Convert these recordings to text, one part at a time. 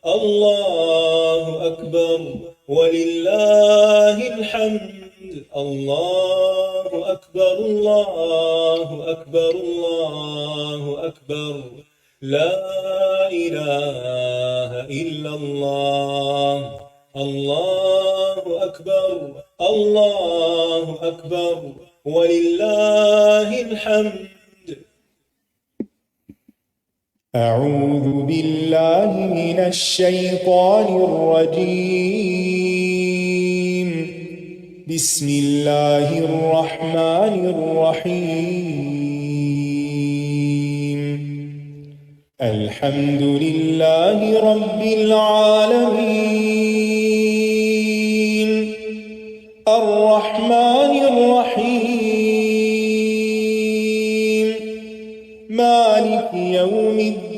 الله أكبر ولله الحمد. الله أكبر الله أكبر الله أكبر. لا إله إلا الله. الله أكبر الله أكبر ولله الحمد. أعوذ بالله من الشيطان الرجيم. بسم الله الرحمن الرحيم. الحمد لله رب العالمين الرحمن الرحيم مالك يوم الدين.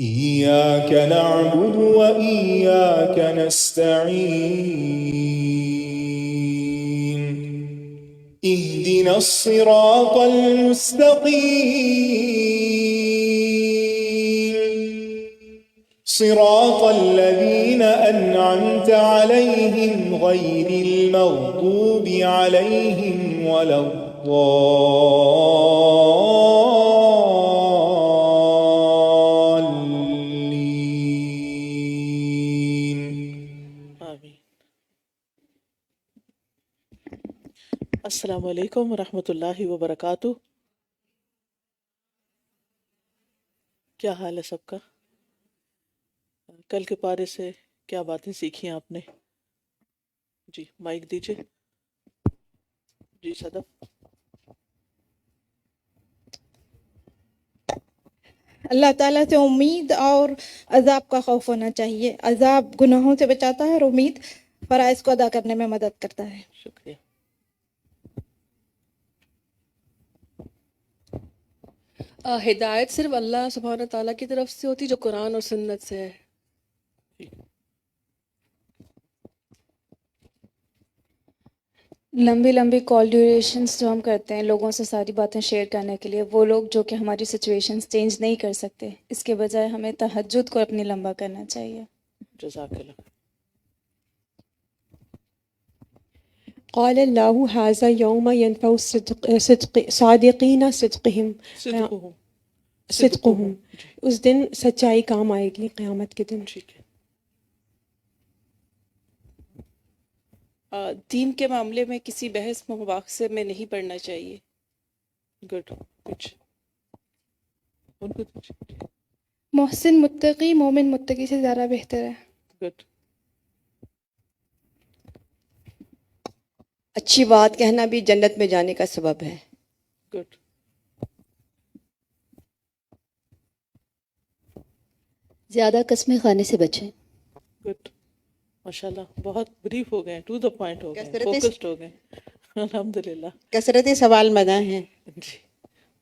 إياك نعبد وإياك نستعين. اهدنا الصراط المستقيم صراط الذين أنعمت عليهم غير المغضوب عليهم ولا الضالين. آمین. السلام علیکم ورحمۃ اللہ وبرکاتہ. کیا حال ہے سب کا؟ کل کے پارے سے کیا باتیں سیکھی آپ نے؟ جی مائک دیجیے. جی صدف. اللہ تعالیٰ سے امید اور عذاب کا خوف ہونا چاہیے. عذاب گناہوں سے بچاتا ہے اور امید فرائض کو ادا کرنے میں مدد کرتا ہے. شکریہ. ہدایت صرف اللہ سبحانہ تعالیٰ کی طرف سے ہوتی جو قرآن اور سنت سے ہے. لمبی لمبی کال ڈیوریشنز جو ہم کرتے ہیں لوگوں سے ساری باتیں شیئر کرنے کے لیے، وہ لوگ جو کہ ہماری سچویشنز چینج نہیں کر سکتے، اس کے بجائے ہمیں تہجد کو اپنی لمبا کرنا چاہیے. جزاک اللہ. قال اللہ ھذا یوم ینفع صادقین صدقہم. اس دن سچائی کام آئے گی، قیامت کے دن. ٹھیک ہے. دین کے معاملے میں کسی بحث مباحثے میں نہیں پڑنا چاہیے. گڈ. کچھ ان کو محسن متقی مومن متقی سے زیادہ بہتر ہے. گڈ. اچھی بات کہنا بھی جنت میں جانے کا سبب ہے. گڈ. زیادہ قسمیں کھانے سے بچیں. گڈ. ماشاء اللہ بہت بریف ہو گئے، ٹو دا پوائنٹ ہو گئے، فوکسڈ ہو گئے. الحمد للہ. کثرت سوال منع ہے. جی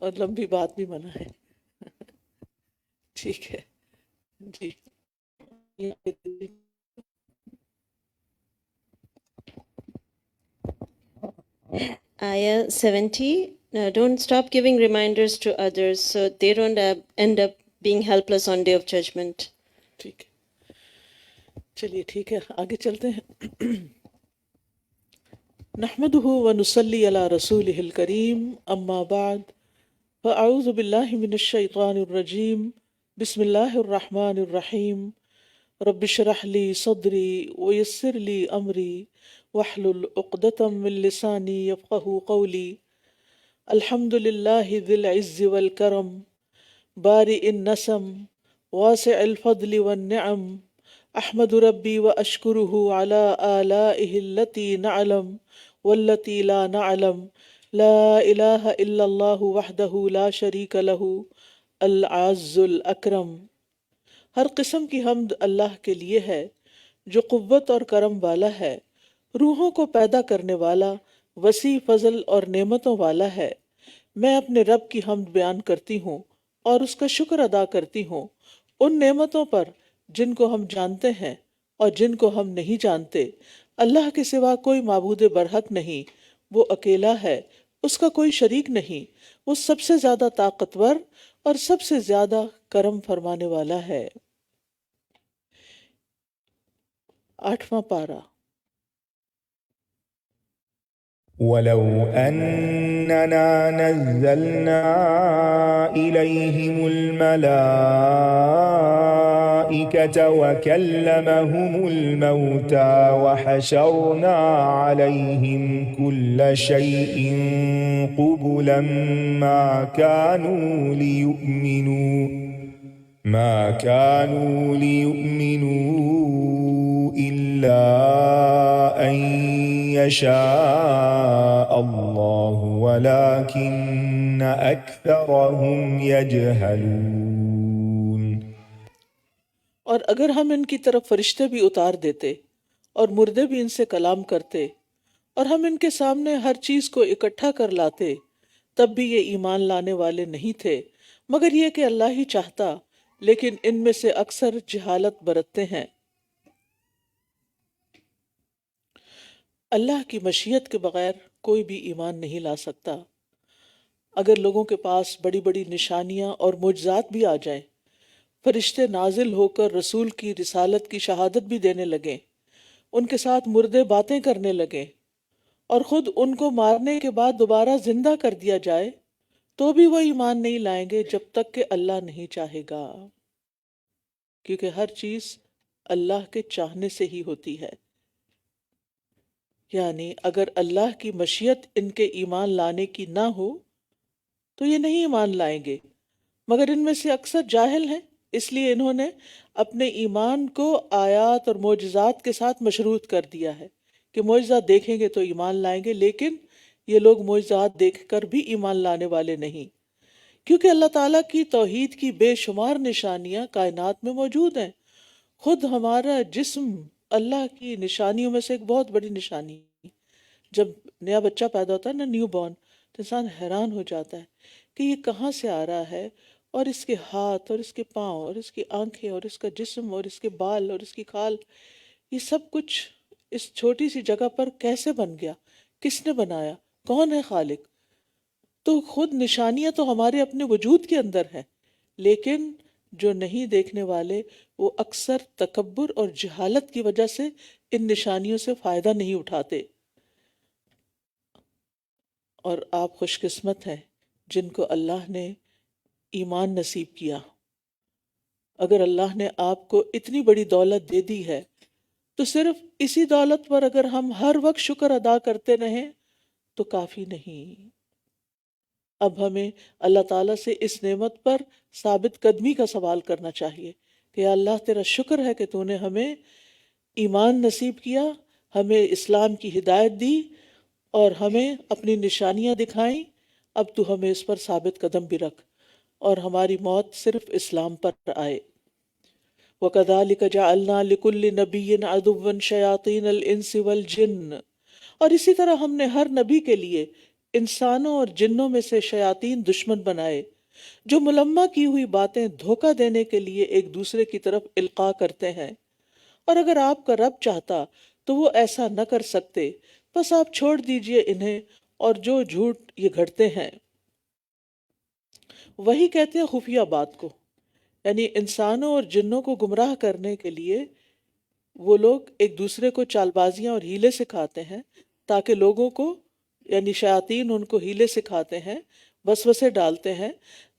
اور لمبی بات بھی منع ہے. ٹھیک ہے جی. Ayah 70, don't stop giving reminders to others so they don't end up being helpless on Day of Judgment. ٹھیک ہے. چلیے ٹھیک ہے آگے چلتے ہیں. نحمده ونصلی علی رسولہ الکریم اما بعد فاعوذ باللہ من الشیطان الرجیم بسم اللہ الرحمن الرحیم رب اشرح لی صدری ویسر لی امری واحلل عقدۃ من لسانی یفقہوا قولی. الحمد للہ ذی العز والکرم بارئ النسم واسع الفضل والنعم احمد ربی واشکرہ علی آلائہ التی نعلم والتی لا نعلم لا الہ الا اللہ وحدہ لا شریک لہ العز الاکرم. ہر قسم کی حمد اللہ کے لیے ہے جو قوت اور کرم والا ہے، روحوں کو پیدا کرنے والا، وسیع فضل اور نعمتوں والا ہے. میں اپنے رب کی حمد بیان کرتی ہوں اور اس کا شکر ادا کرتی ہوں ان نعمتوں پر جن کو ہم جانتے ہیں اور جن کو ہم نہیں جانتے. اللہ کے سوا کوئی معبود برحق نہیں، وہ اکیلا ہے، اس کا کوئی شریک نہیں. وہ سب سے زیادہ طاقتور اور سب سے زیادہ کرم فرمانے والا ہے۔ 8واں پارہ۔ ولو أننا نزلنا إليهم الملائكة وكلمهم الموتى وحشرنا عليهم كل شيء قبلا ما كانوا ليؤمنوا إلا أن يشاء الله ولكن أكثرهم يجهلون۔ اور اگر ہم ان کی طرف فرشتے بھی اتار دیتے اور مردے بھی ان سے کلام کرتے اور ہم ان کے سامنے ہر چیز کو اکٹھا کر لاتے، تب بھی یہ ایمان لانے والے نہیں تھے، مگر یہ کہ اللہ ہی چاہتا، لیکن ان میں سے اکثر جہالت برتتے ہیں۔ اللہ کی مشیت کے بغیر کوئی بھی ایمان نہیں لا سکتا۔ اگر لوگوں کے پاس بڑی بڑی نشانیاں اور معجزات بھی آ جائیں، فرشتے نازل ہو کر رسول کی رسالت کی شہادت بھی دینے لگیں، ان کے ساتھ مردے باتیں کرنے لگیں، اور خود ان کو مارنے کے بعد دوبارہ زندہ کر دیا جائے، تو بھی وہ ایمان نہیں لائیں گے جب تک کہ اللہ نہیں چاہے گا، کیونکہ ہر چیز اللہ کے چاہنے سے ہی ہوتی ہے۔ یعنی اگر اللہ کی مشیت ان کے ایمان لانے کی نہ ہو تو یہ نہیں ایمان لائیں گے، مگر ان میں سے اکثر جاہل ہیں، اس لیے انہوں نے اپنے ایمان کو آیات اور معجزات کے ساتھ مشروط کر دیا ہے کہ معجزات دیکھیں گے تو ایمان لائیں گے، لیکن یہ لوگ معجزات دیکھ کر بھی ایمان لانے والے نہیں، کیونکہ اللہ تعالیٰ کی توحید کی بے شمار نشانیاں کائنات میں موجود ہیں۔ خود ہمارا جسم اللہ کی نشانیوں میں سے ایک بہت بڑی نشانی ہے۔ جب نیا بچہ پیدا ہوتا ہے نا، نیو بورن، تو انسان حیران ہو جاتا ہے کہ یہ کہاں سے آ رہا ہے، اور اس کے ہاتھ اور اس کے پاؤں اور اس کی آنکھیں اور اس کا جسم اور اس کے بال اور اس کی کھال، یہ سب کچھ اس چھوٹی سی جگہ پر کیسے بن گیا، کس نے بنایا، کون ہے خالق؟ تو خود نشانیاں تو ہمارے اپنے وجود کے اندر ہیں، لیکن جو نہیں دیکھنے والے وہ اکثر تکبر اور جہالت کی وجہ سے ان نشانیوں سے فائدہ نہیں اٹھاتے۔ اور آپ خوش قسمت ہیں جن کو اللہ نے ایمان نصیب کیا۔ اگر اللہ نے آپ کو اتنی بڑی دولت دے دی ہے تو صرف اسی دولت پر اگر ہم ہر وقت شکر ادا کرتے رہیں تو کافی نہیں۔ اب ہمیں اللہ تعالیٰ سے اس نعمت پر ثابت قدمی کا سوال کرنا چاہیے کہ یا اللہ تیرا شکر ہے کہ تو نے ہمیں ایمان نصیب کیا، ہمیں اسلام کی ہدایت دی اور ہمیں اپنی نشانیاں دکھائیں، اب تو ہمیں اس پر ثابت قدم بھی رکھ اور ہماری موت صرف اسلام پر آئے۔ وَكَذَلِكَ جَعَلْنَا لِكُلِّ نَبِيٍّ عَدُوًّا شَيَاطِينَ الْإِنسِ وَالْجِنِّ، اور اسی طرح ہم نے ہر نبی کے لیے انسانوں اور جنوں میں سے شیاطین دشمن بنائے جو ملمہ کی ہوئی باتیں دھوکہ دینے کے لیے ایک دوسرے کی طرف القاء کرتے ہیں، اور اگر آپ کا رب چاہتا تو وہ ایسا نہ کر سکتے، بس آپ چھوڑ دیجئے انہیں اور جو جھوٹ یہ گھڑتے ہیں۔ وہی کہتے ہیں خفیہ بات کو، یعنی انسانوں اور جنوں کو گمراہ کرنے کے لیے وہ لوگ ایک دوسرے کو چال بازیاں اور ہیلے سکھاتے ہیں تاکہ لوگوں کو، یعنی شیاطین ان کو ہیلے سکھاتے ہیں، وسوسے ڈالتے ہیں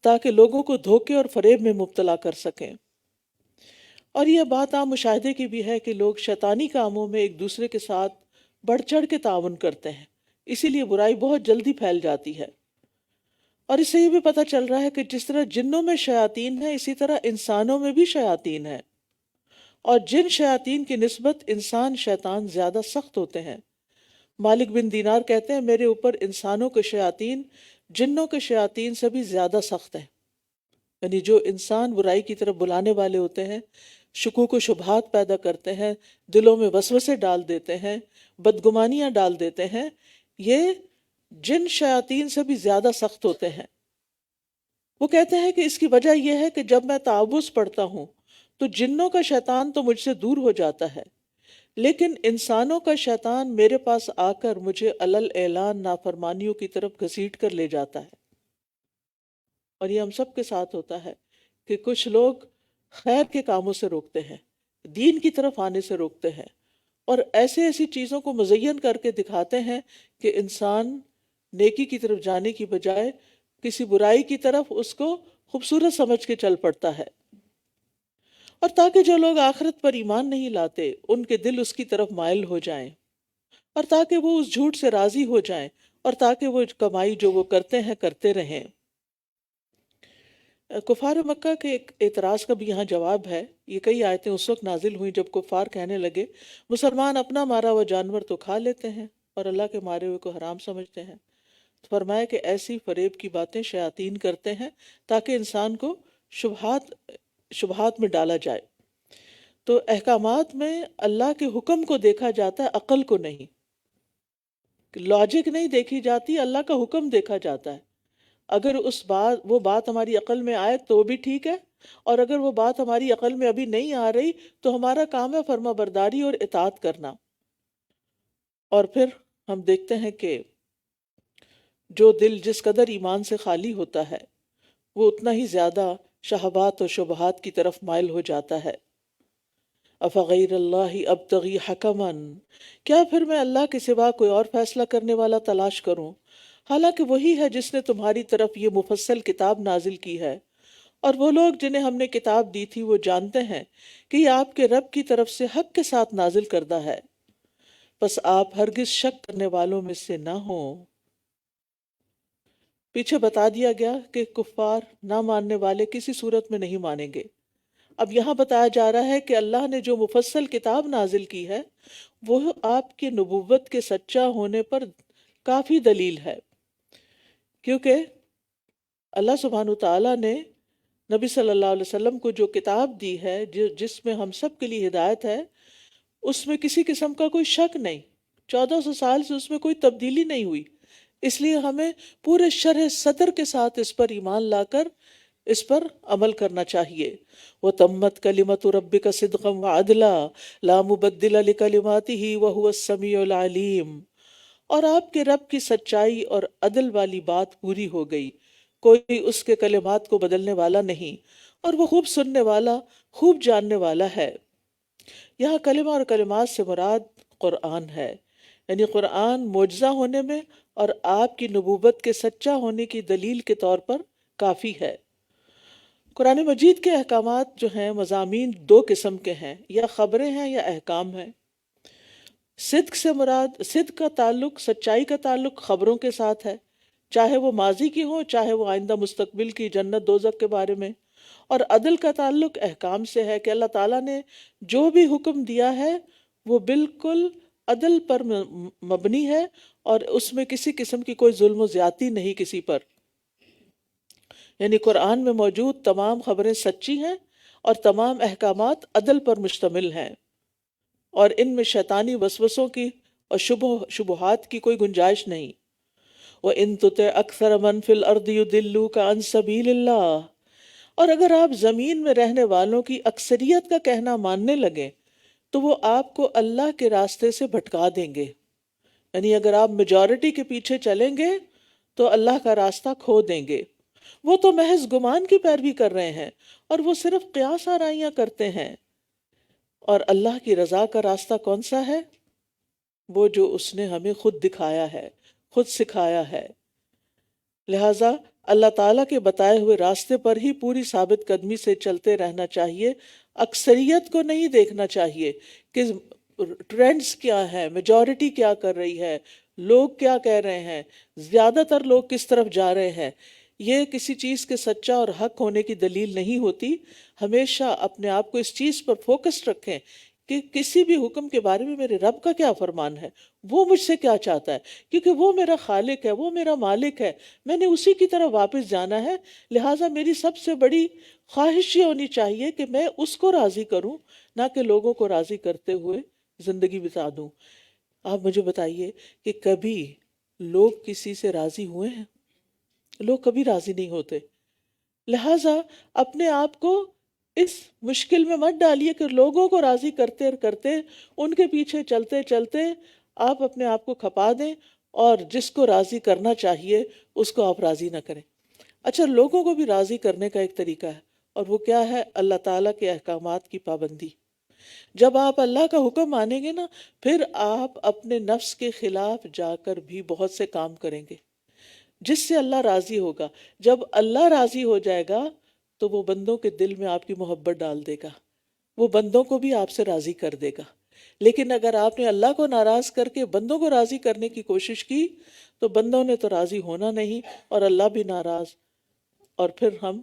تاکہ لوگوں کو دھوکے اور فریب میں مبتلا کر سکیں۔ اور یہ بات عام مشاہدے کی بھی ہے کہ لوگ شیطانی کاموں میں ایک دوسرے کے ساتھ بڑھ چڑھ کے تعاون کرتے ہیں، اسی لیے برائی بہت جلدی پھیل جاتی ہے۔ اور اس سے یہ بھی پتہ چل رہا ہے کہ جس طرح جنوں میں شیاطین ہیں اسی طرح انسانوں میں بھی شیاطین ہیں، اور جن شیاطین کی نسبت انسان شیطان زیادہ سخت ہوتے ہیں۔ مالک بن دینار کہتے ہیں میرے اوپر انسانوں کے شیاطین جنوں کے شیاطین سے بھی زیادہ سخت ہیں، یعنی جو انسان برائی کی طرف بلانے والے ہوتے ہیں، شکوک و شبہات پیدا کرتے ہیں، دلوں میں وسوسے ڈال دیتے ہیں، بدگمانیاں ڈال دیتے ہیں، یہ جن شیاطین سے بھی زیادہ سخت ہوتے ہیں۔ وہ کہتے ہیں کہ اس کی وجہ یہ ہے کہ جب میں تعوذ پڑھتا ہوں تو جنوں کا شیطان تو مجھ سے دور ہو جاتا ہے، لیکن انسانوں کا شیطان میرے پاس آ کر مجھے علل اعلان نافرمانیوں کی طرف گھسیٹ کر لے جاتا ہے۔ اور یہ ہم سب کے ساتھ ہوتا ہے کہ کچھ لوگ خیر کے کاموں سے روکتے ہیں، دین کی طرف آنے سے روکتے ہیں، اور ایسی چیزوں کو مزین کر کے دکھاتے ہیں کہ انسان نیکی کی طرف جانے کی بجائے کسی برائی کی طرف اس کو خوبصورت سمجھ کے چل پڑتا ہے، اور تاکہ جو لوگ آخرت پر ایمان نہیں لاتے ان کے دل اس کی طرف مائل ہو جائیں، اور تاکہ وہ اس جھوٹ سے راضی ہو جائیں، اور تاکہ وہ کمائی جو وہ کرتے ہیں کرتے رہیں۔ کفار مکہ کے ایک اعتراض کا بھی یہاں جواب ہے۔ یہ کئی آیتیں اس وقت نازل ہوئیں جب کفار کہنے لگے مسلمان اپنا مارا ہوا جانور تو کھا لیتے ہیں اور اللہ کے مارے ہوئے کو حرام سمجھتے ہیں۔ تو فرمایا کہ ایسی فریب کی باتیں شیاطین کرتے ہیں تاکہ انسان کو شبہات میں ڈالا جائے۔ تو احکامات میں اللہ کے حکم کو دیکھا جاتا ہے، عقل کو نہیں، لاجک نہیں دیکھی جاتی، اللہ کا حکم دیکھا جاتا ہے۔ اگر وہ بات ہماری عقل میں آئے تو بھی ٹھیک ہے، اور اگر وہ بات ہماری عقل میں ابھی نہیں آ رہی تو ہمارا کام ہے فرما برداری اور اطاعت کرنا۔ اور پھر ہم دیکھتے ہیں کہ جو دل جس قدر ایمان سے خالی ہوتا ہے وہ اتنا ہی زیادہ شہوات اور شبہات کی طرف مائل ہو جاتا ہے۔ افغیر اللہ ابتغی حکما، کیا پھر میں اللہ کے سوا کوئی اور فیصلہ کرنے والا تلاش کروں، حالانکہ وہی ہے جس نے تمہاری طرف یہ مفصل کتاب نازل کی ہے، اور وہ لوگ جنہیں ہم نے کتاب دی تھی وہ جانتے ہیں کہ یہ آپ کے رب کی طرف سے حق کے ساتھ نازل کردہ ہے، پس آپ ہرگز شک کرنے والوں میں سے نہ ہوں۔ پیچھے بتا دیا گیا کہ کفار نہ ماننے والے کسی صورت میں نہیں مانیں گے۔ اب یہاں بتایا جا رہا ہے کہ اللہ نے جو مفصل کتاب نازل کی ہے وہ آپ کی نبوت کے سچا ہونے پر کافی دلیل ہے، کیونکہ اللہ سبحانہ تعالیٰ نے نبی صلی اللہ علیہ وسلم کو جو کتاب دی ہے جس میں ہم سب کے لیے ہدایت ہے، اس میں کسی قسم کا کوئی شک نہیں، 1400 سال سے اس میں کوئی تبدیلی نہیں ہوئی، اس لیے ہمیں پورے شرح صدر کے ساتھ اس پر ایمان لا کر اس پر عمل کرنا چاہیے۔ وَتَمَّتْ كَلِمَةُ رَبِّكَ صِدْقًا وَعَدْلًا لَا مُبَدِّلَ لِكَلِمَاتِهِ وَهُوَ السَّمِيعُ الْعَلِيمُ، اور آپ کے رب کی سچائی اور عدل والی بات پوری ہو گئی، کوئی اس کے کلمات کو بدلنے والا نہیں، اور وہ خوب سننے والا، خوب جاننے والا ہے۔ یہاں کلمہ اور کلمات سے مراد قرآن ہے، یعنی قرآن معجزہ ہونے میں اور آپ کی نبوت کے سچا ہونے کی دلیل کے طور پر کافی ہے۔ قرآن مجید کے احکامات جو ہیں مضامین دو قسم کے ہیں، یا خبریں ہیں یا احکام ہیں۔ صدق سے مراد، صدق کا تعلق، سچائی کا تعلق خبروں کے ساتھ ہے، چاہے وہ ماضی کی ہوں چاہے وہ آئندہ مستقبل کی جنت دوزخ کے بارے میں، اور عدل کا تعلق احکام سے ہے کہ اللہ تعالیٰ نے جو بھی حکم دیا ہے وہ بالکل عدل پر مبنی ہے اور اس میں کسی قسم کی کوئی ظلم و زیادتی نہیں کسی پر۔ یعنی قرآن میں موجود تمام خبریں سچی ہیں اور تمام احکامات عدل پر مشتمل ہیں، اور ان میں شیطانی وسوسوں کی اور شبہات کی کوئی گنجائش نہیں۔ وَإِن تُطِعْ أَكْثَرَ مَنْ فِي الْأَرْضِ يُضِلُّوكَ عَنْ سَبِيلِ اللَّهِ، اور اگر آپ زمین میں رہنے والوں کی اکثریت کا کہنا ماننے لگیں تو وہ آپ کو اللہ کے راستے سے بھٹکا دیں گے، یعنی اگر آپ میجورٹی کے پیچھے چلیں گے تو اللہ کا راستہ کھو دیں گے۔ وہ تو محض گمان کی پیروی کر رہے ہیں اور وہ صرف قیاس آرائیاں کرتے ہیں، اور اللہ کی رضا کا راستہ کون سا ہے؟ وہ جو اس نے ہمیں خود دکھایا ہے، خود سکھایا ہے۔ لہٰذا اللہ تعالیٰ کے بتائے ہوئے راستے پر ہی پوری ثابت قدمی سے چلتے رہنا چاہیے، اکثریت کو نہیں دیکھنا چاہیے کہ ٹرینڈز کیا ہے، میجورٹی کیا کر رہی ہے، لوگ کیا کہہ رہے ہیں، زیادہ تر لوگ کس طرف جا رہے ہیں۔ یہ کسی چیز کے سچا اور حق ہونے کی دلیل نہیں ہوتی۔ ہمیشہ اپنے آپ کو اس چیز پر فوکس رکھیں کہ کسی بھی حکم کے بارے میں میرے رب کا کیا فرمان ہے، وہ مجھ سے کیا چاہتا ہے، کیونکہ وہ میرا خالق ہے، وہ میرا مالک ہے، میں نے اسی کی طرف واپس جانا ہے۔ لہٰذا میری سب سے بڑی خواہش یہ ہونی چاہیے کہ میں اس کو راضی کروں، نہ کہ لوگوں کو راضی کرتے ہوئے زندگی بتا دوں۔ آپ مجھے بتائیے کہ کبھی لوگ کسی سے راضی ہوئے ہیں؟ لوگ کبھی راضی نہیں ہوتے۔ لہٰذا اپنے آپ کو اس مشکل میں مت ڈالیے کہ لوگوں کو راضی کرتے کرتے، ان کے پیچھے چلتے چلتے آپ اپنے آپ کو کھپا دیں اور جس کو راضی کرنا چاہیے اس کو آپ راضی نہ کریں۔ اچھا، لوگوں کو بھی راضی کرنے کا ایک طریقہ ہے، اور وہ کیا ہے؟ اللہ تعالیٰ کے احکامات کی پابندی۔ جب آپ اللہ کا حکم مانیں گے نا، پھر آپ اپنے نفس کے خلاف جا کر بھی بہت سے کام کریں گے جس سے اللہ راضی ہوگا۔ جب اللہ راضی ہو جائے گا تو وہ بندوں کے دل میں آپ کی محبت ڈال دے گا، وہ بندوں کو بھی آپ سے راضی کر دے گا۔ لیکن اگر آپ نے اللہ کو ناراض کر کے بندوں کو راضی کرنے کی کوشش کی تو بندوں نے تو راضی ہونا نہیں اور اللہ بھی ناراض، اور پھر ہم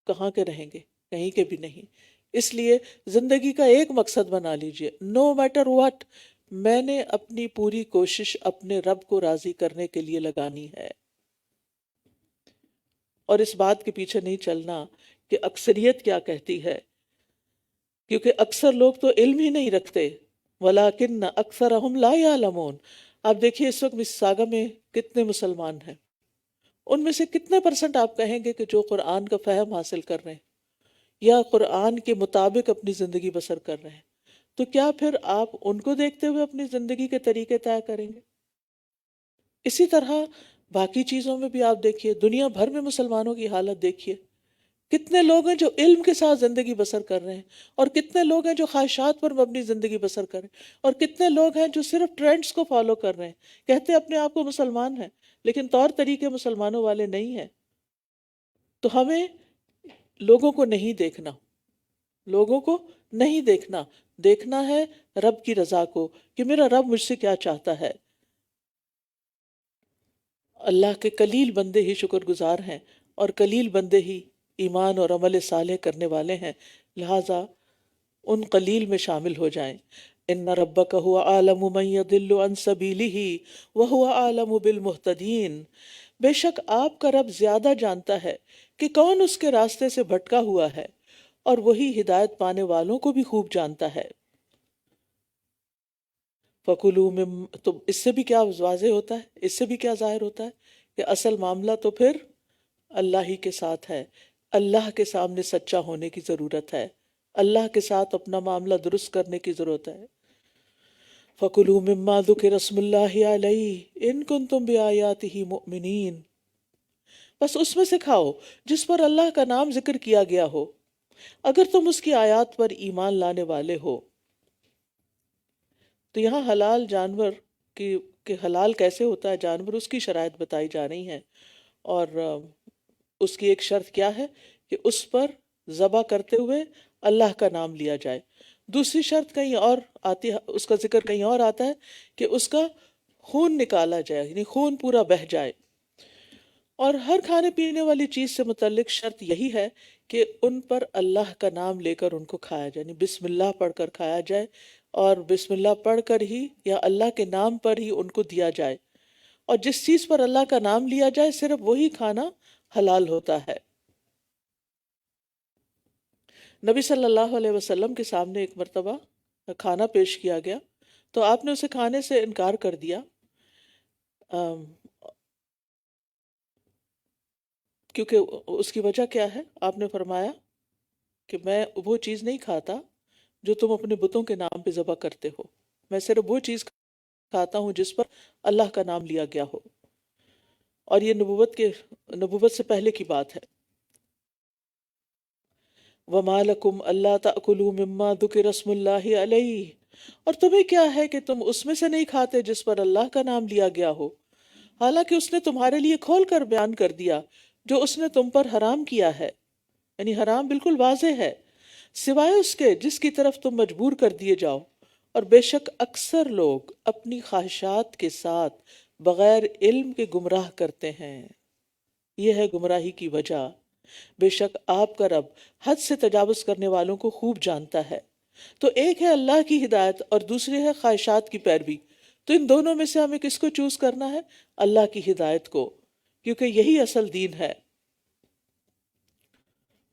کہاں کے رہیں گے؟ کہیں کے بھی نہیں۔ اس لیے زندگی کا ایک مقصد بنا لیجئے، نو میٹر واٹ، میں نے اپنی پوری کوشش اپنے رب کو راضی کرنے کے لیے لگانی ہے، اور اس بات کے پیچھے نہیں چلنا کہ اکثریت کیا کہتی ہے، کیونکہ اکثر لوگ تو علم ہی نہیں رکھتے، وَلَكِنَّ أَكْثَرَهُمْ لَا يَعْلَمُونَ۔ آپ دیکھیے اس وقت مساگا میں کتنے مسلمان ہیں، ان میں سے کتنے پرسنٹ آپ کہیں گے کہ جو قرآن کا فہم حاصل کر رہے ہیں یا قرآن کے مطابق اپنی زندگی بسر کر رہے ہیں؟ تو کیا پھر آپ ان کو دیکھتے ہوئے اپنی زندگی کے طریقے طے کریں گے؟ اسی طرح باقی چیزوں میں بھی آپ دیکھیے، دنیا بھر میں مسلمانوں کی حالت دیکھیے، کتنے لوگ ہیں جو علم کے ساتھ زندگی بسر کر رہے ہیں، اور کتنے لوگ ہیں جو خواہشات پر مبنی زندگی بسر کر رہے ہیں، اور کتنے لوگ ہیں جو صرف ٹرینڈز کو فالو کر رہے ہیں، کہتے اپنے آپ کو مسلمان ہیں لیکن طور طریقے مسلمانوں والے نہیں ہیں۔ تو ہمیں لوگوں کو نہیں دیکھنا، لوگوں کو نہیں دیکھنا، دیکھنا ہے رب کی رضا کو، کہ میرا رب مجھ سے کیا چاہتا ہے۔ اللہ کے قلیل بندے ہی شکر گزار ہیں، اور قلیل بندے ہی ایمان اور عمل صالح کرنے والے ہیں، لہٰذا ان قلیل میں شامل ہو جائیں۔ ان ربک هو اعلم من یضل عن سبیلہ وهو اعلم بالمہتدین۔ بے شک آپ کا رب زیادہ جانتا ہے کہ کون اس کے راستے سے بھٹکا ہوا ہے، اور وہی ہدایت پانے والوں کو بھی خوب جانتا ہے۔ فَكُلُوا مِمَّا، تو اس سے بھی کیا واضح ہوتا ہے، اس سے بھی کیا ظاہر ہوتا ہے کہ اصل معاملہ تو پھر اللہ ہی کے ساتھ ہے، اللہ کے سامنے سچا ہونے کی ضرورت ہے، اللہ کے ساتھ اپنا معاملہ درست کرنے کی ضرورت ہے۔ فَكُلُوا مِمَّا ذُكِرَ اسْمُ اللَّهِ عَلَيْهِ إِن كُنتُمْ بِآيَاتِهِ مُؤْمِنِينَ، بس اس میں سے کھاؤ جس پر اللہ کا نام ذکر کیا گیا ہو، اگر تم اس کی آیات پر ایمان لانے والے ہو۔ تو یہاں حلال جانور کہ حلال کیسے ہوتا ہے جانور، اس کی شرائط بتائی جا رہی ہیں، اور اس کی ایک شرط کیا ہے کہ اس پر ذبح کرتے ہوئے اللہ کا نام لیا جائے۔ دوسری شرط کہیں اور آتی ہے، اس کا ذکر کہیں اور آتا ہے کہ اس کا خون نکالا جائے، یعنی خون پورا بہہ جائے۔ اور ہر کھانے پینے والی چیز سے متعلق شرط یہی ہے کہ ان پر اللہ کا نام لے کر ان کو کھایا جائے، یعنی بسم اللہ پڑھ کر کھایا جائے، اور بسم اللہ پڑھ کر ہی یا اللہ کے نام پر ہی ان کو دیا جائے، اور جس چیز پر اللہ کا نام لیا جائے صرف وہی کھانا حلال ہوتا ہے۔ نبی صلی اللہ علیہ وسلم کے سامنے ایک مرتبہ کھانا پیش کیا گیا تو آپ نے اسے کھانے سے انکار کر دیا، کیونکہ اس کی وجہ کیا ہے؟ آپ نے فرمایا کہ میں وہ چیز نہیں کھاتا جو تم اپنے بتوں کے نام پہ ذبح کرتے ہو، میں صرف وہ چیز کھاتا ہوں جس پر اللہ کا نام لیا گیا ہو، اور یہ نبوت سے پہلے کی بات ہے۔ وَمَا لَكُمْ أَلَّا تَأْكُلُوا مِمَّا ذُكِرَ اسْمُ اللَّهِ عَلَيْهِ، اور تمہیں کیا ہے کہ تم اس میں سے نہیں کھاتے جس پر اللہ کا نام لیا گیا ہو، حالانکہ اس نے تمہارے لیے کھول کر بیان کر دیا جو اس نے تم پر حرام کیا ہے، یعنی حرام بالکل واضح ہے، سوائے اس کے جس کی طرف تم مجبور کر دیے جاؤ، اور بے شک اکثر لوگ اپنی خواہشات کے ساتھ بغیر علم کے گمراہ کرتے ہیں، یہ ہے گمراہی کی وجہ۔ بے شک آپ کا رب حد سے تجاوز کرنے والوں کو خوب جانتا ہے۔ تو ایک ہے اللہ کی ہدایت اور دوسری ہے خواہشات کی پیروی، تو ان دونوں میں سے ہمیں کس کو چوز کرنا ہے؟ اللہ کی ہدایت کو، کیونکہ یہی اصل دین ہے۔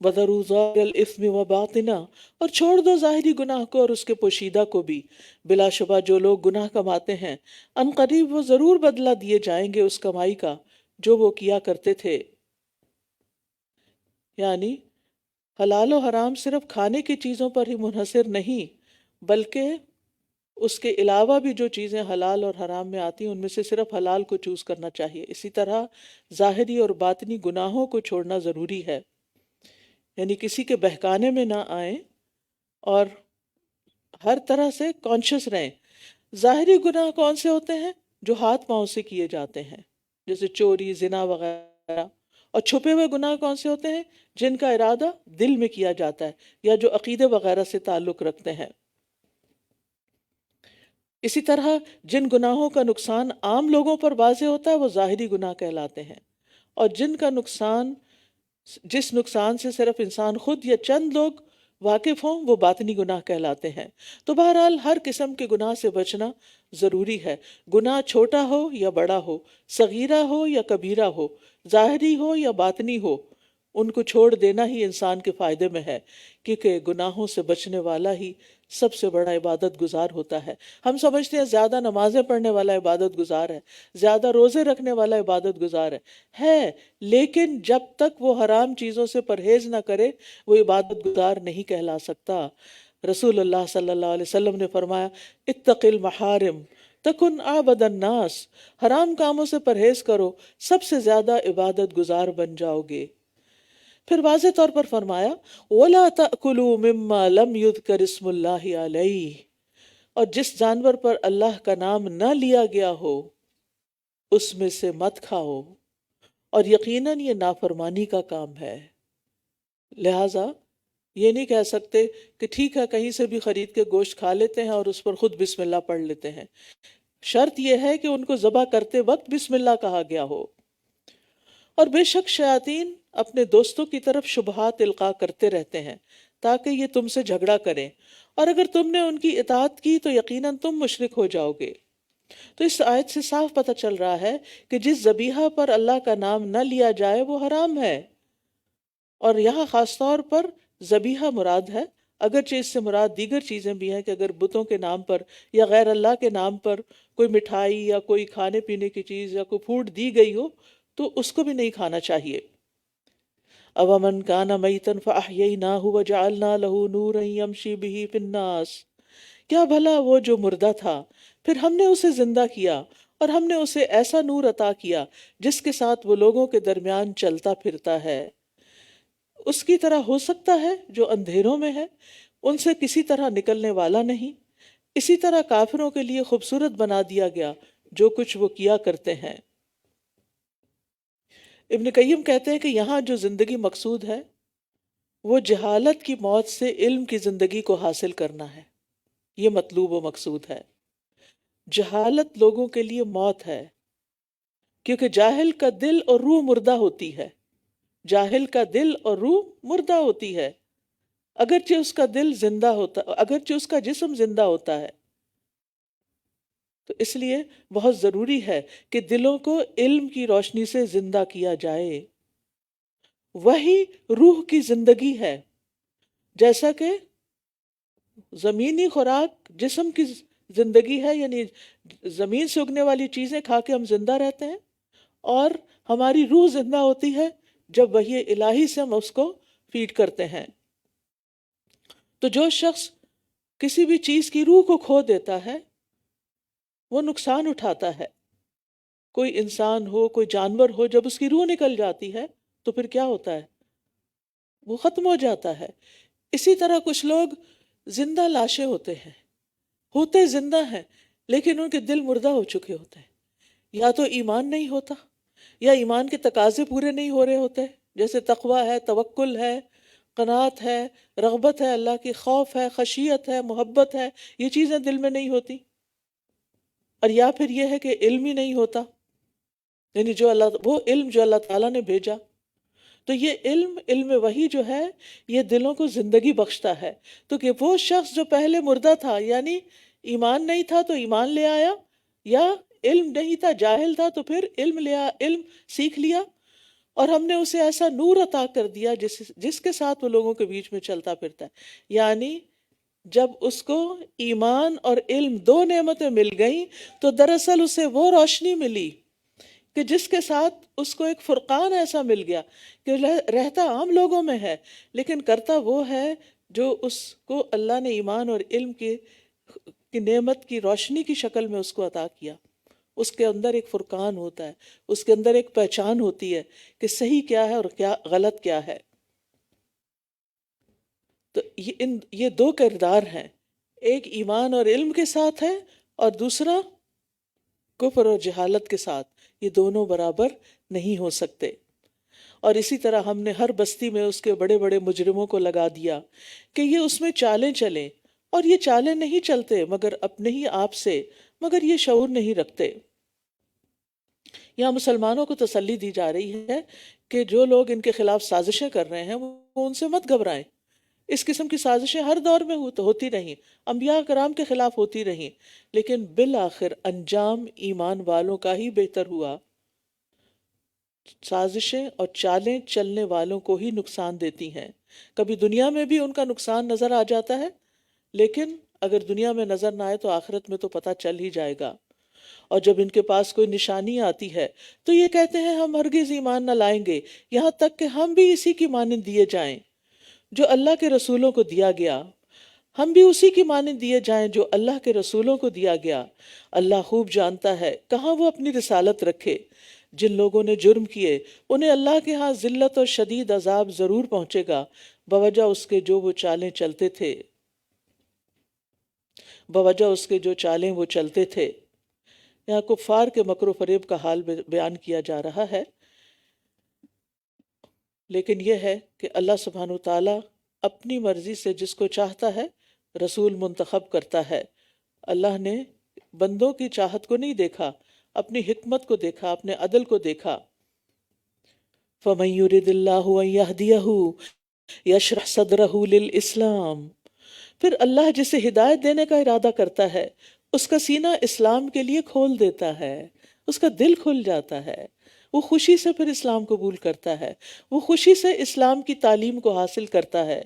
وَذَرُوا ظَاهِرَ الْإِثْمِ وَبَاطِنَهُ، اور چھوڑ دو ظاہری گناہ کو اور اس کے پوشیدہ کو بھی، بلا شبہ جو لوگ گناہ کماتے ہیں ان قریب وہ ضرور بدلہ دیے جائیں گے اس کمائی کا جو وہ کیا کرتے تھے۔ یعنی حلال و حرام صرف کھانے کی چیزوں پر ہی منحصر نہیں، بلکہ اس کے علاوہ بھی جو چیزیں حلال اور حرام میں آتی ہیں ان میں سے صرف حلال کو چوز کرنا چاہیے. اسی طرح ظاہری اور باطنی گناہوں کو چھوڑنا ضروری ہے، یعنی کسی کے بہکانے میں نہ آئیں اور ہر طرح سے کانشیس رہیں. ظاہری گناہ کون سے ہوتے ہیں؟ جو ہاتھ پاؤں سے کیے جاتے ہیں، جیسے چوری، زنا وغیرہ. اور چھپے ہوئے گناہ کون سے ہوتے ہیں؟ جن کا ارادہ دل میں کیا جاتا ہے یا جو عقیدے وغیرہ سے تعلق رکھتے ہیں. اسی طرح جن گناہوں کا نقصان عام لوگوں پر واضح ہوتا ہے وہ ظاہری گناہ کہلاتے ہیں، اور جس نقصان سے صرف انسان خود یا چند لوگ واقف ہوں وہ باطنی گناہ کہلاتے ہیں. تو بہرحال ہر قسم کے گناہ سے بچنا ضروری ہے، گناہ چھوٹا ہو یا بڑا ہو، صغیرہ ہو یا کبیرہ ہو، ظاہری ہو یا باطنی ہو، ان کو چھوڑ دینا ہی انسان کے فائدے میں ہے، کیونکہ گناہوں سے بچنے والا ہی سب سے بڑا عبادت گزار ہوتا ہے. ہم سمجھتے ہیں زیادہ نمازیں پڑھنے والا عبادت گزار ہے، زیادہ روزے رکھنے والا عبادت گزار ہے، لیکن جب تک وہ حرام چیزوں سے پرہیز نہ کرے وہ عبادت گزار نہیں کہلا سکتا. رسول اللہ صلی اللہ علیہ وسلم نے فرمایا اتق المحارم تکن عابد الناس، حرام کاموں سے پرہیز کرو، سب سے زیادہ عبادت گزار بن جاؤ گے. پھر واضح طور پر فرمایا وَلَا تَأْكُلُوا مِمَّا لَمْ يُذْكَرِ اسْمُ اللَّهِ عَلَيْهِ، اور جس جانور پر اللہ کا نام نہ لیا گیا ہو اس میں سے مت کھاؤ، اور یقیناً یہ نافرمانی کا کام ہے. لہٰذا یہ نہیں کہہ سکتے کہ ٹھیک ہے کہیں سے بھی خرید کے گوشت کھا لیتے ہیں اور اس پر خود بسم اللہ پڑھ لیتے ہیں. شرط یہ ہے کہ ان کو ذبح کرتے وقت بسم اللہ کہا گیا ہو. اور بے شک شیاطین اپنے دوستوں کی طرف شبہات القاء کرتے رہتے ہیں تاکہ یہ تم سے جھگڑا کریں، اور اگر تم نے ان کی اطاعت کی تو یقیناً تم مشرک ہو جاؤ گے. تو اس آیت سے صاف پتہ چل رہا ہے کہ جس ذبیحہ پر اللہ کا نام نہ لیا جائے وہ حرام ہے. اور یہاں خاص طور پر ذبیحہ مراد ہے، اگرچہ اس سے مراد دیگر چیزیں بھی ہیں کہ اگر بتوں کے نام پر یا غیر اللہ کے نام پر کوئی مٹھائی یا کوئی کھانے پینے کی چیز یا کوئی فوڈ دی گئی ہو تو اس کو بھی نہیں کھانا چاہیے. أَوَمَنْ كَانَ مَيْتًا فَأَحْيَيْنَاهُ وَجَعَلْنَا لَهُ نُورًا يَمْشِي بِهِ فِي النَّاسِ، کیا بھلا وہ جو مردہ تھا پھر ہم نے اسے زندہ کیا اور ہم نے اسے ایسا نور عطا کیا جس کے ساتھ وہ لوگوں کے درمیان چلتا پھرتا ہے. اس کی طرح ہو سکتا ہے جو اندھیروں میں ہے، ان سے کسی طرح نکلنے والا نہیں. اسی طرح کافروں کے لیے خوبصورت بنا دیا گیا جو کچھ وہ کیا کرتے ہیں. ابن قیم کہتے ہیں کہ یہاں جو زندگی مقصود ہے وہ جہالت کی موت سے علم کی زندگی کو حاصل کرنا ہے. یہ مطلوب و مقصود ہے. جہالت لوگوں کے لیے موت ہے، کیونکہ جاہل کا دل اور روح مردہ ہوتی ہے. جاہل کا دل اور روح مردہ ہوتی ہے، اگرچہ اس کا دل زندہ ہوتا، اگرچہ اس کا جسم زندہ ہوتا ہے. تو اس لیے بہت ضروری ہے کہ دلوں کو علم کی روشنی سے زندہ کیا جائے. وہی روح کی زندگی ہے. جیسا کہ زمینی خوراک جسم کی زندگی ہے، یعنی زمین سے اگنے والی چیزیں کھا کے ہم زندہ رہتے ہیں، اور ہماری روح زندہ ہوتی ہے جب وحی الہی سے ہم اس کو فیڈ کرتے ہیں. تو جو شخص کسی بھی چیز کی روح کو کھو دیتا ہے وہ نقصان اٹھاتا ہے. کوئی انسان ہو، کوئی جانور ہو، جب اس کی روح نکل جاتی ہے تو پھر کیا ہوتا ہے؟ وہ ختم ہو جاتا ہے. اسی طرح کچھ لوگ زندہ لاشیں ہوتے زندہ ہیں لیکن ان کے دل مردہ ہو چکے ہوتے ہیں. یا تو ایمان نہیں ہوتا، یا ایمان کے تقاضے پورے نہیں ہو رہے ہوتے، جیسے تقویٰ ہے، توکل ہے، قناعت ہے، رغبت ہے، اللہ کی خوف ہے، خشیت ہے، محبت ہے، یہ چیزیں دل میں نہیں ہوتی. اور یا پھر یہ ہے کہ علم ہی نہیں ہوتا، یعنی وہ علم جو اللہ تعالیٰ نے بھیجا. تو یہ علم وحی جو ہے یہ دلوں کو زندگی بخشتا ہے. تو کہ وہ شخص جو پہلے مردہ تھا، یعنی ایمان نہیں تھا تو ایمان لے آیا، یا علم نہیں تھا، جاہل تھا تو پھر علم سیکھ لیا، اور ہم نے اسے ایسا نور عطا کر دیا جس کے ساتھ وہ لوگوں کے بیچ میں چلتا پھرتا ہے. یعنی جب اس کو ایمان اور علم دو نعمتیں مل گئیں تو دراصل اسے وہ روشنی ملی کہ جس کے ساتھ اس کو ایک فرقان ایسا مل گیا کہ رہتا عام لوگوں میں ہے لیکن کرتا وہ ہے جو اس کو اللہ نے ایمان اور علم کہ نعمت کی روشنی کی شکل میں اس کو عطا کیا. اس کے اندر ایک فرقان ہوتا ہے، اس کے اندر ایک پہچان ہوتی ہے کہ صحیح کیا ہے اور کیا غلط کیا ہے. تو یہ دو کردار ہیں، ایک ایمان اور علم کے ساتھ ہے اور دوسرا کفر اور جہالت کے ساتھ. یہ دونوں برابر نہیں ہو سکتے. اور اسی طرح ہم نے ہر بستی میں اس کے بڑے بڑے مجرموں کو لگا دیا کہ یہ اس میں چالیں چلیں، اور یہ چالیں نہیں چلتے مگر اپنے ہی آپ سے، مگر یہ شعور نہیں رکھتے. یہاں مسلمانوں کو تسلی دی جا رہی ہے کہ جو لوگ ان کے خلاف سازشیں کر رہے ہیں وہ ان سے مت گھبرائیں. اس قسم کی سازشیں ہر دور میں ہوتی رہیں، انبیاء کرام کے خلاف ہوتی رہیں، لیکن بالآخر انجام ایمان والوں کا ہی بہتر ہوا. سازشیں اور چالیں چلنے والوں کو ہی نقصان دیتی ہیں. کبھی دنیا میں بھی ان کا نقصان نظر آ جاتا ہے، لیکن اگر دنیا میں نظر نہ آئے تو آخرت میں تو پتہ چل ہی جائے گا. اور جب ان کے پاس کوئی نشانی آتی ہے تو یہ کہتے ہیں ہم ہرگز ایمان نہ لائیں گے یہاں تک کہ ہم بھی اسی کی مانند دیے جائیں جو اللہ کے رسولوں کو دیا گیا. ہم بھی اسی کی مانند دیے جائیں جو اللہ کے رسولوں کو دیا گیا. اللہ خوب جانتا ہے کہاں وہ اپنی رسالت رکھے. جن لوگوں نے جرم کیے انہیں اللہ کے ہاں ذلت اور شدید عذاب ضرور پہنچے گا بوجہ اس کے جو وہ چالیں چلتے تھے. بوجہ اس کے جو چالیں وہ چلتے تھے. یہاں کفار کے مکر و فریب کا حال بیان کیا جا رہا ہے. لیکن یہ ہے کہ اللہ سبحانہ وتعالیٰ اپنی مرضی سے جس کو چاہتا ہے رسول منتخب کرتا ہے. اللہ نے بندوں کی چاہت کو نہیں دیکھا، اپنی حکمت کو دیکھا، اپنے عدل کو دیکھا. فَمَن يُرِدِ اللَّهُ أَن يَهْدِيَهُ يَشْرَحْ صَدْرَهُ لِلْإِسْلَامِ. پھر اللہ جسے ہدایت دینے کا ارادہ کرتا ہے اس کا سینہ اسلام کے لیے کھول دیتا ہے، اس کا دل کھل جاتا ہے. وہ خوشی سے پھر اسلام قبول کرتا ہے، وہ خوشی سے اسلام کی تعلیم کو حاصل کرتا ہے.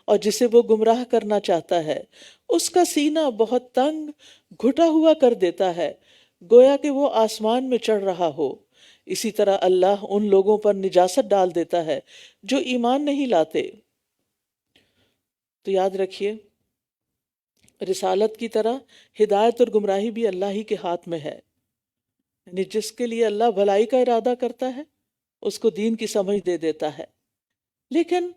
اور جسے وہ گمراہ کرنا چاہتا ہے اس کا سینہ بہت تنگ گھٹا ہوا کر دیتا ہے، گویا کہ وہ آسمان میں چڑھ رہا ہو. اسی طرح اللہ ان لوگوں پر نجاست ڈال دیتا ہے جو ایمان نہیں لاتے. تو یاد رکھیے رسالت کی طرح ہدایت اور گمراہی بھی اللہ ہی کے ہاتھ میں ہے. یعنی جس کے لیے اللہ بھلائی کا ارادہ کرتا ہے اس کو دین کی سمجھ دے دیتا ہے. لیکن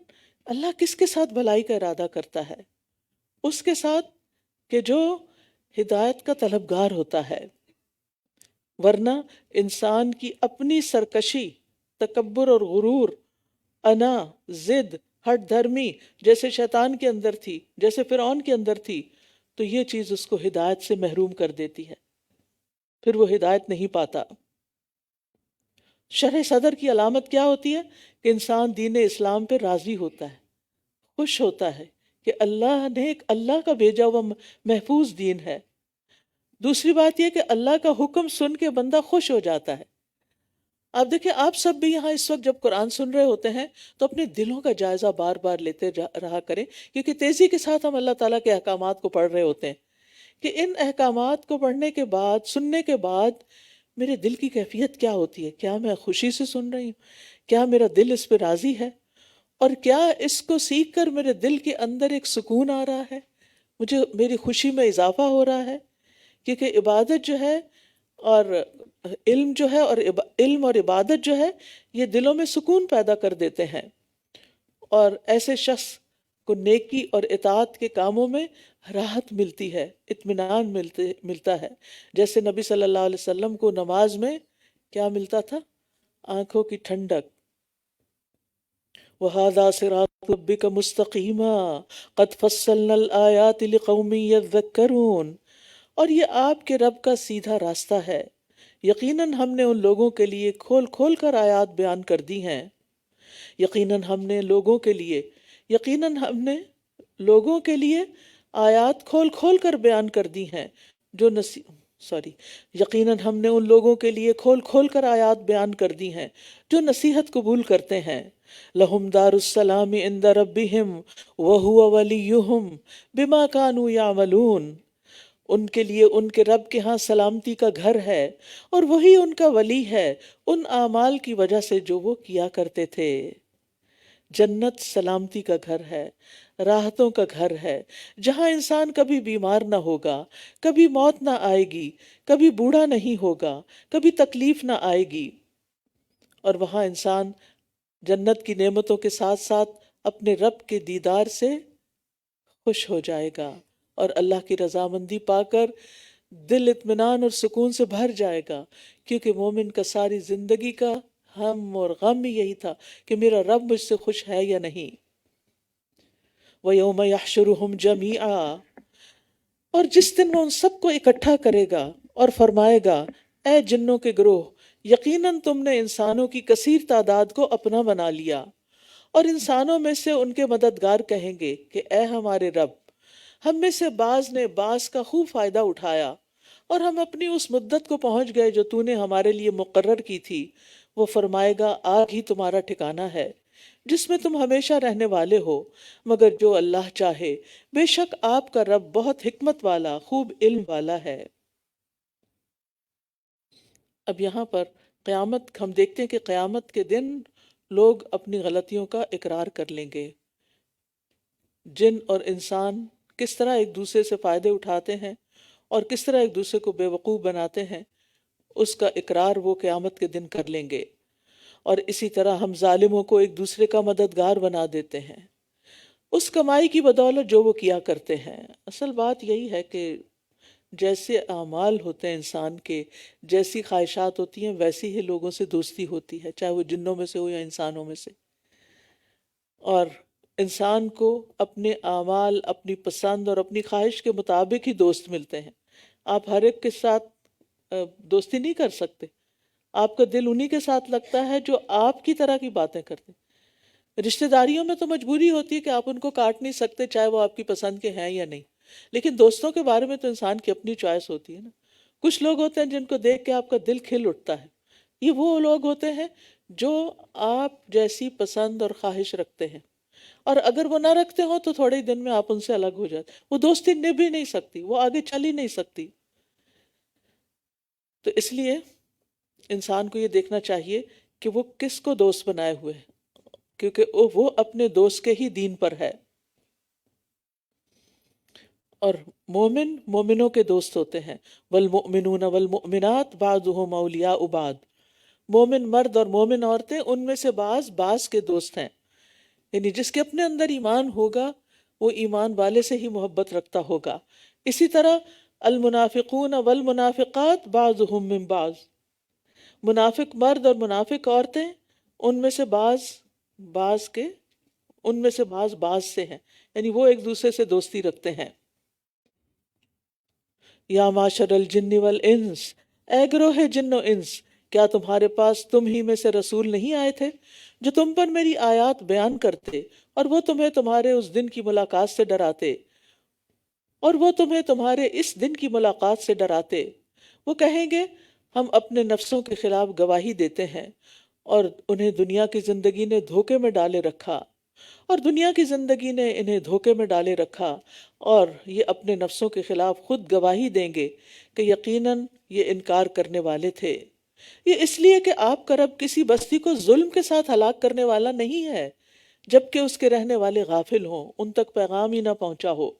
اللہ کس کے ساتھ بھلائی کا ارادہ کرتا ہے؟ اس کے ساتھ کہ جو ہدایت کا طلبگار ہوتا ہے. ورنہ انسان کی اپنی سرکشی، تکبر اور غرور، انا، ضد، ہٹ دھرمی جیسے شیطان کے اندر تھی، جیسے فرعون کے اندر تھی، تو یہ چیز اس کو ہدایت سے محروم کر دیتی ہے، پھر وہ ہدایت نہیں پاتا. شرح صدر کی علامت کیا ہوتی ہے؟ کہ انسان دین اسلام پہ راضی ہوتا ہے، خوش ہوتا ہے کہ اللہ نے ایک اللہ کا بھیجا ہوا محفوظ دین ہے. دوسری بات یہ کہ اللہ کا حکم سن کے بندہ خوش ہو جاتا ہے. آپ دیکھیں آپ سب بھی یہاں اس وقت جب قرآن سن رہے ہوتے ہیں تو اپنے دلوں کا جائزہ بار بار لیتے رہا کریں، کیونکہ تیزی کے ساتھ ہم اللہ تعالیٰ کے احکامات کو پڑھ رہے ہوتے ہیں کہ ان احکامات کو پڑھنے کے بعد، سننے کے بعد میرے دل کی کیفیت کیا ہوتی ہے. کیا میں خوشی سے سن رہی ہوں؟ کیا میرا دل اس پہ راضی ہے؟ اور کیا اس کو سیکھ کر میرے دل کے اندر ایک سکون آ رہا ہے، مجھے میری خوشی میں اضافہ ہو رہا ہے؟ کیونکہ عبادت جو ہے اور علم جو ہے اور علم اور عبادت جو ہے یہ دلوں میں سکون پیدا کر دیتے ہیں، اور ایسے شخص کو نیکی اور اطاعت کے کاموں میں راحت ملتی ہے، اطمینان ملتا ہے. جیسے نبی صلی اللہ علیہ وسلم کو نماز میں کیا ملتا تھا؟ آنکھوں کی ٹھنڈک. وَهَذَا صِرَاطُ رَبِّكَ مُسْتَقِيمًا قَدْ فَصَّلْنَا الْآيَاتِ لِقَوْمٍ يَذَّكَّرُونَ. اور یہ آپ کے رب کا سیدھا راستہ ہے، یقیناً ہم نے ان لوگوں کے لیے کھول کھول کر آیات بیان کر دی ہیں. یقیناً ہم نے لوگوں کے لیے آیات کھول کھول کر بیان کر دی ہیں یقیناً ہم نے ان لوگوں کے لیے کھول کھول کر آیات بیان کر دی ہیں جو نصیحت قبول کرتے ہیں. لَهُمْ دَارُ السَّلَامِ عِنْدَ رَبِّهِمْ وَهُوَ وَلِيُّهُمْ بِمَا كَانُوا يَعْمَلُونَ. ان کے لیے ان کے رب کے ہاں سلامتی کا گھر ہے اور وہی ان کا ولی ہے ان اعمال کی وجہ سے جو وہ کیا کرتے تھے. جنت سلامتی کا گھر ہے، راحتوں کا گھر ہے، جہاں انسان کبھی بیمار نہ ہوگا، کبھی موت نہ آئے گی، کبھی بوڑھا نہیں ہوگا، کبھی تکلیف نہ آئے گی، اور وہاں انسان جنت کی نعمتوں کے ساتھ ساتھ اپنے رب کے دیدار سے خوش ہو جائے گا، اور اللہ کی رضامندی پا کر دل اطمینان اور سکون سے بھر جائے گا، کیونکہ مومن کا ساری زندگی کا ہم اور غم یہی تھا کہ میرا رب مجھ سے خوش ہے یا نہیں۔ وَيَوْمَ يَحْشُرُهُمْ جَمِيعًا، اور جس دن وہ ان سب کو اکٹھا کرے گا اور فرمائے گا، اے جنوں کے گروہ، یقیناً تم نے انسانوں کی کثیر تعداد کو اپنا بنا لیا، اور انسانوں میں سے ان کے مددگار کہیں گے کہ اے ہمارے رب، ہم میں سے بعض نے بعض کا خوب فائدہ اٹھایا، اور ہم اپنی اس مدت کو پہنچ گئے جو تو نے ہمارے لیے مقرر کی تھی۔ وہ فرمائے گا، آگ ہی تمہارا ٹھکانہ ہے جس میں تم ہمیشہ رہنے والے ہو، مگر جو اللہ چاہے، بے شک آپ کا رب بہت حکمت والا، خوب علم والا ہے۔ اب یہاں پر قیامت، ہم دیکھتے ہیں کہ قیامت کے دن لوگ اپنی غلطیوں کا اقرار کر لیں گے۔ جن اور انسان کس طرح ایک دوسرے سے فائدے اٹھاتے ہیں اور کس طرح ایک دوسرے کو بے وقوف بناتے ہیں، اس کا اقرار وہ قیامت کے دن کر لیں گے، اور اسی طرح ہم ظالموں کو ایک دوسرے کا مددگار بنا دیتے ہیں اس کمائی کی بدولت جو وہ کیا کرتے ہیں۔ اصل بات یہی ہے کہ جیسے اعمال ہوتے ہیں انسان کے، جیسی خواہشات ہوتی ہیں، ویسی ہی لوگوں سے دوستی ہوتی ہے، چاہے وہ جنوں میں سے ہو یا انسانوں میں سے۔ اور انسان کو اپنے اعمال، اپنی پسند اور اپنی خواہش کے مطابق ہی دوست ملتے ہیں۔ آپ ہر ایک کے ساتھ دوستی نہیں کر سکتے، آپ کا دل انہی کے ساتھ لگتا ہے جو آپ کی طرح کی باتیں کرتے ہیں۔ رشتہ داریوں میں تو مجبوری ہوتی ہے کہ آپ ان کو کاٹ نہیں سکتے، چاہے وہ آپ کی پسند کے ہیں یا نہیں، لیکن دوستوں کے بارے میں تو انسان کی اپنی چوائس ہوتی ہے نا۔ کچھ لوگ ہوتے ہیں جن کو دیکھ کے آپ کا دل کھل اٹھتا ہے، یہ وہ لوگ ہوتے ہیں جو آپ جیسی پسند اور خواہش رکھتے ہیں، اور اگر وہ نہ رکھتے ہوں تو تھوڑے ہی دن میں آپ ان سے الگ ہو جاتے، وہ دوستی نبھ ہی نہیں سکتی، وہ آگے چل ہی نہیں سکتی۔ تو اس لیے انسان کو یہ دیکھنا چاہیے کہ وہ کس کو دوست بنائے ہوئے ہے، کیونکہ وہ اپنے دوست کے ہی دین پر ہے۔ اور مومن مومنوں کے دوست ہوتے ہیں، والمؤمنون والمؤمنات بعضهم اولیاء بعض، مومن مرد اور مومن عورتیں ان میں سے بعض بعض کے دوست ہیں، یعنی جس کے اپنے اندر ایمان ہوگا وہ ایمان والے سے ہی محبت رکھتا ہوگا۔ اسی طرح المنافقون والمنافقات بعضهم من بعض، منافق مرد اور منافق عورتیں ان میں سے بعض بعض سے ہیں، یعنی وہ ایک دوسرے سے دوستی رکھتے ہیں۔ یا معاشر الجن والانس، اے گروہ جن و انس، کیا تمہارے پاس تم ہی میں سے رسول نہیں آئے تھے جو تم پر میری آیات بیان کرتے، اور وہ تمہیں تمہارے اس دن کی ملاقات سے ڈراتے، وہ کہیں گے ہم اپنے نفسوں کے خلاف گواہی دیتے ہیں، اور انہیں دنیا کی زندگی نے دھوکے میں ڈالے رکھا، انہیں دھوکے میں ڈالے رکھا، اور یہ اپنے نفسوں کے خلاف خود گواہی دیں گے کہ یقیناً یہ انکار کرنے والے تھے۔ یہ اس لیے کہ آپ کا رب کسی بستی کو ظلم کے ساتھ ہلاک کرنے والا نہیں ہے جبکہ اس کے رہنے والے غافل ہوں، ان تک پیغام ہی نہ پہنچا ہو۔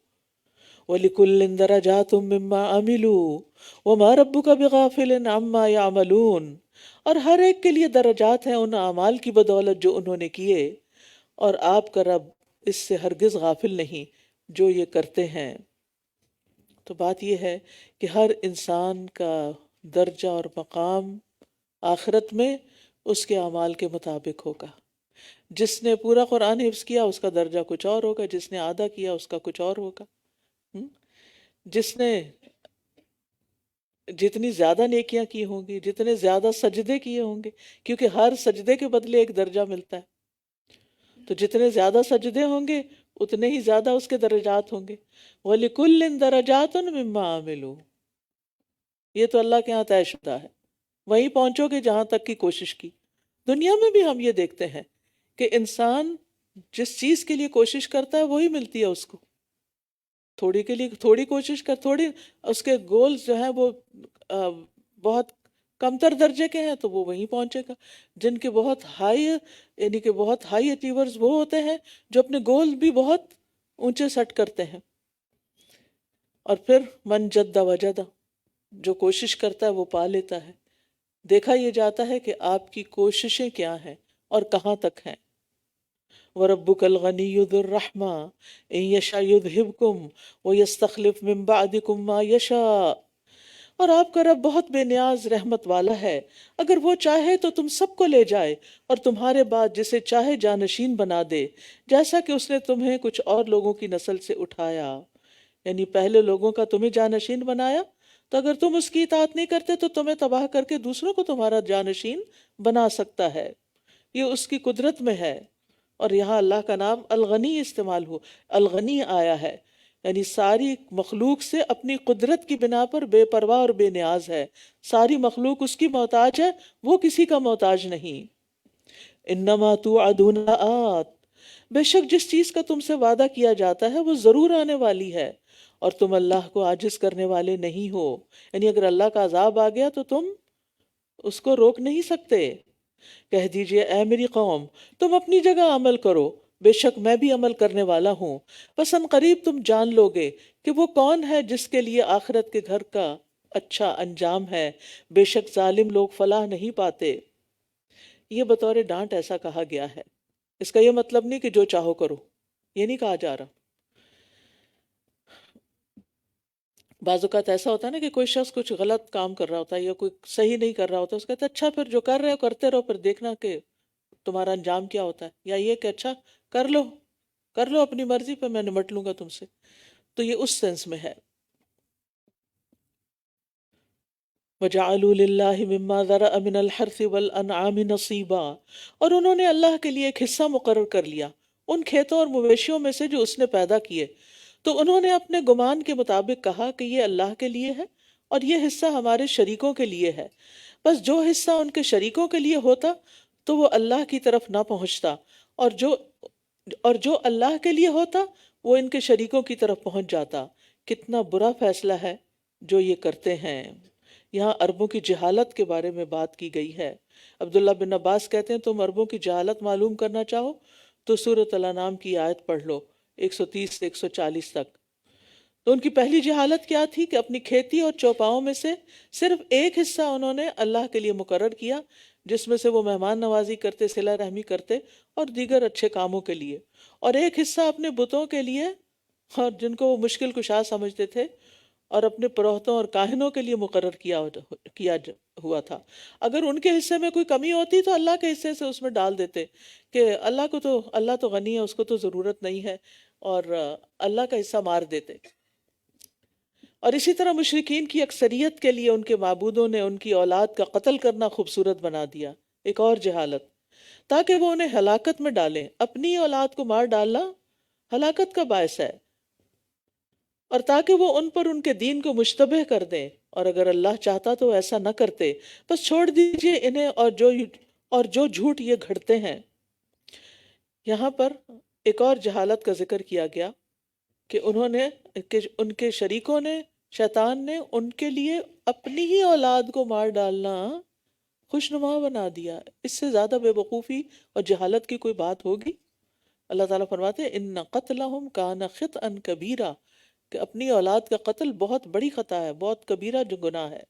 وَلِكُلٍّ دَرَجَاتٌ مِّمَّا عَمِلُوا وَمَا رَبُّكَ بِغَافِلٍ عَمَّا يَعْمَلُونَ، اور ہر ایک کے لیے درجات ہیں ان اعمال کی بدولت جو انہوں نے کیے، اور آپ کا رب اس سے ہرگز غافل نہیں جو یہ کرتے ہیں۔ تو بات یہ ہے کہ ہر انسان کا درجہ اور مقام آخرت میں اس کے اعمال کے مطابق ہوگا۔ جس نے پورا قرآن حفظ کیا اس کا درجہ کچھ اور ہوگا، جس نے آدھا کیا اس کا کچھ اور ہوگا، جس نے جتنی زیادہ نیکیاں کی ہوں گی، جتنے زیادہ سجدے کیے ہوں گے، کیونکہ ہر سجدے کے بدلے ایک درجہ ملتا ہے، تو جتنے زیادہ سجدے ہوں گے اتنے ہی زیادہ اس کے درجات ہوں گے۔ وَلِكُلٍّ دَرَجَاتٌ مِّمَّا عَمِلُوا، یہ تو اللہ کے ہاں طے شدہ ہے، وہیں پہنچو گے جہاں تک کی کوشش کی۔ دنیا میں بھی ہم یہ دیکھتے ہیں کہ انسان جس چیز کے لیے کوشش کرتا ہے وہی ملتی ہے اس کو، تھوڑی کے لیے تھوڑی کوشش کر، تھوڑی اس کے گولز جو ہیں وہ بہت کمتر درجے کے ہیں تو وہ وہیں پہنچے گا. جن کے بہت ہائی یعنی کہ بہت ہائی اچیورز وہ ہوتے ہیں جو اپنے گول بھی بہت اونچے سیٹ کرتے ہیں. اور پھر من جد وجد، جو کوشش کرتا ہے وہ پا لیتا ہے. دیکھا یہ جاتا ہے کہ آپ کی کوششیں کیا ہیں اور کہاں تک ہیں. وَرَبُّكَ الْغَنِيُّ ذُو الرَّحْمَةِ إِن يَشَأْ يُذْهِبْكُمْ وَيَسْتَخْلِفْ مِن بَعْدِكُم مَّا يَشَاءُ. اور آپ کا رب بہت بے نیاز رحمت والا ہے، اگر وہ چاہے تو تم سب کو لے جائے اور تمہارے بعد جسے چاہے جانشین بنا دے، جیسا کہ اس نے تمہیں کچھ اور لوگوں کی نسل سے اٹھایا. یعنی پہلے لوگوں کا تمہیں جانشین بنایا، تو اگر تم اس کی اطاعت نہیں کرتے تو تمہیں تباہ کر کے دوسروں کو تمہارا جانشین بنا سکتا ہے. یہ اس کی قدرت میں ہے. اور یہاں اللہ کا نام الغنی استعمال ہو، الغنی آیا ہے، یعنی ساری مخلوق سے اپنی قدرت کی بنا پر بے پرواہ اور بے نیاز ہے. ساری مخلوق اس کی محتاج ہے، وہ کسی کا محتاج نہیں. انما توعدون لآت، بے شک جس چیز کا تم سے وعدہ کیا جاتا ہے وہ ضرور آنے والی ہے، اور تم اللہ کو عاجز کرنے والے نہیں ہو. یعنی اگر اللہ کا عذاب آ گیا تو تم اس کو روک نہیں سکتے. کہہ دیجئے اے میری قوم، تم اپنی جگہ عمل کرو، بے شک میں بھی عمل کرنے والا ہوں. بس ان قریب تم جان لو گے کہ وہ کون ہے جس کے لیے آخرت کے گھر کا اچھا انجام ہے. بے شک ظالم لوگ فلاح نہیں پاتے. یہ بطور ڈانٹ ایسا کہا گیا ہے. اس کا یہ مطلب نہیں کہ جو چاہو کرو، یہ نہیں کہا جا رہا. بعض اوقات ایسا ہوتا ہے نا کہ کوئی شخص کچھ غلط کام کر رہا ہوتا ہے یا کوئی صحیح نہیں کر رہا ہوتا، اس کہتا ہے اچھا پھر جو کر رہے ہو کرتے رہو، پھر دیکھنا کہ تمہارا انجام کیا ہوتا ہے. یا یہ کہ اچھا کر لو اپنی مرضی پہ، میں نمٹ لوں گا تم سے. تو یہ اس سینس میں ہے. وَجَعَلُوا لِلَّهِ مِمَّا ذَرَأَ مِنَ الْحَرْثِ وَالْأَنْعَامِ نَصِيبًا، اور انہوں نے اللہ کے لیے ایک حصہ مقرر کر لیا ان کھیتوں اور مویشیوں میں سے جو اس نے پیدا کیے. تو انہوں نے اپنے گمان کے مطابق کہا کہ یہ اللہ کے لیے ہے اور یہ حصہ ہمارے شریکوں کے لیے ہے. بس جو حصہ ان کے شریکوں کے لیے ہوتا تو وہ اللہ کی طرف نہ پہنچتا، اور جو اللہ کے لیے ہوتا وہ ان کے شریکوں کی طرف پہنچ جاتا. کتنا برا فیصلہ ہے جو یہ کرتے ہیں. یہاں عربوں کی جہالت کے بارے میں بات کی گئی ہے. عبداللہ بن عباس کہتے ہیں تم عربوں کی جہالت معلوم کرنا چاہو تو سورۃ الانعام کی آیت پڑھ لو 130 سے 140 تک. تو ان کی پہلی جہالت کیا تھی کہ اپنی کھیتی اور چوپاؤں میں سے صرف ایک حصہ انہوں نے اللہ کے لیے مقرر کیا، جس میں سے وہ مہمان نوازی کرتے، صلہ رحمی کرتے اور دیگر اچھے کاموں کے لیے، اور ایک حصہ اپنے بتوں کے لیے، اور جن کو وہ مشکل کشا سمجھتے تھے، اور اپنے پروہتوں اور کاہنوں کے لیے مقرر کیا ہوا تھا. اگر ان کے حصے میں کوئی کمی ہوتی تو اللہ کے حصے سے اس میں ڈال دیتے کہ اللہ تو غنی ہے، اس کو تو ضرورت نہیں ہے، اور اللہ کا حصہ مار دیتے. اور اسی طرح مشرکین کی اکثریت کے لیے ان کے معبودوں نے ان کی اولاد کا قتل کرنا خوبصورت بنا دیا. ایک اور جہالت، تاکہ وہ انہیں ہلاکت میں ڈالیں. اپنی اولاد کو مار ڈالنا ہلاکت کا باعث ہے، اور تاکہ وہ ان پر ان کے دین کو مشتبہ کر دیں، اور اگر اللہ چاہتا تو ایسا نہ کرتے. بس چھوڑ دیجئے انہیں اور جو جھوٹ یہ گھڑتے ہیں. یہاں پر ایک اور جہالت کا ذکر کیا گیا کہ ان کے شریکوں نے، شیطان نے ان کے لیے اپنی ہی اولاد کو مار ڈالنا خوشنما بنا دیا. اس سے زیادہ بے وقوفی اور جہالت کی کوئی بات ہوگی؟ اللہ تعالیٰ فرماتے ہیں ان قتلہم کان خطئا کبیرا، کہ اپنی اولاد کا قتل بہت بڑی خطا ہے، بہت کبیرہ جو گناہ ہے.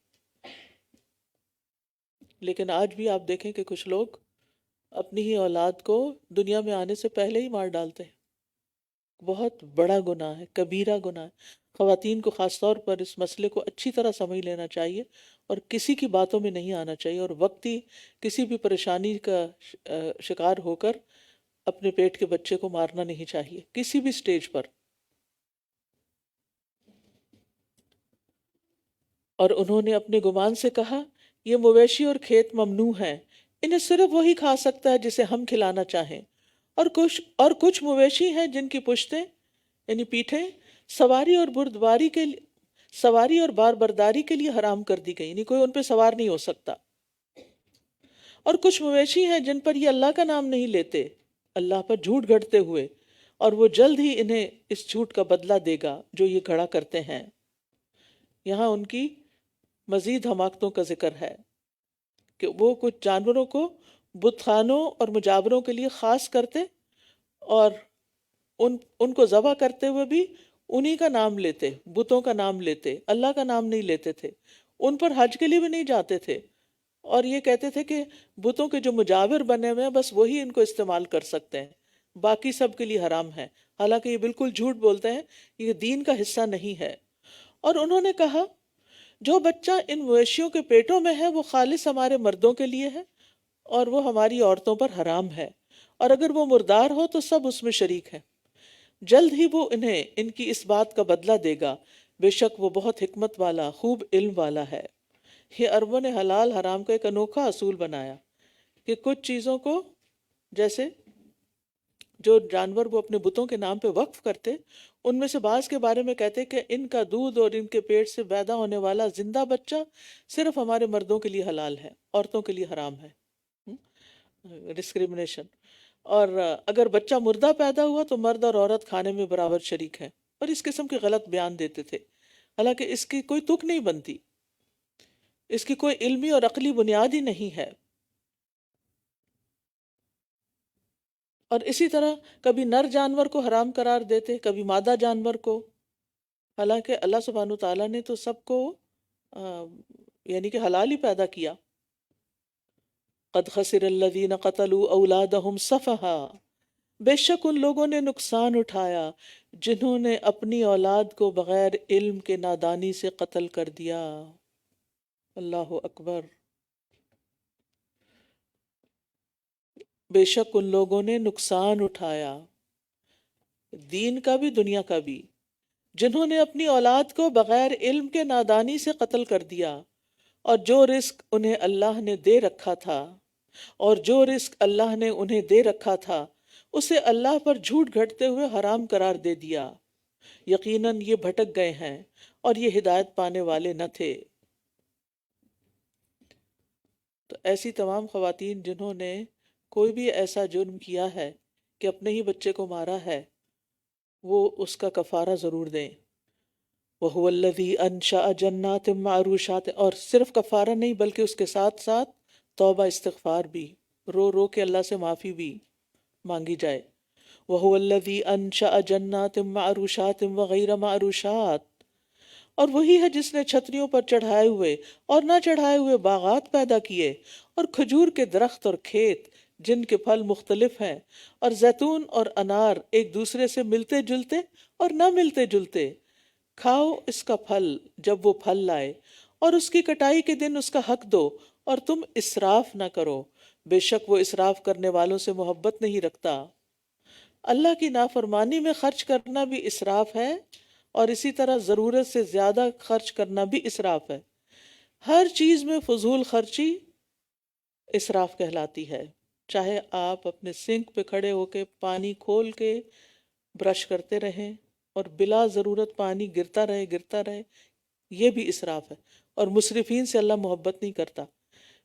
لیکن آج بھی آپ دیکھیں کہ کچھ لوگ اپنی ہی اولاد کو دنیا میں آنے سے پہلے ہی مار ڈالتے ہیں. بہت بڑا گناہ ہے، کبیرہ گناہ ہے. خواتین کو خاص طور پر اس مسئلے کو اچھی طرح سمجھ لینا چاہیے اور کسی کی باتوں میں نہیں آنا چاہیے، اور وقتی کسی بھی پریشانی کا شکار ہو کر اپنے پیٹ کے بچے کو مارنا نہیں چاہیے کسی بھی سٹیج پر. اور انہوں نے اپنے گمان سے کہا یہ مویشی اور کھیت ممنوع ہیں، انہیں صرف وہی کھا سکتا ہے جسے ہم کھلانا چاہیں، اور کچھ مویشی ہیں جن کی پشتیں یعنی پیٹھیں سواری اور بار برداری کے لیے حرام کر دی گئی، یعنی کوئی ان پہ سوار نہیں ہو سکتا. اور کچھ مویشی ہیں جن پر یہ اللہ کا نام نہیں لیتے، اللہ پر جھوٹ گھڑتے ہوئے، اور وہ جلد ہی انہیں اس جھوٹ کا بدلہ دے گا جو یہ گھڑا کرتے ہیں. یہاں ان کی مزید حماقتوں کا ذکر ہے. کہ وہ کچھ جانوروں کو بت خانوں اور مجاوروں کے لیے خاص کرتے اور ان کو ذبح کرتے ہوئے بھی انہی کا نام لیتے، بتوں کا نام لیتے، اللہ کا نام نہیں لیتے تھے. ان پر حج کے لیے بھی نہیں جاتے تھے اور یہ کہتے تھے کہ بتوں کے جو مجاور بنے ہوئے ہیں بس وہی ان کو استعمال کر سکتے ہیں، باقی سب کے لیے حرام ہے. حالانکہ یہ بالکل جھوٹ بولتے ہیں، یہ دین کا حصہ نہیں ہے. اور انہوں نے کہا جو بچہ ان مویشیوں کے پیٹوں میں ہے وہ خالص ہمارے مردوں کے لیے ہے اور وہ ہماری عورتوں پر حرام ہے، اور اگر وہ مردار ہو تو سب اس میں شریک ہیں. جلد ہی وہ انہیں ان کی اس بات کا بدلہ دے گا، بے شک وہ بہت حکمت والا خوب علم والا ہے. یہ عربوں نے حلال حرام کا ایک انوکھا اصول بنایا کہ کچھ چیزوں کو، جیسے جو جانور وہ اپنے بتوں کے نام پہ وقف کرتے، ان میں سے بعض کے بارے میں کہتے کہ ان کا دودھ اور ان کے پیٹ سے پیدا ہونے والا زندہ بچہ صرف ہمارے مردوں کے لیے حلال ہے، عورتوں کے لیے حرام ہے. ڈسکریمنیشن. اور اگر بچہ مردہ پیدا ہوا تو مرد اور عورت کھانے میں برابر شریک ہیں، اور اس قسم کے غلط بیان دیتے تھے. حالانکہ اس کی کوئی تک نہیں بنتی، اس کی کوئی علمی اور عقلی بنیاد ہی نہیں ہے. اور اسی طرح کبھی نر جانور کو حرام قرار دیتے، کبھی مادہ جانور کو، حالانکہ اللہ سبحانہ وتعالیٰ نے تو سب کو یعنی کہ حلال ہی پیدا کیا. قد خسر الذین قتلوا اولادہم سفہا، بے شک ان لوگوں نے نقصان اٹھایا جنہوں نے اپنی اولاد کو بغیر علم کے نادانی سے قتل کر دیا. اللہ اکبر. بے شک ان لوگوں نے نقصان اٹھایا، دین کا بھی دنیا کا بھی، جنہوں نے اپنی اولاد کو بغیر علم کے نادانی سے قتل کر دیا، اور جو رزق انہیں اللہ نے دے رکھا تھا اسے اللہ پر جھوٹ گھڑتے ہوئے حرام قرار دے دیا. یقیناً یہ بھٹک گئے ہیں اور یہ ہدایت پانے والے نہ تھے. تو ایسی تمام خواتین جنہوں نے کوئی بھی ایسا جرم کیا ہے کہ اپنے ہی بچے کو مارا ہے، وہ اس کا کفارہ ضرور دیں. وَهُوَ الَّذِي أَنشَأَ جَنَّاتٍ مَعْرُوشَاتٍ، اور صرف کفارہ نہیں بلکہ اس کے ساتھ ساتھ توبہ استغفار بھی، رو رو کے اللہ سے معافی بھی مانگی جائے. وَهُوَ الَّذِي أَنشَأَ جَنَّاتٍ مَعْرُوشَاتٍ وَغَيْرَ مَعْرُوشَاتٍ، اور وہی ہے جس نے چھتریوں پر چڑھائے ہوئے اور نہ چڑھائے ہوئے باغات پیدا کیے، اور کھجور کے درخت اور کھیت جن کے پھل مختلف ہیں، اور زیتون اور انار ایک دوسرے سے ملتے جلتے اور نہ ملتے جلتے. کھاؤ اس کا پھل جب وہ پھل لائے، اور اس کی کٹائی کے دن اس کا حق دو، اور تم اسراف نہ کرو، بے شک وہ اسراف کرنے والوں سے محبت نہیں رکھتا. اللہ کی نافرمانی میں خرچ کرنا بھی اسراف ہے، اور اسی طرح ضرورت سے زیادہ خرچ کرنا بھی اسراف ہے. ہر چیز میں فضول خرچی اسراف کہلاتی ہے. چاہے آپ اپنے سنک پہ کھڑے ہو کے پانی کھول کے برش کرتے رہیں اور بلا ضرورت پانی گرتا رہے، یہ بھی اسراف ہے. اور مسرفین سے اللہ محبت نہیں کرتا.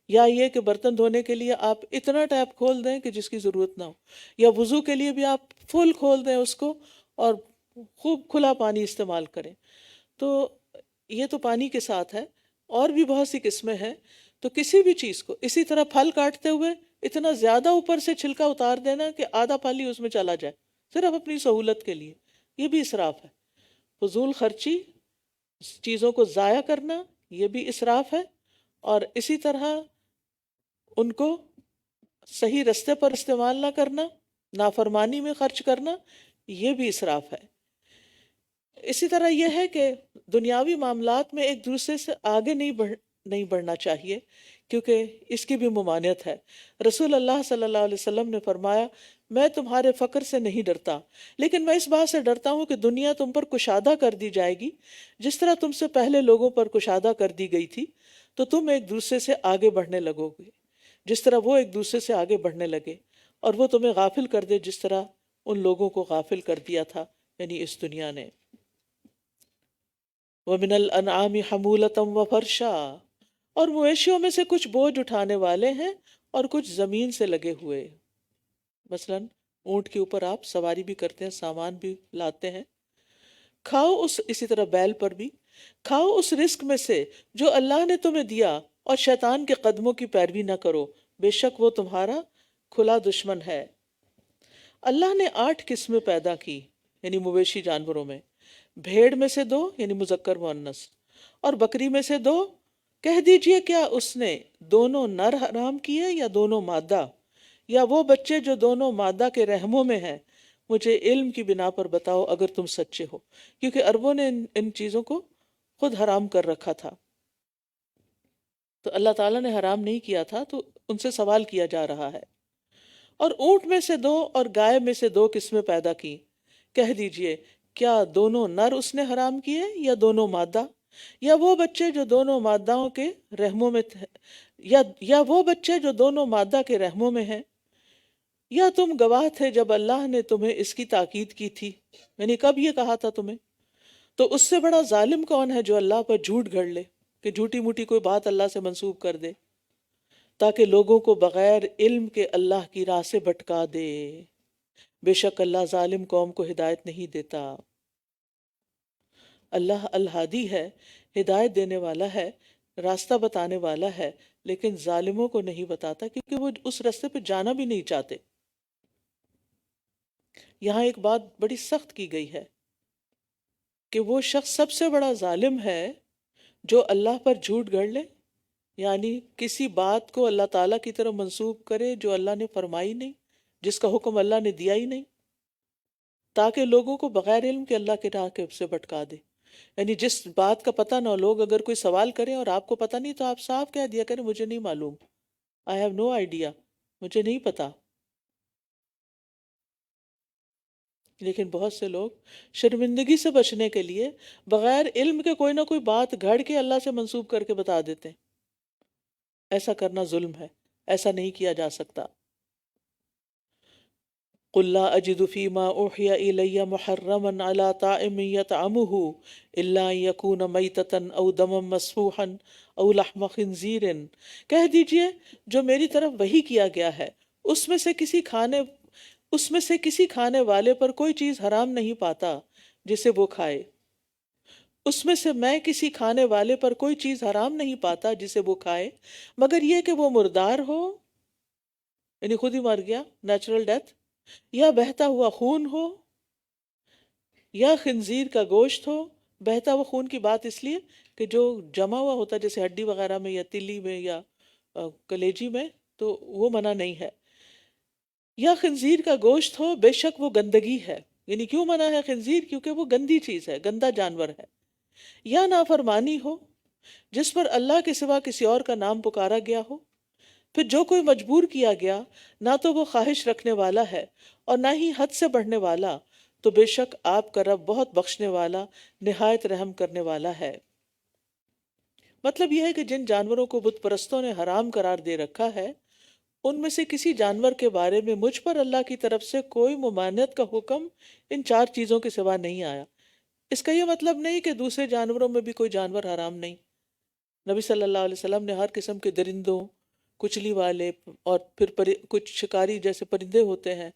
یا یہ کہ برتن دھونے کے لیے آپ اتنا ٹیپ کھول دیں کہ جس کی ضرورت نہ ہو، یا وضو کے لیے بھی آپ فل کھول دیں اس کو اور خوب کھلا پانی استعمال کریں. تو یہ تو پانی کے ساتھ ہے، اور بھی بہت سی قسمیں ہیں. تو کسی بھی چیز کو اسی طرح پھل کاٹتے ہوئے اتنا زیادہ اوپر سے چھلکا اتار دینا کہ آدھا پھل ہی اس میں چلا جائے صرف اپنی سہولت کے لیے، یہ بھی اسراف ہے. فضول خرچی، چیزوں کو ضائع کرنا، یہ بھی اسراف ہے. اور اسی طرح ان کو صحیح رستے پر استعمال نہ کرنا، نافرمانی میں خرچ کرنا، یہ بھی اسراف ہے. اسی طرح یہ ہے کہ دنیاوی معاملات میں ایک دوسرے سے آگے نہیں بڑھنا چاہیے، کیونکہ اس کی بھی ممانعت ہے. رسول اللہ صلی اللہ علیہ وسلم نے فرمایا، میں تمہارے فقر سے نہیں ڈرتا، لیکن میں اس بات سے ڈرتا ہوں کہ دنیا تم پر کشادہ کر دی جائے گی جس طرح تم سے پہلے لوگوں پر کشادہ کر دی گئی تھی، تو تم ایک دوسرے سے آگے بڑھنے لگو گے جس طرح وہ ایک دوسرے سے آگے بڑھنے لگے، اور وہ تمہیں غافل کر دے جس طرح ان لوگوں کو غافل کر دیا تھا، یعنی اس دنیا نے. وَمِنَ الْأَنْعَامِ حَمُولَةً وَفَرْشًا، اور مویشیوں میں سے کچھ بوجھ اٹھانے والے ہیں اور کچھ زمین سے لگے ہوئے. مثلا اونٹ کے اوپر آپ سواری بھی کرتے ہیں، سامان بھی لاتے ہیں. کھاؤ اسی طرح بیل پر بھی کھاؤ اس رزق میں سے جو اللہ نے تمہیں دیا، اور شیطان کے قدموں کی پیروی نہ کرو، بے شک وہ تمہارا کھلا دشمن ہے۔ اللہ نے 8 قسمیں پیدا کی یعنی مویشی جانوروں میں، بھیڑ میں سے 2 یعنی مذکر مؤنث، اور بکری میں سے 2۔ کہہ دیجئے کیا اس نے دونوں نر حرام کیے یا دونوں مادہ، یا وہ بچے جو دونوں مادہ کے رحموں میں ہیں؟ مجھے علم کی بنا پر بتاؤ اگر تم سچے ہو، کیونکہ عربوں نے ان چیزوں کو خود حرام کر رکھا تھا، تو اللہ تعالیٰ نے حرام نہیں کیا تھا، تو ان سے سوال کیا جا رہا ہے۔ اور اونٹ میں سے 2 اور گائے میں سے 2 قسمیں پیدا کی، کہہ دیجئے کیا دونوں نر اس نے حرام کیے یا دونوں مادہ، یا وہ بچے جو دونوں ماداؤں کے رحموں میں یا وہ بچے جو دونوں مادہ کے رحموں میں ہیں؟ یا تم گواہ تھے جب اللہ نے تمہیں اس کی تاکید کی تھی، یعنی کب یہ کہا تھا تمہیں؟ تو اس سے بڑا ظالم کون ہے جو اللہ پر جھوٹ گھڑ لے، کہ جھوٹی موٹی کوئی بات اللہ سے منسوب کر دے تاکہ لوگوں کو بغیر علم کے اللہ کی راہ سے بھٹکا دے۔ بے شک اللہ ظالم قوم کو ہدایت نہیں دیتا۔ اللہ الہادی ہے، ہدایت دینے والا ہے، راستہ بتانے والا ہے، لیکن ظالموں کو نہیں بتاتا کیونکہ وہ اس راستے پہ جانا بھی نہیں چاہتے۔ یہاں ایک بات بڑی سخت کی گئی ہے کہ وہ شخص سب سے بڑا ظالم ہے جو اللہ پر جھوٹ گھڑ لے، یعنی کسی بات کو اللہ تعالیٰ کی طرف منسوب کرے جو اللہ نے فرمائی نہیں، جس کا حکم اللہ نے دیا ہی نہیں، تاکہ لوگوں کو بغیر علم کے اللہ کے راہ کے سے بھٹکا دے۔ یعنی جس بات کا پتہ نہ ہو، لوگ اگر کوئی سوال کریں اور آپ کو پتہ نہیں تو آپ صاف کہہ دیا کریں مجھے نہیں معلوم، I have no idea، مجھے نہیں پتا۔ لیکن بہت سے لوگ شرمندگی سے بچنے کے لیے بغیر علم کے کوئی نہ کوئی بات گھڑ کے اللہ سے منسوب کر کے بتا دیتے ہیں۔ ایسا کرنا ظلم ہے، ایسا نہیں کیا جا سکتا۔ قُلْ لَا أَجِدُ فِي مَا أُوحِيَ إِلَيَّ مُحَرَّمًا عَلَىٰ طَاعِمٍ يَطْعَمُهُ إِلَّا أَن يَكُونَ مَيْتَةً أَوْ دَمًا مَّسْفُوحًا أَوْ لَحْمَ خِنزِيرٍ۔ کہہ دیجئے جو میری طرف وحی کیا گیا ہے اس میں سے کسی کھانے والے پر کوئی چیز حرام نہیں پاتا جسے وہ کھائے، اس میں سے میں کسی کھانے والے پر کوئی چیز حرام نہیں پاتا جسے وہ کھائے، مگر یہ کہ وہ مردار ہو یعنی خود ہی مر گیا، نیچرل ڈیتھ، یا بہتا ہوا خون ہو، یا خنزیر کا گوشت ہو۔ بہتا ہوا خون کی بات اس لیے کہ جو جمع ہوا ہوتا ہے جیسے ہڈی وغیرہ میں یا تلی میں یا کلیجی میں، تو وہ منع نہیں ہے۔ یا خنزیر کا گوشت ہو، بے شک وہ گندگی ہے، یعنی کیوں منع ہے خنزیر؟ کیونکہ وہ گندی چیز ہے، گندا جانور ہے۔ یا نافرمانی ہو جس پر اللہ کے سوا کسی اور کا نام پکارا گیا ہو، پھر جو کوئی مجبور کیا گیا نہ تو وہ خواہش رکھنے والا ہے اور نہ ہی حد سے بڑھنے والا، تو بے شک آپ کا رب بہت بخشنے والا، نہایت رحم کرنے والا ہے۔ مطلب یہ ہے کہ جن جانوروں کو بت پرستوں نے حرام قرار دے رکھا ہے ان میں سے کسی جانور کے بارے میں مجھ پر اللہ کی طرف سے کوئی ممانعت کا حکم ان 4 چیزوں کے سوا نہیں آیا۔ اس کا یہ مطلب نہیں کہ دوسرے جانوروں میں بھی کوئی جانور حرام نہیں۔ نبی صلی اللہ علیہ وسلم نے ہر قسم کے درندوں، کچلی والے، اور پھر کچھ شکاری جیسے پرندے ہوتے ہیں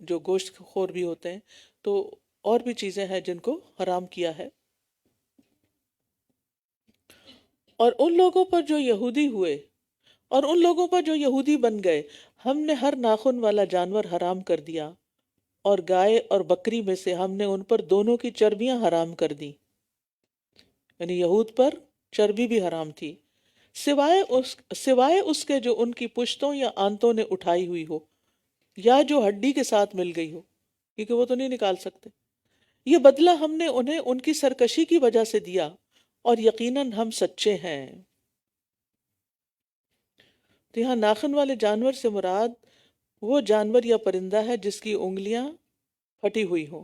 جو گوشت خور بھی ہوتے ہیں، تو اور بھی چیزیں ہیں جن کو حرام کیا ہے۔ اور ان لوگوں پر جو یہودی ہوئے اور ان لوگوں پر جو یہودی بن گئے، ہم نے ہر ناخن والا جانور حرام کر دیا، اور گائے اور بکری میں سے ہم نے ان پر دونوں کی چربیاں حرام کر دی، یعنی یہود پر چربی بھی حرام تھی، سوائے اس کے جو ان کی پشتوں یا آنتوں نے اٹھائی ہوئی ہو یا جو ہڈی کے ساتھ مل گئی ہو، کیونکہ وہ تو نہیں نکال سکتے۔ یہ بدلہ ہم نے انہیں ان کی سرکشی کی وجہ سے دیا، اور یقیناً ہم سچے ہیں۔ تو یہاں ناخن والے جانور سے مراد وہ جانور یا پرندہ ہے جس کی انگلیاں پھٹی ہوئی ہوں،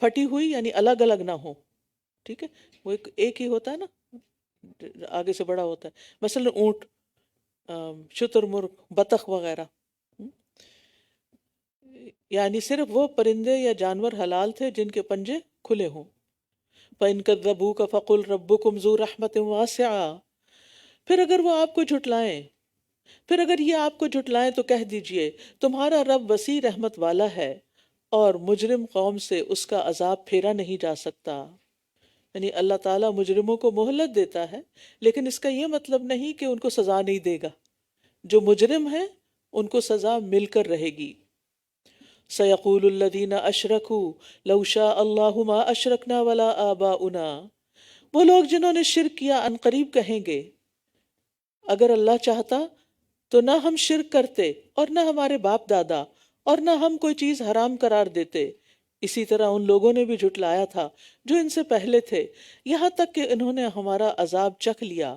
پھٹی ہوئی یعنی الگ الگ نہ ہو، ٹھیک ہے؟ وہ ایک ہی ہوتا ہے نا، آگے سے بڑا ہوتا ہے، مثلا اونٹ، شتر مرغ، بطخ وغیرہ، یعنی صرف وہ پرندے یا جانور حلال تھے جن کے پنجے کھلے ہوں۔ فَإِن كَذَّبُوكَ فَقُلْ رَبُّكُمْ ذُو رَحْمَةٍ وَاسِعَةٍ۔ پھر اگر وہ آپ کو جھٹلائیں، پھر اگر یہ آپ کو جھٹلائیں تو کہہ دیجئے تمہارا رب وسیع رحمت والا ہے، اور مجرم قوم سے اس کا عذاب پھیرا نہیں جا سکتا۔ یعنی اللہ تعالیٰ مجرموں کو مہلت دیتا ہے، لیکن اس کا یہ مطلب نہیں کہ ان کو سزا نہیں دے گا. جو مجرم ہیں ان کو سزا مل کر رہے گی. سَيَقُولُ الَّذِينَ أَشْرَكُوا لَوْ شَاءَ اللَّهُ مَا أَشْرَكْنَا وَلَا آبَاؤُنَا. وہ لوگ جنہوں نے شرک کیا ان قریب کہیں گے اگر اللہ چاہتا تو نہ ہم شرک کرتے اور نہ ہمارے باپ دادا اور نہ ہم کوئی چیز حرام قرار دیتے. اسی طرح ان لوگوں نے بھی جھٹلایا تھا جو ان سے پہلے تھے، یہاں تک کہ انہوں نے ہمارا عذاب چکھ لیا.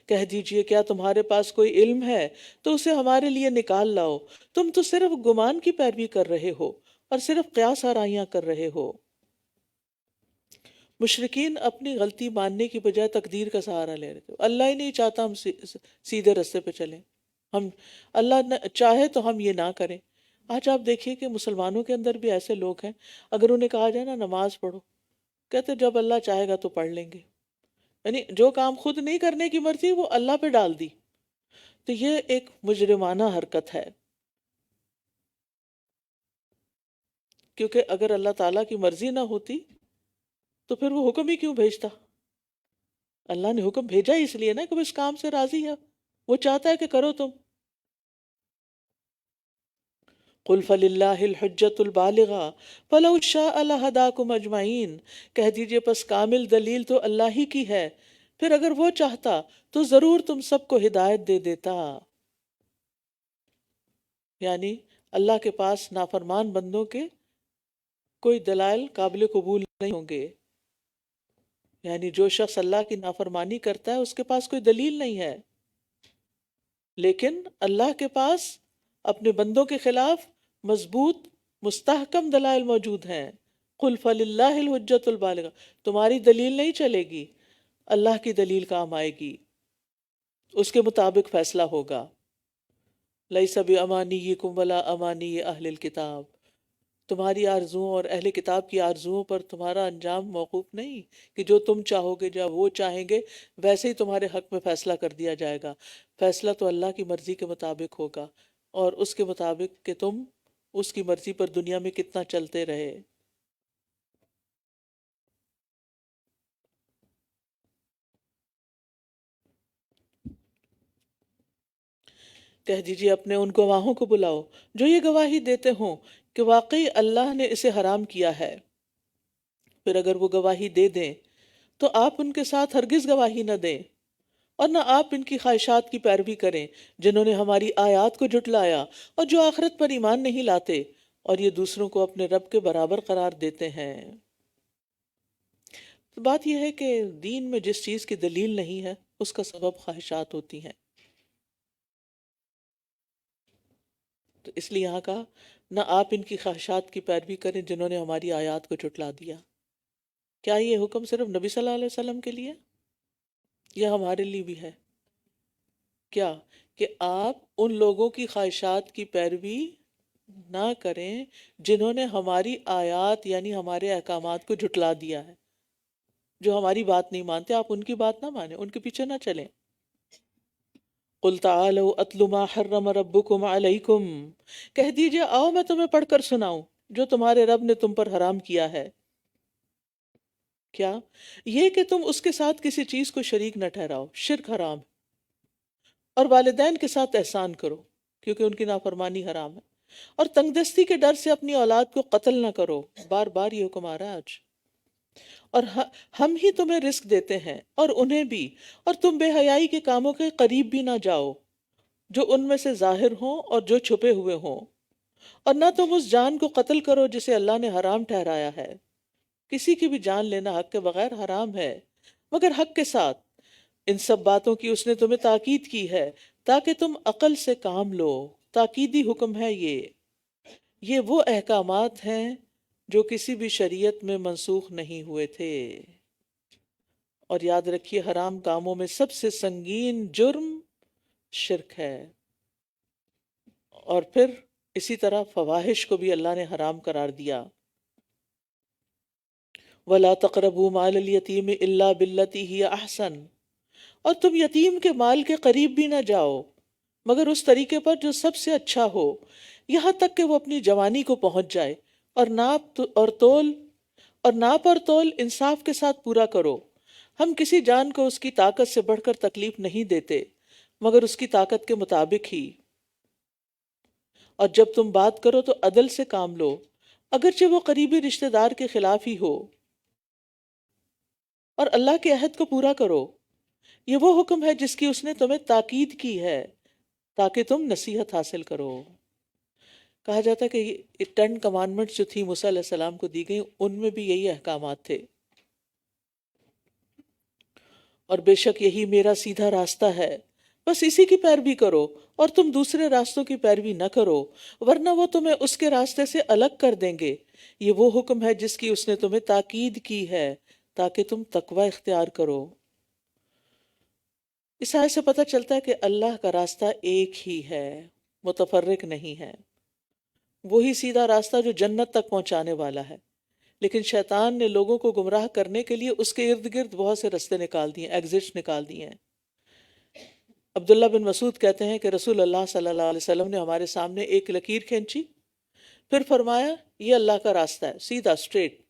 کہہ دیجئے کیا تمہارے پاس کوئی علم ہے تو اسے ہمارے لیے نکال لاؤ. تم تو صرف گمان کی پیروی کر رہے ہو اور صرف قیاس آرائیاں کر رہے ہو. مشرکین اپنی غلطی ماننے کی بجائے تقدیر کا سہارا لے رہے تھے. اللہ ہی نہیں چاہتا ہم سیدھے راستے پہ چلیں، ہم اللہ چاہے تو ہم یہ نہ کریں. آج آپ دیکھیے کہ مسلمانوں کے اندر بھی ایسے لوگ ہیں، اگر انہیں کہا جائے نا نماز پڑھو، کہتے جب اللہ چاہے گا تو پڑھ لیں گے. یعنی جو کام خود نہیں کرنے کی مرضی وہ اللہ پہ ڈال دی. تو یہ ایک مجرمانہ حرکت ہے، کیونکہ اگر اللہ تعالیٰ کی مرضی نہ ہوتی تو پھر وہ حکم ہی کیوں بھیجتا؟ اللہ نے حکم بھیجا اس لیے نا کہ وہ اس کام سے راضی ہے، وہ چاہتا ہے کہ کرو تم. قل فللہ الحجۃ البالغہ فلو شاء لہداکم اجمعین. کہہ دیجئے پس کامل دلیل تو اللہ ہی کی ہے، پھر اگر وہ چاہتا تو ضرور تم سب کو ہدایت دے دیتا. یعنی اللہ کے پاس نافرمان بندوں کے کوئی دلائل قابل قبول نہیں ہوں گے. یعنی جو شخص اللہ کی نافرمانی کرتا ہے اس کے پاس کوئی دلیل نہیں ہے، لیکن اللہ کے پاس اپنے بندوں کے خلاف مضبوط مستحکم دلائل موجود ہیں. قل فللہ الحجۃ البالغہ. تمہاری دلیل نہیں چلے گی، اللہ کی دلیل کام آئے گی، اس کے مطابق فیصلہ ہوگا. لیس بامانیکم ولا امانی اہل الکتاب. تمہاری آرزوؤں اور اہل کتاب کی آرزوؤں پر تمہارا انجام موقوف نہیں کہ جو تم چاہو گے جب وہ چاہیں گے ویسے ہی تمہارے حق میں فیصلہ کر دیا جائے گا. فیصلہ تو اللہ کی مرضی کے مطابق ہوگا، اور اس کے مطابق کہ تم اس کی مرضی پر دنیا میں کتنا چلتے رہے. کہہ دیجیے اپنے ان گواہوں کو بلاؤ جو یہ گواہی دیتے ہوں کہ واقعی اللہ نے اسے حرام کیا ہے. پھر اگر وہ گواہی دے دیں تو آپ ان کے ساتھ ہرگز گواہی نہ دیں، اور نہ آپ ان کی خواہشات کی پیروی کریں جنہوں نے ہماری آیات کو جھٹلایا اور جو آخرت پر ایمان نہیں لاتے، اور یہ دوسروں کو اپنے رب کے برابر قرار دیتے ہیں. تو بات یہ ہے کہ دین میں جس چیز کی دلیل نہیں ہے اس کا سبب خواہشات ہوتی ہیں. تو اس لیے یہاں کہا نہ آپ ان کی خواہشات کی پیروی کریں جنہوں نے ہماری آیات کو جھٹلا دیا. کیا یہ حکم صرف نبی صلی اللہ علیہ وسلم کے لیے یا ہمارے لیے بھی ہے؟ کیا کہ آپ ان لوگوں کی خواہشات کی پیروی نہ کریں جنہوں نے ہماری آیات یعنی ہمارے احکامات کو جھٹلا دیا ہے، جو ہماری بات نہیں مانتے. آپ ان کی بات نہ مانیں، ان کے پیچھے نہ چلیں. قل تعالوا اتل ما حرم ربکم علیکم. کہہ دیجئے آؤ میں تمہیں پڑھ کر سناؤں جو تمہارے رب نے تم پر حرام کیا ہے. کیا یہ کہ تم اس کے ساتھ کسی چیز کو شریک نہ ٹھہراؤ، شرک حرام ہے. اور والدین کے ساتھ احسان کرو کیونکہ ان کی نافرمانی حرام ہے. اور تنگ دستی کے ڈر سے اپنی اولاد کو قتل نہ کرو. بار بار یہ حکم آ رہا ہے آج. اور ہم ہی تمہیں رزق دیتے ہیں اور انہیں بھی، اور تم بے حیائی کے کاموں کے قریب بھی نہ جاؤ جو ان میں سے ظاہر ہوں اور جو چھپے ہوئے ہوں. اور نہ تم اس جان کو قتل کرو جسے اللہ نے حرام ٹھہرایا ہے. کسی کی بھی جان لینا حق کے بغیر حرام ہے مگر حق کے ساتھ. ان سب باتوں کی اس نے تمہیں تاکید کی ہے تاکہ تم عقل سے کام لو. تاکیدی حکم ہے یہ وہ احکامات ہیں جو کسی بھی شریعت میں منسوخ نہیں ہوئے تھے. اور یاد رکھیے حرام کاموں میں سب سے سنگین جرم شرک ہے. اور پھر اسی طرح فواحش کو بھی اللہ نے حرام قرار دیا. وَلَا تَقْرَبُوا مَالَ الْيَتِيمِ إِلَّا بِالَّتِي هِيَ أَحْسَنُ. اور تم یتیم کے مال کے قریب بھی نہ جاؤ مگر اس طریقے پر جو سب سے اچھا ہو، یہاں تک کہ وہ اپنی جوانی کو پہنچ جائے. اور ناپ اور تول اور ناپ اور تول انصاف کے ساتھ پورا کرو. ہم کسی جان کو اس کی طاقت سے بڑھ کر تکلیف نہیں دیتے مگر اس کی طاقت کے مطابق ہی. اور جب تم بات کرو تو عدل سے کام لو اگرچہ وہ قریبی رشتہ دار کے خلاف ہی ہو. اور اللہ کے عہد کو پورا کرو. یہ وہ حکم ہے جس کی اس نے تمہیں تاکید کی ہے تاکہ تم نصیحت حاصل کرو. کہا جاتا ہے کہ یہ 10 کمانڈمنٹس جو تھی موسیٰ علیہ السلام کو دی گئی ان میں بھی یہی احکامات تھے. اور بے شک یہی میرا سیدھا راستہ ہے بس اسی کی پیروی کرو اور تم دوسرے راستوں کی پیروی نہ کرو ورنہ وہ تمہیں اس کے راستے سے الگ کر دیں گے. یہ وہ حکم ہے جس کی اس نے تمہیں تاکید کی ہے تاکہ تم تقوی اختیار کرو. اس آیت سے پتہ چلتا ہے کہ اللہ کا راستہ ایک ہی ہے، متفرق نہیں ہے. وہی سیدھا راستہ جو جنت تک پہنچانے والا ہے. لیکن شیطان نے لوگوں کو گمراہ کرنے کے لیے اس کے ارد گرد بہت سے رستے نکال دیے، ایگزٹس نکال دیے ہیں. عبداللہ بن مسعود کہتے ہیں کہ رسول اللہ صلی اللہ علیہ وسلم نے ہمارے سامنے ایک لکیر کھینچی، پھر فرمایا یہ اللہ کا راستہ ہے سیدھا اسٹریٹ.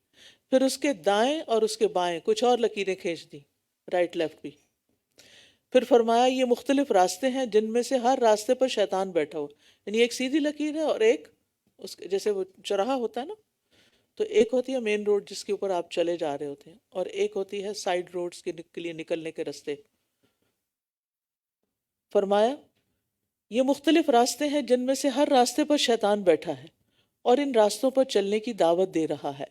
پھر اس کے دائیں اور اس کے بائیں کچھ اور لکیریں کھینچ دی، رائٹ لیفٹ بھی. پھر فرمایا یہ مختلف راستے ہیں جن میں سے ہر راستے پر شیطان بیٹھا ہو. یعنی ایک سیدھی لکیر ہے اور ایک اس کے جیسے وہ چوراہا ہوتا ہے نا، تو ایک ہوتی ہے مین روڈ جس کے اوپر آپ چلے جا رہے ہوتے ہیں اور ایک ہوتی ہے سائیڈ روڈز کے لیے نکلنے کے راستے. فرمایا یہ مختلف راستے ہیں جن میں سے ہر راستے پر شیطان بیٹھا ہے اور ان راستوں پر چلنے کی دعوت دے رہا ہے.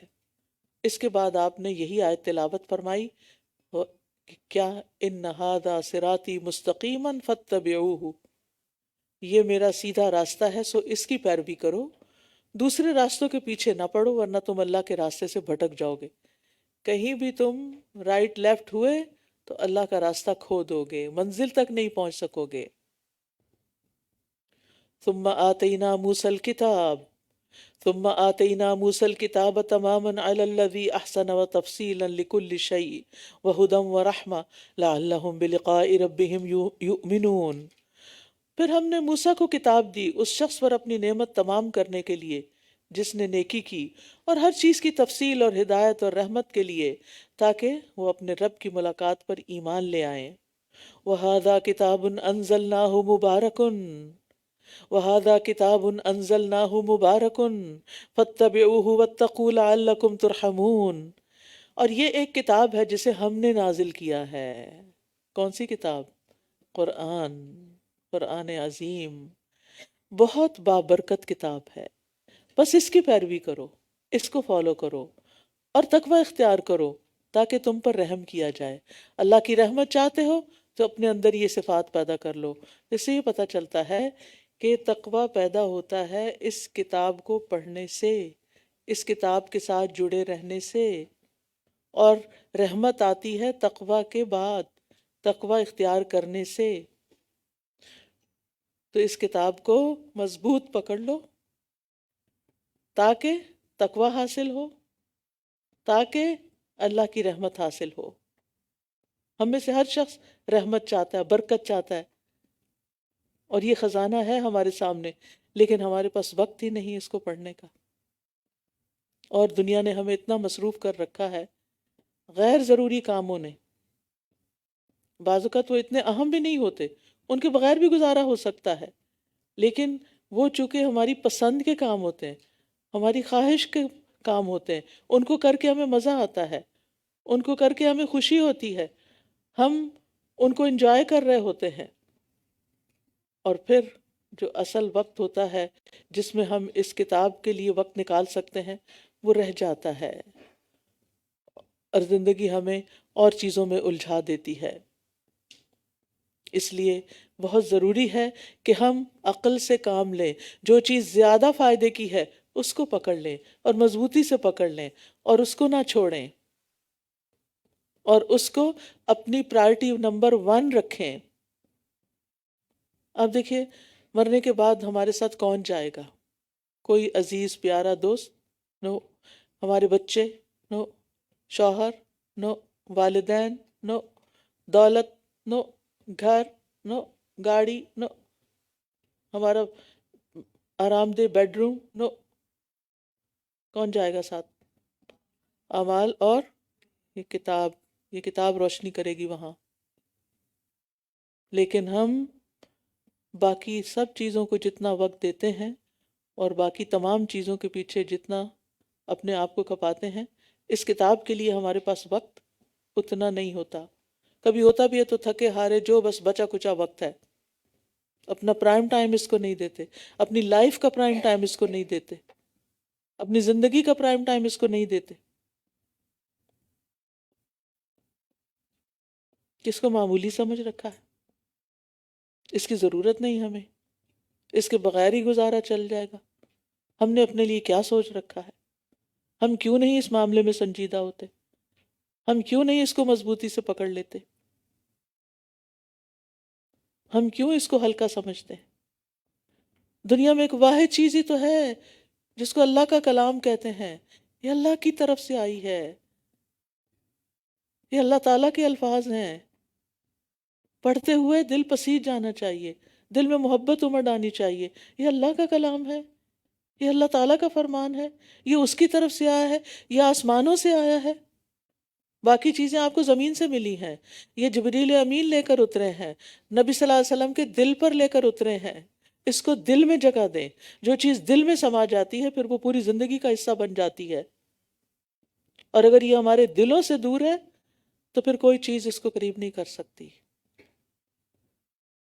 اس کے بعد آپ نے یہی آیت تلاوت فرمائی کہ کیا ان ھذا صراطی مستقیما فاتبعوہ، یہ میرا سیدھا راستہ ہے سو اس کی پیروی کرو، دوسرے راستوں کے پیچھے نہ پڑو ورنہ تم اللہ کے راستے سے بھٹک جاؤ گے. کہیں بھی تم رائٹ لیفٹ ہوئے تو اللہ کا راستہ کھو دو گے، منزل تک نہیں پہنچ سکو گے. ثم آتینا موسیٰ الکتاب ثم آتینا موسیٰ الکتاب تماما علی الذی احسن وتفصیلا لکل شیء وہدی ورحمہ لعلہم بلقاء ربہم یؤمنون. پھر ہم نے موسیٰ کو کتاب دی اس شخص پر اپنی نعمت تمام کرنے کے لیے جس نے نیکی کی، اور ہر چیز کی تفصیل اور ہدایت اور رحمت کے لیے تاکہ وہ اپنے رب کی ملاقات پر ایمان لے آئیں. وَهَذَا كِتَابٌ أَنزَلْنَاهُ مُبَارَكٌ وَهَذَا كِتَابٌ أَنزَلْنَاهُ مُبَارَكٌ فَاتَّبِعُوهُ وَاتَّقُوا لَعَلَّكُمْ تُرْحَمُونَ. اور یہ ایک کتاب ہے جسے ہم نے نازل کیا ہے. کون سی کتاب؟ قرآن عظیم، بہت بابرکت کتاب ہے. بس اس کی پیروی کرو، اس کو فالو کرو اور تقوی اختیار کرو تاکہ تم پر رحم کیا جائے. اللہ کی رحمت چاہتے ہو تو اپنے اندر یہ صفات پیدا کر لو. اس سے یہ پتہ چلتا ہے کہ تقوی پیدا ہوتا ہے اس کتاب کو پڑھنے سے، اس کتاب کے ساتھ جڑے رہنے سے، اور رحمت آتی ہے تقوی کے بعد، تقوی اختیار کرنے سے. تو اس کتاب کو مضبوط پکڑ لو تاکہ تقوی حاصل ہو، تاکہ اللہ کی رحمت حاصل ہو. ہم میں سے ہر شخص رحمت چاہتا ہے، برکت چاہتا ہے، اور یہ خزانہ ہے ہمارے سامنے، لیکن ہمارے پاس وقت ہی نہیں اس کو پڑھنے کا. اور دنیا نے ہمیں اتنا مصروف کر رکھا ہے غیر ضروری کاموں نے. بعض اوقات وہ اتنے اہم بھی نہیں ہوتے، ان کے بغیر بھی گزارا ہو سکتا ہے، لیکن وہ چونکہ ہماری پسند کے کام ہوتے ہیں، ہماری خواہش کے کام ہوتے ہیں، ان کو کر کے ہمیں مزہ آتا ہے، ان کو کر کے ہمیں خوشی ہوتی ہے، ہم ان کو انجوائے کر رہے ہوتے ہیں. اور پھر جو اصل وقت ہوتا ہے جس میں ہم اس کتاب کے لیے وقت نکال سکتے ہیں وہ رہ جاتا ہے، اور زندگی ہمیں اور چیزوں میں الجھا دیتی ہے. اس لیے بہت ضروری ہے کہ ہم عقل سے کام لیں. جو چیز زیادہ فائدے کی ہے اس کو پکڑ لیں اور مضبوطی سے پکڑ لیں اور اس کو نہ چھوڑیں، اور اس کو اپنی پرائرٹی نمبر 1 رکھیں. اب دیکھیے مرنے کے بعد ہمارے ساتھ کون جائے گا؟ کوئی عزیز پیارا دوست؟ نو. ہمارے بچے؟ نو. شوہر؟ نو. والدین؟ نو. دولت؟ نو. گھر؟ نو. گاڑی؟ نو. ہمارا آرام دہ بیڈ روم؟ نو. کون جائے گا ساتھ؟ اعمال اور یہ کتاب روشنی کرے گی وہاں. لیکن ہم باقی سب چیزوں کو جتنا وقت دیتے ہیں اور باقی تمام چیزوں کے پیچھے جتنا اپنے آپ کو کھپاتے ہیں، اس کتاب کے لیے ہمارے پاس وقت اتنا نہیں ہوتا. کبھی ہوتا بھی ہے تو تھکے ہارے جو بس بچا کچا وقت ہے. اپنا پرائم ٹائم اس کو نہیں دیتے، اپنی لائف کا پرائم ٹائم اس کو نہیں دیتے، اپنی زندگی کا پرائم ٹائم اس کو نہیں دیتے. کس کو معمولی سمجھ رکھا ہے، اس کی ضرورت نہیں ہمیں، اس کے بغیر ہی گزارا چل جائے گا. ہم نے اپنے لیے کیا سوچ رکھا ہے؟ ہم کیوں نہیں اس معاملے میں سنجیدہ ہوتے؟ ہم کیوں نہیں اس کو مضبوطی سے پکڑ لیتے؟ ہم کیوں اس کو ہلکا سمجھتے ہیں؟ دنیا میں ایک واحد چیز ہی تو ہے جس کو اللہ کا کلام کہتے ہیں. یہ اللہ کی طرف سے آئی ہے، یہ اللہ تعالیٰ کے الفاظ ہیں. پڑھتے ہوئے دل پسیج جانا چاہیے، دل میں محبت امڑ آنی چاہیے. یہ اللہ کا کلام ہے، یہ اللہ تعالیٰ کا فرمان ہے، یہ اس کی طرف سے آیا ہے، یہ آسمانوں سے آیا ہے. باقی چیزیں آپ کو زمین سے ملی ہیں، یہ جبریل امین لے کر اترے ہیں، نبی صلی اللہ علیہ وسلم کے دل پر لے کر اترے ہیں. اس کو دل میں جگہ دیں. جو چیز دل میں سما جاتی ہے پھر وہ پوری زندگی کا حصہ بن جاتی ہے. اور اگر یہ ہمارے دلوں سے دور ہے تو پھر کوئی چیز اس کو قریب نہیں کر سکتی.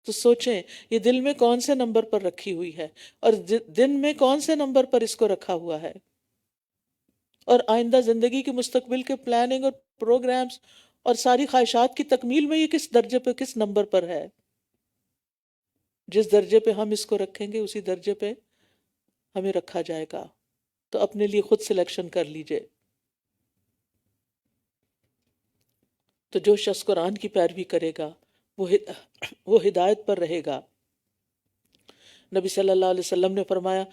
تو سوچیں یہ دل میں کون سے نمبر پر رکھی ہوئی ہے اور دن میں کون سے نمبر پر اس کو رکھا ہوا ہے، اور آئندہ زندگی کی مستقبل کے پلاننگ اور پروگرامز اور ساری خواہشات کی تکمیل میں یہ کس درجے پہ کس نمبر پر ہے. جس درجے پہ ہم اس کو رکھیں گے اسی درجے پہ ہمیں رکھا جائے گا. تو اپنے لیے خود سلیکشن کر لیجئے. تو جو شخص قرآن کی پیروی کرے گا وہ ہدایت پر رہے گا. نبی صلی اللہ علیہ وسلم نے فرمایا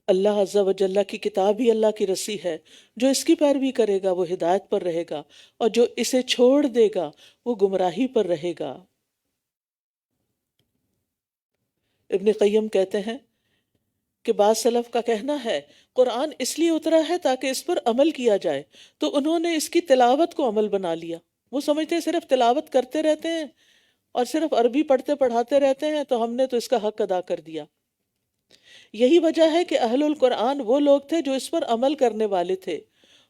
اللہ عز و جل کی کتاب ہی اللہ کی رسی ہے، جو اس کی پیروی کرے گا وہ ہدایت پر رہے گا اور جو اسے چھوڑ دے گا وہ گمراہی پر رہے گا. ابن قیم کہتے ہیں کہ بعض سلف کا کہنا ہے قرآن اس لیے اترا ہے تاکہ اس پر عمل کیا جائے، تو انہوں نے اس کی تلاوت کو عمل بنا لیا. وہ سمجھتے ہیں صرف تلاوت کرتے رہتے ہیں اور صرف عربی پڑھتے پڑھاتے رہتے ہیں تو ہم نے تو اس کا حق ادا کر دیا. یہی وجہ ہے کہ اہل القرآن وہ لوگ تھے جو اس پر عمل کرنے والے تھے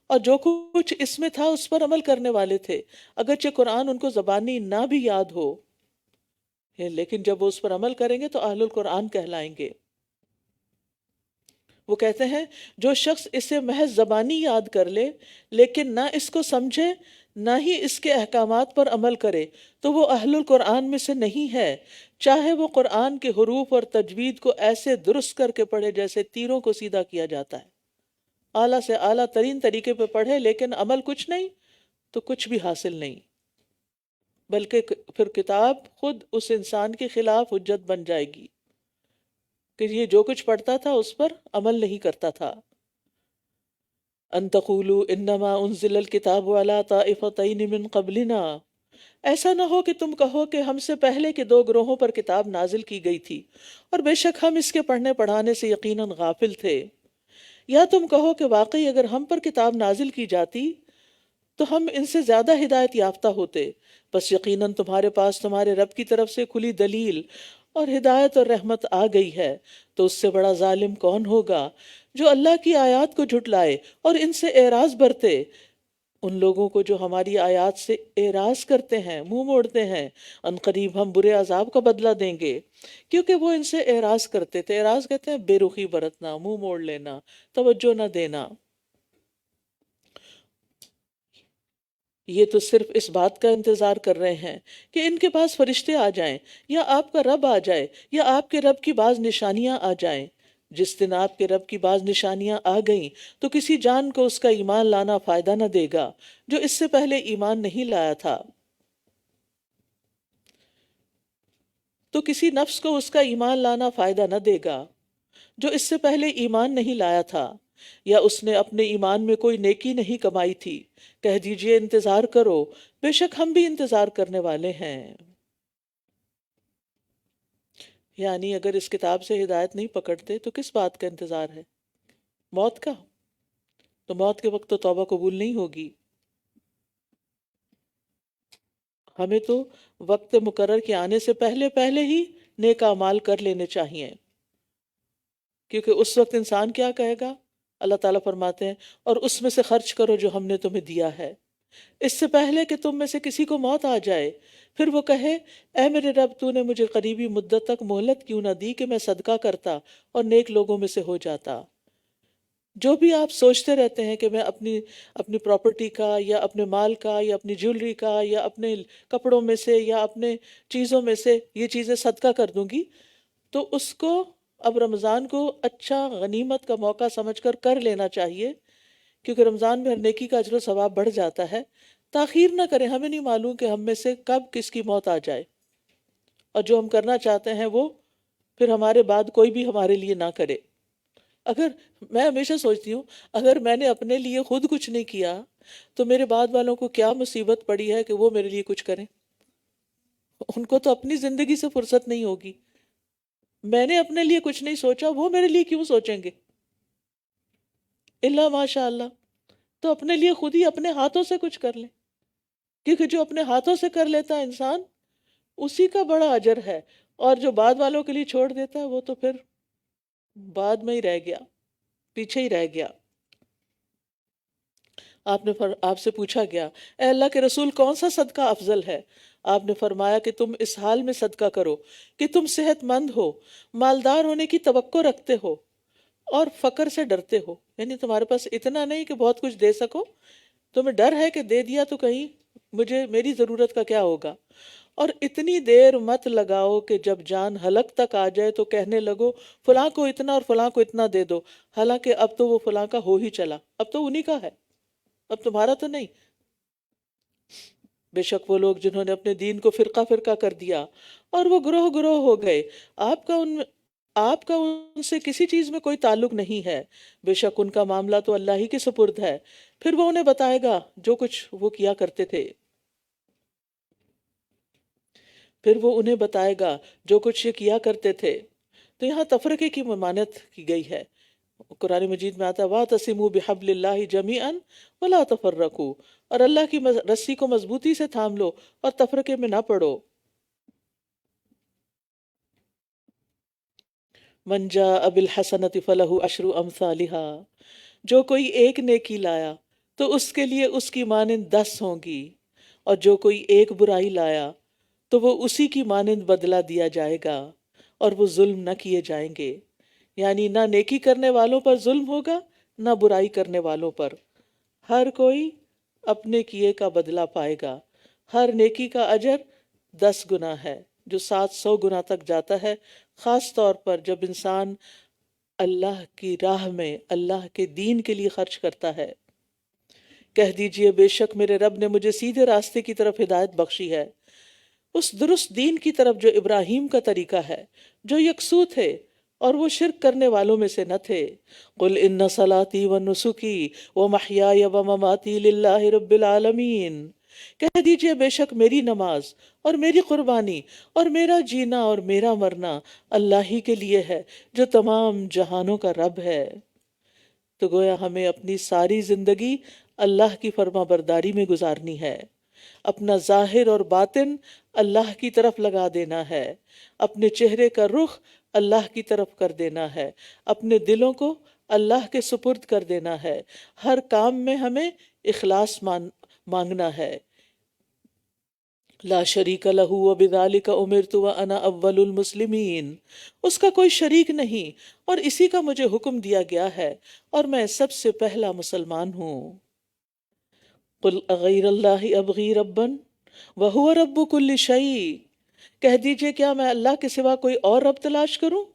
اور جو کچھ اس میں تھا اس پر عمل کرنے والے تھے، اگرچہ قرآن ان کو زبانی نہ بھی یاد ہو، لیکن جب وہ اس پر عمل کریں گے تو اہل القرآن کہلائیں گے. وہ کہتے ہیں جو شخص اسے محض زبانی یاد کر لے لیکن نہ اس کو سمجھے نہ ہی اس کے احکامات پر عمل کرے تو وہ اہل القرآن میں سے نہیں ہے، چاہے وہ قرآن کے حروف اور تجوید کو ایسے درست کر کے پڑھے جیسے تیروں کو سیدھا کیا جاتا ہے. اعلیٰ سے اعلیٰ ترین طریقے پہ پڑھے لیکن عمل کچھ نہیں تو کچھ بھی حاصل نہیں، بلکہ پھر کتاب خود اس انسان کے خلاف حجت بن جائے گی کہ یہ جو کچھ پڑھتا تھا اس پر عمل نہیں کرتا تھا. ان تقولوا انما انزل الکتاب علی طائفتین من قبلنا، ایسا نہ ہو کہ تم کہو کہ ہم سے پہلے کے 2 گروہوں پر کتاب نازل کی گئی تھی اور بے شک ہم اس کے پڑھنے پڑھانے سے یقیناً غافل تھے. یا تم کہو کہ واقعی اگر ہم پر کتاب نازل کی جاتی تو ہم ان سے زیادہ ہدایت یافتہ ہوتے، بس یقیناً تمہارے پاس تمہارے رب کی طرف سے کھلی دلیل اور ہدایت اور رحمت آ گئی ہے. تو اس سے بڑا ظالم کون ہوگا جو اللہ کی آیات کو جھٹلائے اور ان سے اعراض برتے. ان لوگوں کو جو ہماری آیات سے اعراض کرتے ہیں، منہ موڑتے ہیں، ان قریب ہم برے عذاب کا بدلہ دیں گے کیونکہ وہ ان سے اعراض کرتے تھے. اعراض کہتے ہیں بے رخی برتنا، منہ موڑ لینا، توجہ نہ دینا. یہ تو صرف اس بات کا انتظار کر رہے ہیں کہ ان کے پاس فرشتے آ جائیں یا آپ کا رب آ جائے یا آپ کے رب کی بعض نشانیاں آ جائیں. جس دن آپ کے رب کی بعض نشانیاں آ گئیں تو کسی جان کو اس کا ایمان لانا فائدہ نہ دے گا جو اس سے پہلے ایمان نہیں لایا تھا. تو کسی نفس کو اس کا ایمان لانا فائدہ نہ دے گا جو اس سے پہلے ایمان نہیں لایا تھا یا اس نے اپنے ایمان میں کوئی نیکی نہیں کمائی تھی. کہہ دیجئے انتظار کرو، بے شک ہم بھی انتظار کرنے والے ہیں. یعنی اگر اس کتاب سے ہدایت نہیں پکڑتے تو کس بات کا انتظار ہے؟ موت کا. تو موت کے وقت تو توبہ قبول نہیں ہوگی. ہمیں تو وقت مقرر کے آنے سے پہلے ہی نیک اعمال کر لینے چاہیے، کیونکہ اس وقت انسان کیا کہے گا؟ اللہ تعالیٰ فرماتے ہیں اور اس میں سے خرچ کرو جو ہم نے تمہیں دیا ہے. اس سے پہلے کہ تم میں سے کسی کو موت آ جائے پھر وہ کہے اے میرے رب تو نے مجھے قریبی مدت تک مہلت کیوں نہ دی کہ میں صدقہ کرتا اور نیک لوگوں میں سے ہو جاتا. جو بھی آپ سوچتے رہتے ہیں کہ میں اپنی پراپرٹی کا یا اپنے مال کا یا اپنی جیولری کا یا اپنے کپڑوں میں سے یا اپنے چیزوں میں سے یہ چیزیں صدقہ کر دوں گی، تو اس کو اب رمضان کو اچھا غنیمت کا موقع سمجھ کر لینا چاہیے، کیونکہ رمضان میں ہر نیکی کا اجر و ثواب بڑھ جاتا ہے. تاخیر نہ کریں، ہمیں نہیں معلوم کہ ہم میں سے کب کس کی موت آ جائے، اور جو ہم کرنا چاہتے ہیں وہ پھر ہمارے بعد کوئی بھی ہمارے لیے نہ کرے. میں ہمیشہ سوچتی ہوں اگر میں نے اپنے لیے خود کچھ نہیں کیا تو میرے بعد والوں کو کیا مصیبت پڑی ہے کہ وہ میرے لیے کچھ کریں. ان کو تو اپنی زندگی سے فرصت نہیں ہوگی. میں نے اپنے لیے کچھ نہیں سوچا، وہ میرے لیے کیوں سوچیں گے؟ اللہ ماشاء اللہ. تو اپنے لیے خود ہی اپنے ہاتھوں سے کچھ کر لیں، کیونکہ جو اپنے ہاتھوں سے کر لیتا ہے انسان اسی کا بڑا اجر ہے، اور جو بعد والوں کے لیے چھوڑ دیتا ہے وہ تو پھر بعد میں ہی رہ گیا، پیچھے ہی رہ گیا. آپ سے پوچھا گیا اے اللہ کے رسول کون سا صدقہ افضل ہے؟ آپ نے فرمایا کہ تم اس حال میں صدقہ کرو کہ تم صحت مند ہو، مالدار ہونے کی توقع رکھتے ہو اور فقر سے ڈرتے ہو. یعنی تمہارے پاس اتنا نہیں کہ بہت کچھ دے سکو، تمہیں ڈر ہے کہ دے دیا تو کہیں میری ضرورت کا کیا ہوگا. اور اتنی دیر مت لگاؤ کہ جب جان حلق تک آ جائے تو کہنے لگو فلاں کو اتنا اور فلاں کو اتنا دے دو، حالانکہ اب تو وہ فلاں کا ہو ہی چلا، اب تو انہی کا ہے، اب تمہارا تو نہیں. بے شک وہ لوگ جنہوں نے اپنے دین کو فرقہ فرقہ کر دیا اور وہ گروہ گروہ ہو گئے، آپ کا ان سے کسی چیز میں کوئی تعلق نہیں ہے. بے شک ان کا معاملہ تو اللہ ہی کے سپرد ہے، پھر وہ انہیں بتائے گا جو کچھ وہ کیا کرتے تھے. تو یہاں تفرقے کی ممانعت کی گئی ہے. قرآن مجید میں آتا ہے وَاعْتَصِمُوا بِحَبْلِ اللَّهِ جَمِيعًا وَلَا تَفَرَّقُوا، اور اللہ کی رسی کو مضبوطی سے تھام لو اور تفرقے میں نہ پڑو. من جاء بالحسنۃ فلہ عشر امثالها، جو کوئی ایک نیکی لایا تو اس کے لیے اس کی مانند 10 ہوں گی، اور جو کوئی ایک برائی لایا تو وہ اسی کی مانند بدلہ دیا جائے گا، اور وہ ظلم نہ کیے جائیں گے. یعنی نہ نیکی کرنے والوں پر ظلم ہوگا نہ برائی کرنے والوں پر، ہر کوئی اپنے کیے کا بدلہ پائے گا. ہر نیکی کا اجر 10 گنا ہے جو 700 گنا تک جاتا ہے، خاص طور پر جب انسان اللہ کی راہ میں اللہ کے دین کے لیے خرچ کرتا ہے. کہہ دیجئے بے شک میرے رب نے مجھے سیدھے راستے کی طرف ہدایت بخشی ہے، اس درست دین کی طرف جو ابراہیم کا طریقہ ہے، جو یکسو تھے اور وہ شرک کرنے والوں میں سے نہ تھے. قل ان صلاتي ونسكي ومحياي ومماتي لله رب العالمین، کہہ دیجئے بے شک میری نماز اور میری قربانی اور میرا جینا اور میرا مرنا اللہ ہی کے لیے ہے جو تمام جہانوں کا رب ہے. تو گویا ہمیں اپنی ساری زندگی اللہ کی فرما برداری میں گزارنی ہے، اپنا ظاہر اور باطن اللہ کی طرف لگا دینا ہے، اپنے چہرے کا رخ اللہ کی طرف کر دینا ہے، اپنے دلوں کو اللہ کے سپرد کر دینا ہے. ہر کام میں ہمیں اخلاص مانگنا ہے. لا شریک لہ وبذالک امرت وانا اول المسلمین، اس کا کوئی شریک نہیں اور اسی کا مجھے حکم دیا گیا ہے اور میں سب سے پہلا مسلمان ہوں. قل اغیر اللہ ابغی ربا وہو رب کل شیء، کہہ دیجئے کیا میں اللہ کے سوا کوئی اور رب تلاش کروں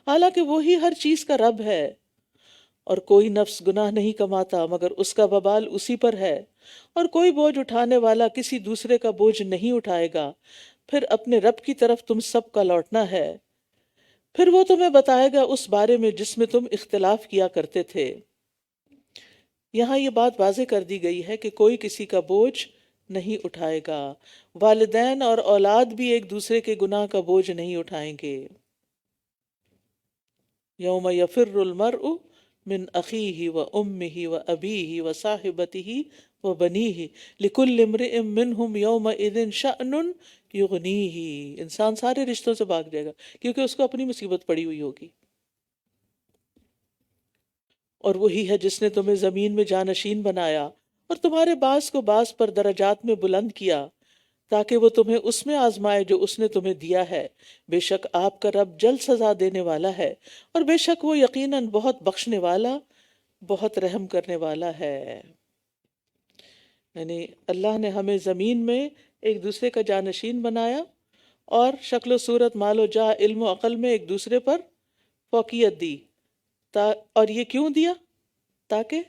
حالانکہ وہی ہر چیز کا رب ہے. اور کوئی نفس گناہ نہیں کماتا مگر اس کا وبال اسی پر ہے، اور کوئی بوجھ اٹھانے والا کسی دوسرے کا بوجھ نہیں اٹھائے گا. پھر اپنے رب کی طرف تم سب کا لوٹنا ہے، پھر وہ تمہیں بتائے گا اس بارے میں جس میں تم اختلاف کیا کرتے تھے. یہاں یہ بات واضح کر دی گئی ہے کہ کوئی کسی کا بوجھ نہیں اٹھائے گا. والدین اور اولاد بھی ایک دوسرے کے گناہ کا بوجھ نہیں اٹھائیں گے. یوم یفر المرء من اخیہ و امہ و ابیہ و صاحبتہ و بنیہ لکل امرئ منہم یومئذ شأن یغنیہ. انسان سارے رشتوں سے بھاگ جائے گا کیونکہ اس کو اپنی مصیبت پڑی ہوئی ہوگی. اور وہی ہے جس نے تمہیں زمین میں جانشین بنایا اور تمہارے بعض کو بعض پر درجات میں بلند کیا تاکہ وہ تمہیں اس میں آزمائے جو اس نے تمہیں دیا ہے. بے شک آپ کا رب جلد سزا دینے والا ہے اور بے شک وہ یقیناً بہت بخشنے والا بہت رحم کرنے والا ہے. یعنی اللہ نے ہمیں زمین میں ایک دوسرے کا جانشین بنایا اور شکل و صورت مال و جاہ علم و عقل میں ایک دوسرے پر فوقیت دی. اور یہ کیوں دیا؟ تاکہ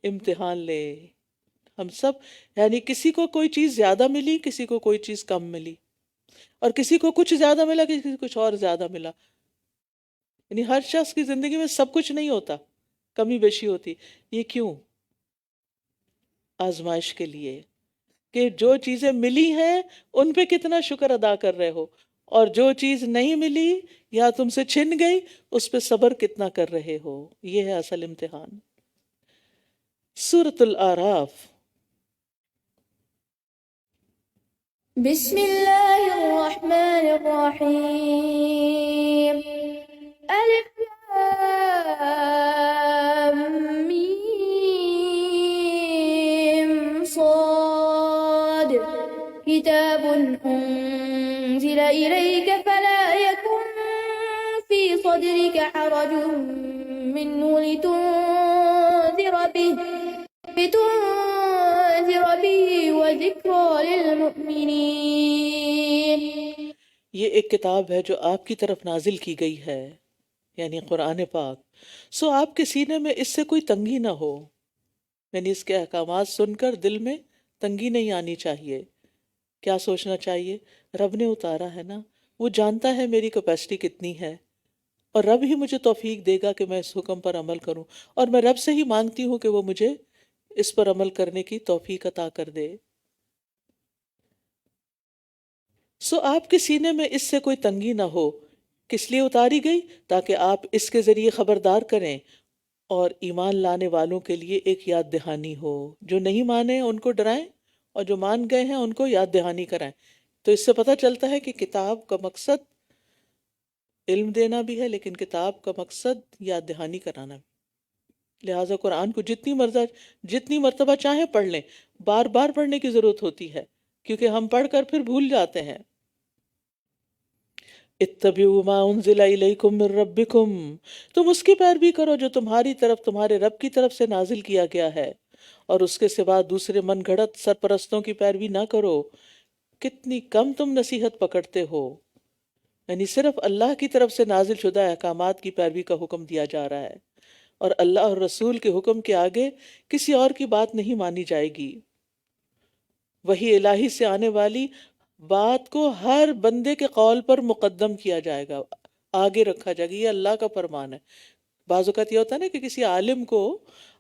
امتحان لے ہم سب. یعنی کسی کو کوئی چیز زیادہ ملی، کسی کو کوئی چیز کم ملی، اور کسی کو کچھ زیادہ ملا، کسی کو کچھ اور زیادہ ملا. یعنی ہر شخص کی زندگی میں سب کچھ نہیں ہوتا، کمی بیشی ہوتی. یہ کیوں؟ آزمائش کے لیے کہ جو چیزیں ملی ہیں ان پہ کتنا شکر ادا کر رہے ہو، اور جو چیز نہیں ملی یا تم سے چھن گئی اس پہ صبر کتنا کر رہے ہو. یہ ہے اصل امتحان. سورۃ الاعراف. بسم اللہ الرحمن الرحیم. الف لام میم صاد. کتاب انزل الیک فلا یکن فی صدرک حرج منه لتنذر به وذکری للمؤمنین. یہ ایک کتاب ہے جو آپ کی طرف نازل کی گئی ہے، یعنی قرآن پاک. سو آپ کے سینے میں اس سے کوئی تنگی نہ ہو، یعنی اس کے احکامات سن کر دل میں تنگی نہیں آنی چاہیے. کیا سوچنا چاہیے؟ رب نے اتارا ہے نا، وہ جانتا ہے میری کیپیسٹی کتنی ہے، اور رب ہی مجھے توفیق دے گا کہ میں اس حکم پر عمل کروں، اور میں رب سے ہی مانگتی ہوں کہ وہ مجھے اس پر عمل کرنے کی توفیق عطا کر دے. سو آپ کے سینے میں اس سے کوئی تنگی نہ ہو. کس لیے اتاری گئی؟ تاکہ آپ اس کے ذریعے خبردار کریں اور ایمان لانے والوں کے لیے ایک یاد دہانی ہو. جو نہیں مانے ان کو ڈرائیں، اور جو مان گئے ہیں ان کو یاد دہانی کرائیں. تو اس سے پتہ چلتا ہے کہ کتاب کا مقصد علم دینا بھی ہے، لیکن کتاب کا مقصد یاد دہانی کرانا بھی. لہٰذا قرآن کو جتنی مرتبہ چاہیں پڑھ لیں. بار بار پڑھنے کی ضرورت ہوتی ہے کیونکہ ہم پڑھ کر پھر بھول جاتے ہیں. اتبعوا ما انزل الیکم من ربکم. تم اس کی پیروی کرو جو تمہاری طرف تمہارے رب کی طرف سے نازل کیا گیا ہے، اور اس کے سوا دوسرے من گھڑت سرپرستوں کی پیروی نہ کرو. کتنی کم تم نصیحت پکڑتے ہو. یعنی صرف اللہ کی طرف سے نازل شدہ احکامات کی پیروی کا حکم دیا جا رہا ہے، اور اللہ اور رسول کے حکم کے آگے کسی اور کی بات نہیں مانی جائے گی. وحی الہی سے آنے والی بات کو ہر بندے کے قول پر مقدم کیا جائے گا، آگے رکھا جائے گا. یہ اللہ کا فرمان ہے. بعض اوقات یہ ہوتا ہے نا کہ کسی عالم کو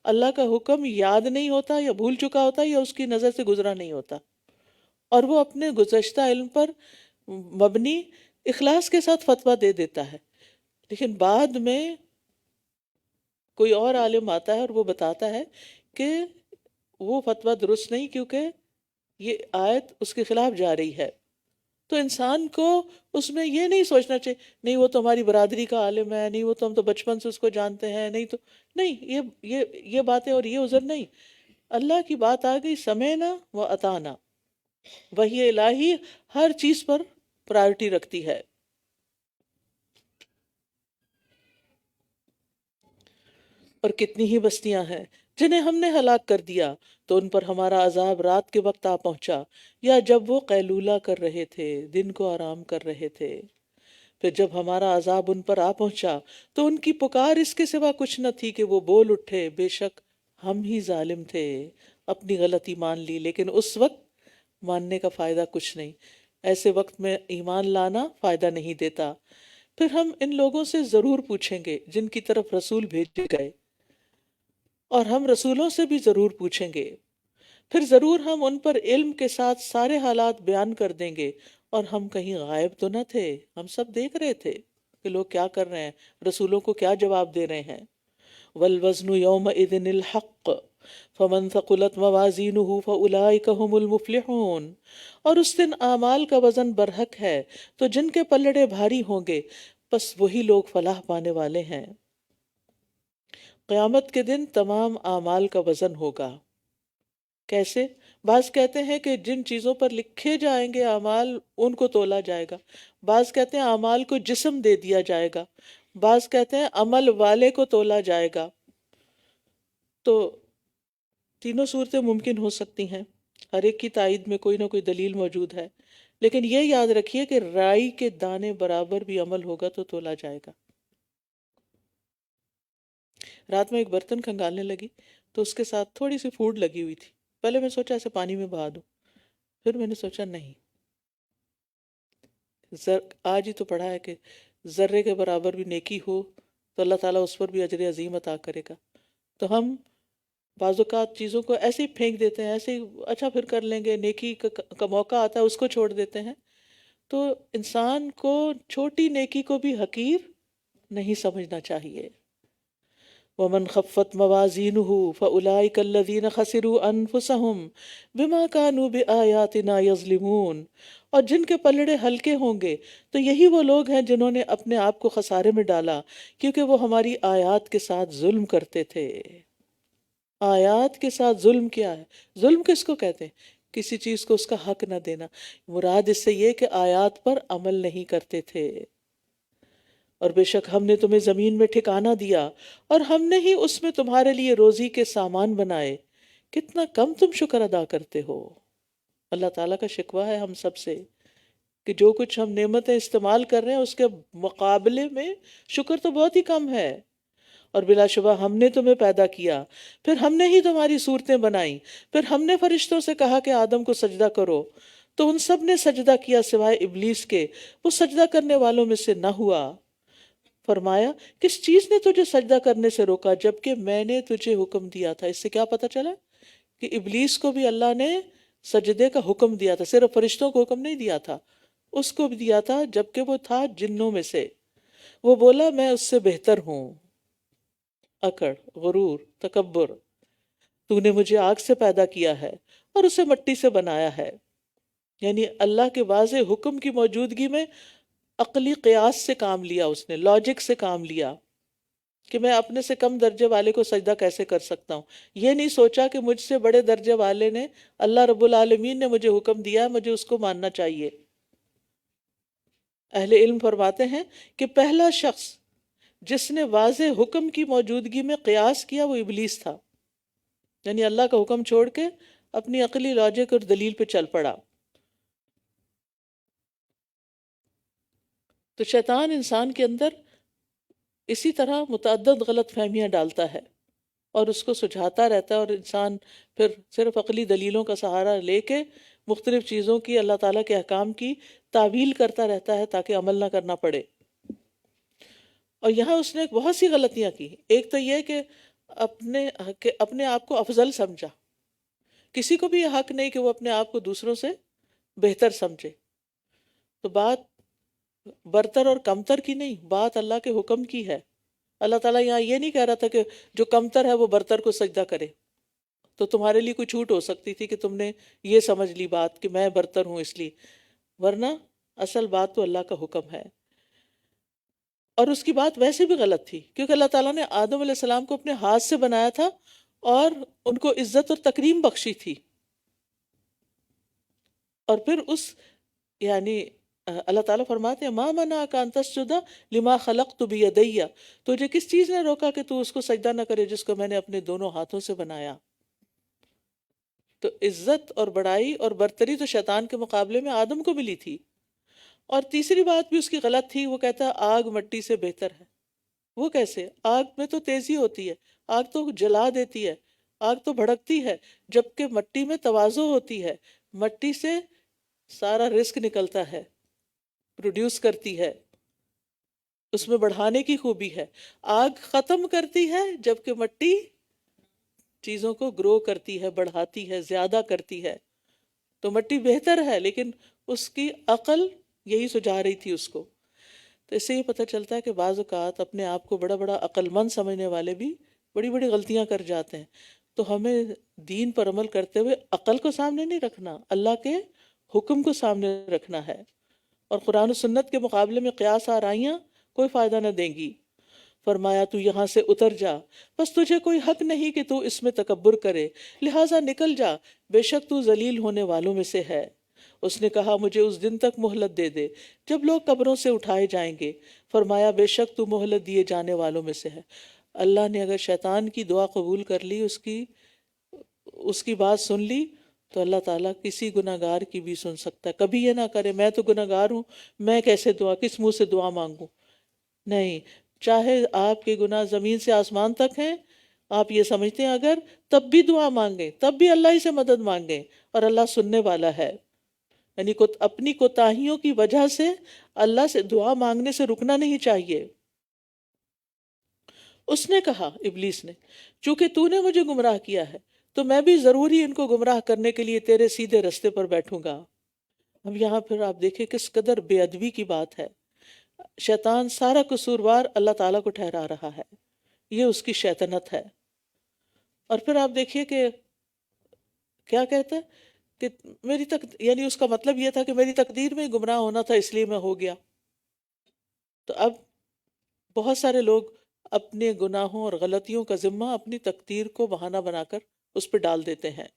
اللہ کا حکم یاد نہیں ہوتا، یا بھول چکا ہوتا، یا اس کی نظر سے گزرا نہیں ہوتا، اور وہ اپنے گزشتہ علم پر مبنی اخلاص کے ساتھ فتویٰ دے دیتا ہے. لیکن بعد میں کوئی اور عالم آتا ہے اور وہ بتاتا ہے کہ وہ فتویٰ درست نہیں، کیونکہ یہ آیت اس کے خلاف جا رہی ہے. تو انسان کو اس میں یہ نہیں سوچنا چاہیے نہیں وہ تو ہماری برادری کا عالم ہے، نہیں وہ تو ہم تو بچپن سے اس کو جانتے ہیں، نہیں یہ باتیں اور یہ عذر نہیں. اللہ کی بات آ گئی، سمعنا و اطعنا. وحی الہی ہر چیز پر پرائرٹی رکھتی ہے. اور کتنی ہی بستیاں ہیں جنہیں ہم نے ہلاک کر دیا تو ان پر ہمارا عذاب رات کے وقت آ پہنچا، یا جب وہ قیلولہ کر رہے تھے، دن کو آرام کر رہے تھے. پھر جب ہمارا عذاب ان پر آ پہنچا تو ان کی پکار اس کے سوا کچھ نہ تھی کہ وہ بول اٹھے بے شک ہم ہی ظالم تھے، اپنی غلطی مان لی. لیکن اس وقت ماننے کا فائدہ کچھ نہیں. ایسے وقت میں ایمان لانا فائدہ نہیں دیتا. پھر ہم ان لوگوں سے ضرور پوچھیں گے جن کی طرف رسول بھیجے گئے، اور ہم رسولوں سے بھی ضرور پوچھیں گے. پھر ضرور ہم ان پر علم کے ساتھ سارے حالات بیان کر دیں گے، اور ہم کہیں غائب تو نہ تھے، ہم سب دیکھ رہے تھے. کہ لوگ کیا کر رہے ہیں، رسولوں کو کیا جواب دے رہے ہیں. والوزن یومئذ الحق فمن ثقلت موازینہ فاولئک هم المفلحون. اور اس دن اعمال کا وزن برحق ہے تو جن کے پلڑے بھاری ہوں گے بس وہی لوگ فلاح پانے والے ہیں. قیامت کے دن تمام اعمال کا وزن ہوگا. کیسے؟ بعض کہتے ہیں کہ جن چیزوں پر لکھے جائیں گے اعمال ان کو تولا جائے گا، بعض کہتے ہیں اعمال کو جسم دے دیا جائے گا، بعض کہتے ہیں عمل والے کو تولا جائے گا. تو تینوں صورتیں ممکن ہو سکتی ہیں، ہر ایک کی تائید میں کوئی نہ کوئی دلیل موجود ہے، لیکن یہ یاد رکھیے کہ رائی کے دانے برابر بھی عمل ہوگا تو تولا جائے گا. رات میں ایک برتن کھنگالنے لگی تو اس کے ساتھ تھوڑی سی پھوڑ لگی ہوئی تھی. پہلے میں سوچا اسے پانی میں بہا دوں، پھر میں نے سوچا نہیں، آج ہی تو پڑھا ہے کہ ذرے کے برابر بھی نیکی ہو تو اللہ تعالیٰ اس پر بھی اجر عظیم عطا کرے گا. تو ہم بعض اوقات چیزوں کو ایسے ہی پھینک دیتے ہیں، ایسے ہی اچھا پھر کر لیں گے، نیکی کا موقع آتا ہے اس کو چھوڑ دیتے ہیں. تو انسان کو چھوٹی نیکی کو بھی حقیر نہیں سمجھنا چاہیے. وَمَنْ خَفَّتْ مَوَازِينُهُ فَأُولَئِكَ الَّذِينَ خَسِرُوا أَنفُسَهُمْ بِمَا كَانُوا بِآيَاتِنَا يَظْلِمُونَ. اور جن کے پلڑے ہلکے ہوں گے تو یہی وہ لوگ ہیں جنہوں نے اپنے آپ کو خسارے میں ڈالا کیونکہ وہ ہماری آیات کے ساتھ ظلم کرتے تھے. آیات کے ساتھ ظلم کیا ہے؟ ظلم کس کو کہتے ہیں؟ کسی چیز کو اس کا حق نہ دینا. مراد اس سے یہ کہ آیات پر عمل نہیں کرتے تھے. اور بے شک ہم نے تمہیں زمین میں ٹھکانہ دیا اور ہم نے ہی اس میں تمہارے لیے روزی کے سامان بنائے، کتنا کم تم شکر ادا کرتے ہو. اللہ تعالیٰ کا شکوہ ہے ہم سب سے کہ جو کچھ ہم نعمتیں استعمال کر رہے ہیں اس کے مقابلے میں شکر تو بہت ہی کم ہے. اور بلا شبہ ہم نے تمہیں پیدا کیا، پھر ہم نے ہی تمہاری صورتیں بنائیں، پھر ہم نے فرشتوں سے کہا کہ آدم کو سجدہ کرو تو ان سب نے سجدہ کیا سوائے ابلیس کے، وہ سجدہ کرنے والوں میں سے نہ ہوا. فرمایا کس چیز نے تجھے سجدہ کرنے سے روکا جبکہ میں نے تجھے حکم دیا تھا. اس سے کیا پتہ چلا کہ ابلیس کو بھی اللہ نے سجدے کا حکم دیا تھا، صرف فرشتوں کو حکم نہیں دیا تھا، اس کو بھی دیا تھا جبکہ وہ تھا جنوں میں سے. وہ بولا میں اس سے بہتر ہوں. اکڑ، غرور، تکبر. تو نے مجھے آگ سے پیدا کیا ہے اور اسے مٹی سے بنایا ہے. یعنی اللہ کے واضح حکم کی موجودگی میں عقلی قیاس سے کام لیا، اس نے لاجک سے کام لیا کہ میں اپنے سے کم درجے والے کو سجدہ کیسے کر سکتا ہوں. یہ نہیں سوچا کہ مجھ سے بڑے درجے والے نے، اللہ رب العالمین نے مجھے حکم دیا ہے، مجھے اس کو ماننا چاہیے. اہل علم فرماتے ہیں کہ پہلا شخص جس نے واضح حکم کی موجودگی میں قیاس کیا وہ ابلیس تھا. یعنی اللہ کا حکم چھوڑ کے اپنی عقلی لاجک اور دلیل پہ چل پڑا. تو شیطان انسان کے اندر اسی طرح متعدد غلط فہمیاں ڈالتا ہے اور اس کو سجھاتا رہتا ہے، اور انسان پھر صرف عقلی دلیلوں کا سہارا لے کے مختلف چیزوں کی، اللہ تعالیٰ کے احکام کی تعویل کرتا رہتا ہے تاکہ عمل نہ کرنا پڑے. اور یہاں اس نے بہت سی غلطیاں کی. ایک تو یہ کہ اپنے آپ کو افضل سمجھا. کسی کو بھی یہ حق نہیں کہ وہ اپنے آپ کو دوسروں سے بہتر سمجھے. تو بات برتر اور کمتر کی نہیں، بات اللہ کے حکم کی ہے. اللہ تعالیٰ یہاں یہ نہیں کہہ رہا تھا کہ جو کمتر ہے وہ برتر کو سجدہ کرے. تو تمہارے لیے کوئی چھوٹ ہو سکتی تھی کہ تم نے یہ سمجھ لی بات کہ میں برتر ہوں اس لیے، ورنہ اصل بات تو اللہ کا حکم ہے. اور اس کی بات ویسے بھی غلط تھی کیونکہ اللہ تعالیٰ نے آدم علیہ السلام کو اپنے ہاتھ سے بنایا تھا اور ان کو عزت اور تکریم بخشی تھی. اور پھر یعنی اللہ تعالیٰ فرماتے ہیں ما منعک ان تسجد لما خلقت بیدی، تجھے کس چیز نے روکا کہ تو اس کو سجدہ نہ کرے جس کو میں نے اپنے دونوں ہاتھوں سے بنایا. تو عزت اور بڑائی اور برتری تو شیطان کے مقابلے میں آدم کو ملی تھی. اور تیسری بات بھی اس کی غلط تھی، وہ کہتا ہے آگ مٹی سے بہتر ہے. وہ کیسے؟ آگ میں تو تیزی ہوتی ہے، آگ تو جلا دیتی ہے، آگ تو بھڑکتی ہے، جبکہ مٹی میں تواضع ہوتی ہے. مٹی سے سارا رزق نکلتا ہے، پروڈیوس کرتی ہے، اس میں بڑھانے کی خوبی ہے. آگ ختم کرتی ہے جبکہ مٹی چیزوں کو گرو کرتی ہے، بڑھاتی ہے، زیادہ کرتی ہے. تو مٹی بہتر ہے، لیکن اس کی عقل یہی سجھا رہی تھی اس کو. تو اس سے یہ پتہ چلتا ہے کہ بعض اوقات اپنے آپ کو بڑا بڑا عقل مند سمجھنے والے بھی بڑی بڑی غلطیاں کر جاتے ہیں. تو ہمیں دین پر عمل کرتے ہوئے عقل کو سامنے نہیں رکھنا، اللہ کے حکم کو سامنے رکھنا ہے. اور قرآن و سنت کے مقابلے میں قیاس آرائیاں کوئی فائدہ نہ دیں گی. فرمایا تو یہاں سے اتر جا، بس تجھے کوئی حق نہیں کہ تو اس میں تکبر کرے، لہٰذا نکل جا، بے شک تو ذلیل ہونے والوں میں سے ہے. اس نے کہا مجھے اس دن تک مہلت دے دے جب لوگ قبروں سے اٹھائے جائیں گے. فرمایا بے شک تو مہلت دیے جانے والوں میں سے ہے. اللہ نے اگر شیطان کی دعا قبول کر لی، اس کی بات سن لی، تو اللہ تعالیٰ کسی گناہ گار کی بھی سن سکتا ہے. کبھی یہ نہ کرے میں تو گناہ گار ہوں، میں کیسے کس منہ سے دعا مانگوں. نہیں، چاہے آپ کے گناہ زمین سے آسمان تک ہیں، آپ یہ سمجھتے ہیں اگر، تب بھی دعا مانگیں، تب بھی اللہ ہی سے مدد مانگیں، اور اللہ سننے والا ہے. یعنی اپنی کوتاہیوں کی وجہ سے اللہ سے دعا مانگنے سے رکنا نہیں چاہیے. اس نے کہا، ابلیس نے، چونکہ تو نے مجھے گمراہ کیا ہے تو میں بھی ضرور ہی ان کو گمراہ کرنے کے لیے تیرے سیدھے رستے پر بیٹھوں گا. اب یہاں پھر آپ دیکھیں کس قدر بے ادبی کی بات ہے. شیطان سارا قصوروار اللہ تعالیٰ کو ٹھہرا رہا ہے، یہ اس کی شیطنت ہے. اور پھر آپ دیکھیے کہ کیا کہتا ہے کہ یعنی اس کا مطلب یہ تھا کہ میری تقدیر میں گمراہ ہونا تھا اس لیے میں ہو گیا. تو اب بہت سارے لوگ اپنے گناہوں اور غلطیوں کا ذمہ اپنی تقدیر کو بہانہ بنا کر اس پہ ڈال دیتے ہیں.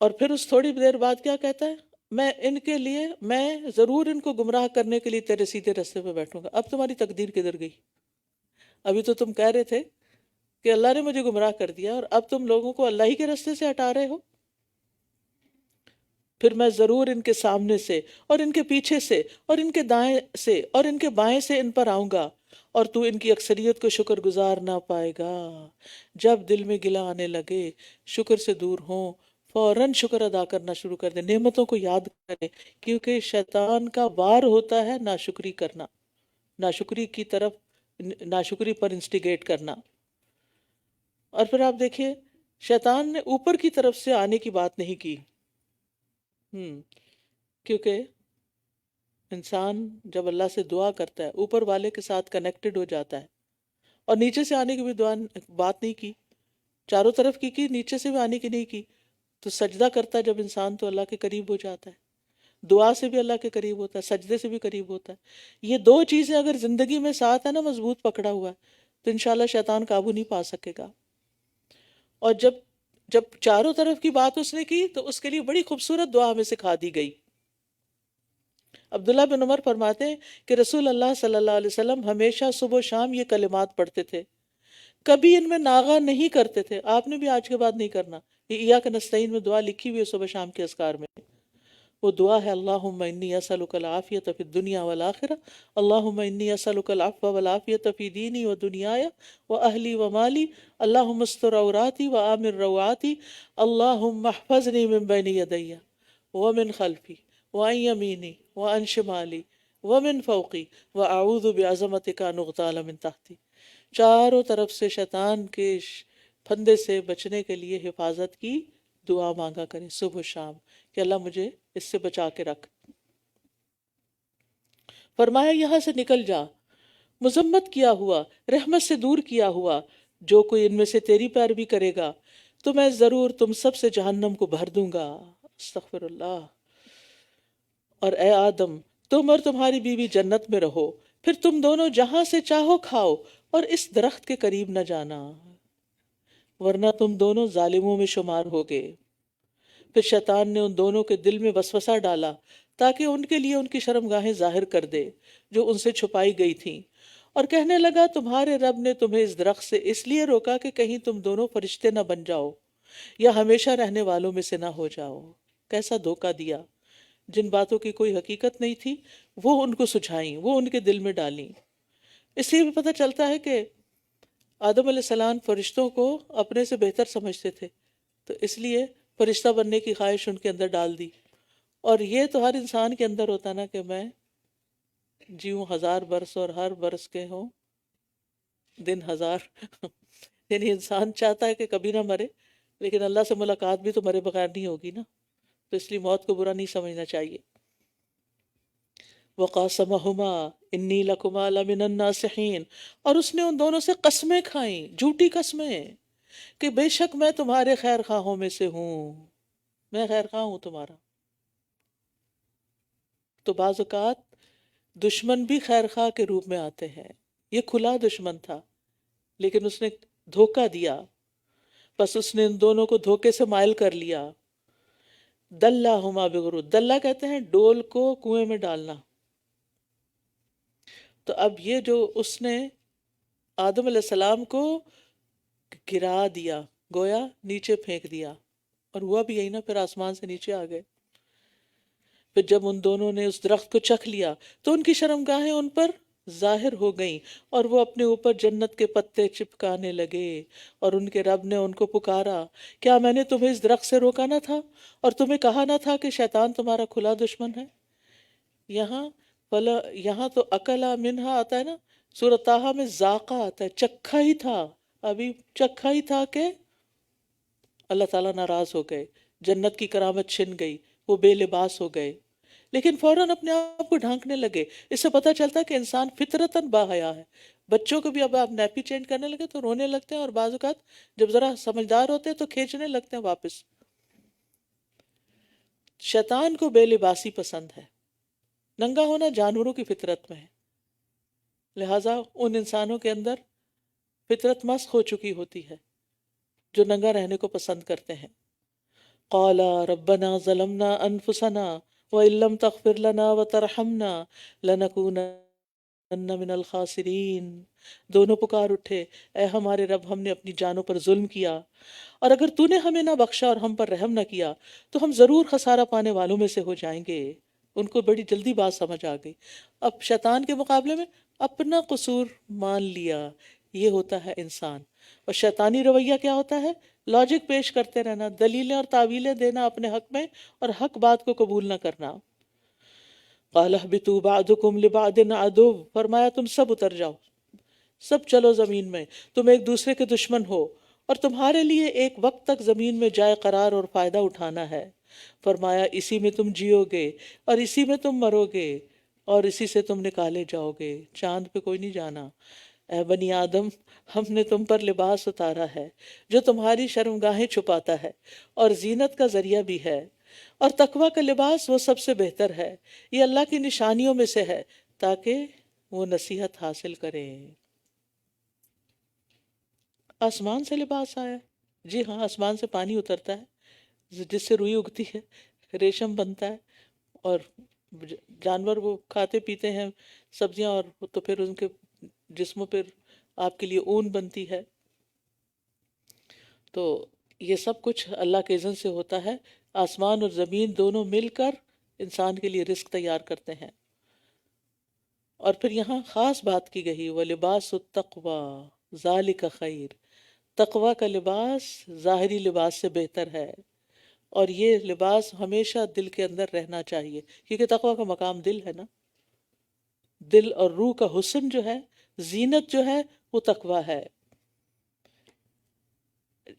اور پھر اس تھوڑی دیر بعد کیا کہتا ہے، میں ضرور ان کو گمراہ کرنے کے لیے تیرے سیدھے راستے پہ بیٹھوں گا. اب تمہاری تقدیر کدھر گئی؟ ابھی تو تم کہہ رہے تھے کہ اللہ نے مجھے گمراہ کر دیا، اور اب تم لوگوں کو اللہ ہی کے راستے سے ہٹا رہے ہو. پھر میں ضرور ان کے سامنے سے اور ان کے پیچھے سے اور ان کے دائیں سے اور ان کے بائیں سے ان پر آؤں گا، اور تو ان کی اکثریت کو شکر گزار نہ پائے گا. جب دل میں گلہ آنے لگے، شکر سے دور ہوں، فوراً شکر ادا کرنا شروع کر دیں، نعمتوں کو یاد کریں، کیونکہ شیطان کا وار ہوتا ہے ناشکری کرنا، ناشکری پر انسٹیگیٹ کرنا. اور پھر آپ دیکھیے شیطان نے اوپر کی طرف سے آنے کی بات نہیں کی، کیونکہ انسان جب اللہ سے دعا کرتا ہے اوپر والے کے ساتھ کنیکٹڈ ہو جاتا ہے. اور نیچے سے آنے کی بھی بات نہیں کی، چاروں طرف کی، نیچے سے بھی آنے کی نہیں کی. تو سجدہ کرتا ہے جب انسان تو اللہ کے قریب ہو جاتا ہے، دعا سے بھی اللہ کے قریب ہوتا ہے، سجدے سے بھی قریب ہوتا ہے. یہ دو چیزیں اگر زندگی میں ساتھ ہے نا، مضبوط پکڑا ہوا ہے، تو انشاءاللہ شیطان قابو نہیں پا سکے گا. اور جب چاروں طرف کی بات اس نے کی تو اس کے لیے بڑی خوبصورت دعا ہمیں سکھا دی گئی. عبداللہ بن عمر فرماتے ہیں کہ رسول اللہ صلی اللہ علیہ وسلم ہمیشہ صبح و شام یہ کلمات پڑھتے تھے، کبھی ان میں ناغہ نہیں کرتے تھے. آپ نے بھی آج کے بعد نہیں کرنا. یہ ایاک نستعین میں دعا لکھی ہوئی ہے صبح شام کے اذکار میں. وہ دعا ہے اللہم انی اسألک العافیۃ فی الدنیا والآخرہ، اللہم انی اسألک العفو والعافیۃ فی دینی و دنیای و اہلی و مالی، اللہم استر عوراتی و آمن روعاتی، اللہم احفظنی من بین یدی ومن خلفی وعن یمینی وعن شمالی ومن فوقی واعوذ بعظمتک ان اغتال من تحتی. چاروں طرف سے شیطان کے پھندے سے بچنے کے لیے حفاظت کی دعا مانگا کریں صبح و شام کہ اللہ مجھے اس سے بچا کے رکھ. فرمایا یہاں سے نکل جا، مذمت کیا ہوا، رحمت سے دور کیا ہوا، جو کوئی ان میں سے تیری پیروی کرے گا تو میں ضرور تم سب سے جہنم کو بھر دوں گا. استغفر اللہ. اور اے آدم، تم اور تمہاری بیوی جنت میں رہو، پھر تم دونوں جہاں سے چاہو کھاؤ اور اس درخت کے قریب نہ جانا، ورنہ تم دونوں ظالموں میں شمار ہوگے. پھر شیطان نے ان دونوں کے دل میں وسوسہ ڈالا تاکہ ان کے لیے ان کی شرمگاہیں ظاہر کر دے جو ان سے چھپائی گئی تھیں، اور کہنے لگا تمہارے رب نے تمہیں اس درخت سے اس لیے روکا کہ کہیں تم دونوں فرشتے نہ بن جاؤ یا ہمیشہ رہنے والوں میں سے نہ ہو جاؤ. کیسا دھوکہ دیا. جن باتوں کی کوئی حقیقت نہیں تھی وہ ان کو سجھائیں، وہ ان کے دل میں ڈالیں. اس لیے بھی پتہ چلتا ہے کہ آدم علیہ السلام فرشتوں کو اپنے سے بہتر سمجھتے تھے، تو اس لیے فرشتہ بننے کی خواہش ان کے اندر ڈال دی. اور یہ تو ہر انسان کے اندر ہوتا نا کہ میں جیوں 1000 برس اور ہر برس کے ہوں دن 1000. یعنی انسان چاہتا ہے کہ کبھی نہ مرے، لیکن اللہ سے ملاقات بھی تو مرے بغیر نہیں ہوگی نا، تو اس لیے موت کو برا نہیں سمجھنا چاہیے. وقاسمہما انی لکما لمن الناصحین، اور اس نے ان دونوں سے قسمیں کھائیں، جھوٹی قسمیں، کہ بے شک میں تمہارے خیر خواہوں میں سے ہوں، میں خیر خواہ ہوں تمہارا۔ تو بعض اوقات دشمن بھی خیر خواہ کے روپ میں آتے ہیں، یہ کھلا دشمن تھا لیکن اس نے دھوکہ دیا، بس اس نے ان دونوں کو دھوکے سے مائل کر لیا۔ دلہما بغرور، دلہ کہتے ہیں ڈول کو کنویں میں ڈالنا۔ تو اب یہ جو اس نے آدم علیہ السلام کو گرا دیا، گویا نیچے پھینک دیا، اور ہوا بھی یہی نا، پھر آسمان سے نیچے آ گئے۔ پھر جب ان دونوں نے اس درخت کو چکھ لیا تو ان کی شرمگاہیں ان پر ظاہر ہو گئیں، اور وہ اپنے اوپر جنت کے پتے چپکانے لگے، اور ان کے رب نے ان کو پکارا، کیا میں نے تمہیں اس درخت سے روکا نہ تھا اور تمہیں کہا نہ تھا کہ شیطان تمہارا کھلا دشمن ہے؟ یہاں تو اکلا منہا آتا ہے نا، سورۃ طٰہٰ میں ذائقہ آتا ہے، چکھا ہی تھا، ابھی چکھا ہی تھا کہ اللہ تعالیٰ ناراض ہو گئے، جنت کی کرامت چھن گئی، وہ بے لباس ہو گئے، لیکن فوراً اپنے آپ کو ڈھانکنے لگے۔ اس سے پتہ چلتا ہے کہ انسان فطرتاً باحیا ہے۔ بچوں کو بھی اب آپ نیپی چینج کرنے لگے تو رونے لگتے ہیں، اور بعض اوقات جب ذرا سمجھدار ہوتے ہیں تو کھینچنے لگتے ہیں واپس۔ شیطان کو بے لباسی پسند ہے، ننگا ہونا جانوروں کی فطرت میں ہے، لہٰذا ان انسانوں کے اندر فطرت مسخ ہو چکی ہوتی ہے جو ننگا رہنے کو پسند کرتے ہیں۔ قالا ربنا ظلمنا انفسنا وَإِن لَّمْ تَغْفِرْ لَنَا وَتَرْحَمْنَا لَنَكُونَنَّ مِنَ الْخَاسِرِينَ، دونوں پکار اٹھے، اے ہمارے رب، ہم نے اپنی جانوں پر ظلم کیا، اور اگر تو نے ہمیں نہ بخشا اور ہم پر رحم نہ کیا تو ہم ضرور خسارہ پانے والوں میں سے ہو جائیں گے۔ ان کو بڑی جلدی بات سمجھ آ گئی، اب شیطان کے مقابلے میں اپنا قصور مان لیا، یہ ہوتا ہے انسان۔ اور شیطانی رویہ کیا ہوتا ہے؟ لاجک پیش کرتے رہنا، دلیلیں اور تعویلیں دینا اپنے حق میں، اور حق بات کو قبول نہ کرنا۔ قَالَ اهْبِطُوا بَعْضُكُمْ لِبَعْضٍ عَدُوٌّ، فرمایا تم سب اتر جاؤ، سب چلو زمین میں، تم ایک دوسرے کے دشمن ہو، اور تمہارے لیے ایک وقت تک زمین میں جائے قرار اور فائدہ اٹھانا ہے۔ فرمایا اسی میں تم جیو گے اور اسی میں تم مرو گے اور اسی سے تم نکالے جاؤ گے، چاند پہ کوئی نہیں جانا۔ اے بنی آدم، ہم نے تم پر لباس اتارا ہے جو تمہاری شرمگاہیں چھپاتا ہے اور زینت کا ذریعہ بھی ہے، اور تقوی کا لباس وہ سب سے بہتر ہے، یہ اللہ کی نشانیوں میں سے ہے تاکہ وہ نصیحت حاصل کریں۔ آسمان سے لباس آیا، جی ہاں، آسمان سے پانی اترتا ہے جس سے روئی اگتی ہے، ریشم بنتا ہے، اور جانور وہ کھاتے پیتے ہیں سبزیاں، اور تو پھر ان کے جسموں پر آپ کے لیے اون بنتی ہے۔ تو یہ سب کچھ اللہ کے اذن سے ہوتا ہے، آسمان اور زمین دونوں مل کر انسان کے لیے رزق تیار کرتے ہیں۔ اور پھر یہاں خاص بات کی گئی، وَلِبَاسُ التَّقْوَى ذَلِكَ خَيْرٌ، تقوی کا لباس ظاہری لباس سے بہتر ہے، اور یہ لباس ہمیشہ دل کے اندر رہنا چاہیے، کیونکہ تقوی کا مقام دل ہے نا، دل اور روح کا حسن جو ہے، زینت جو ہے، وہ تقوی ہے۔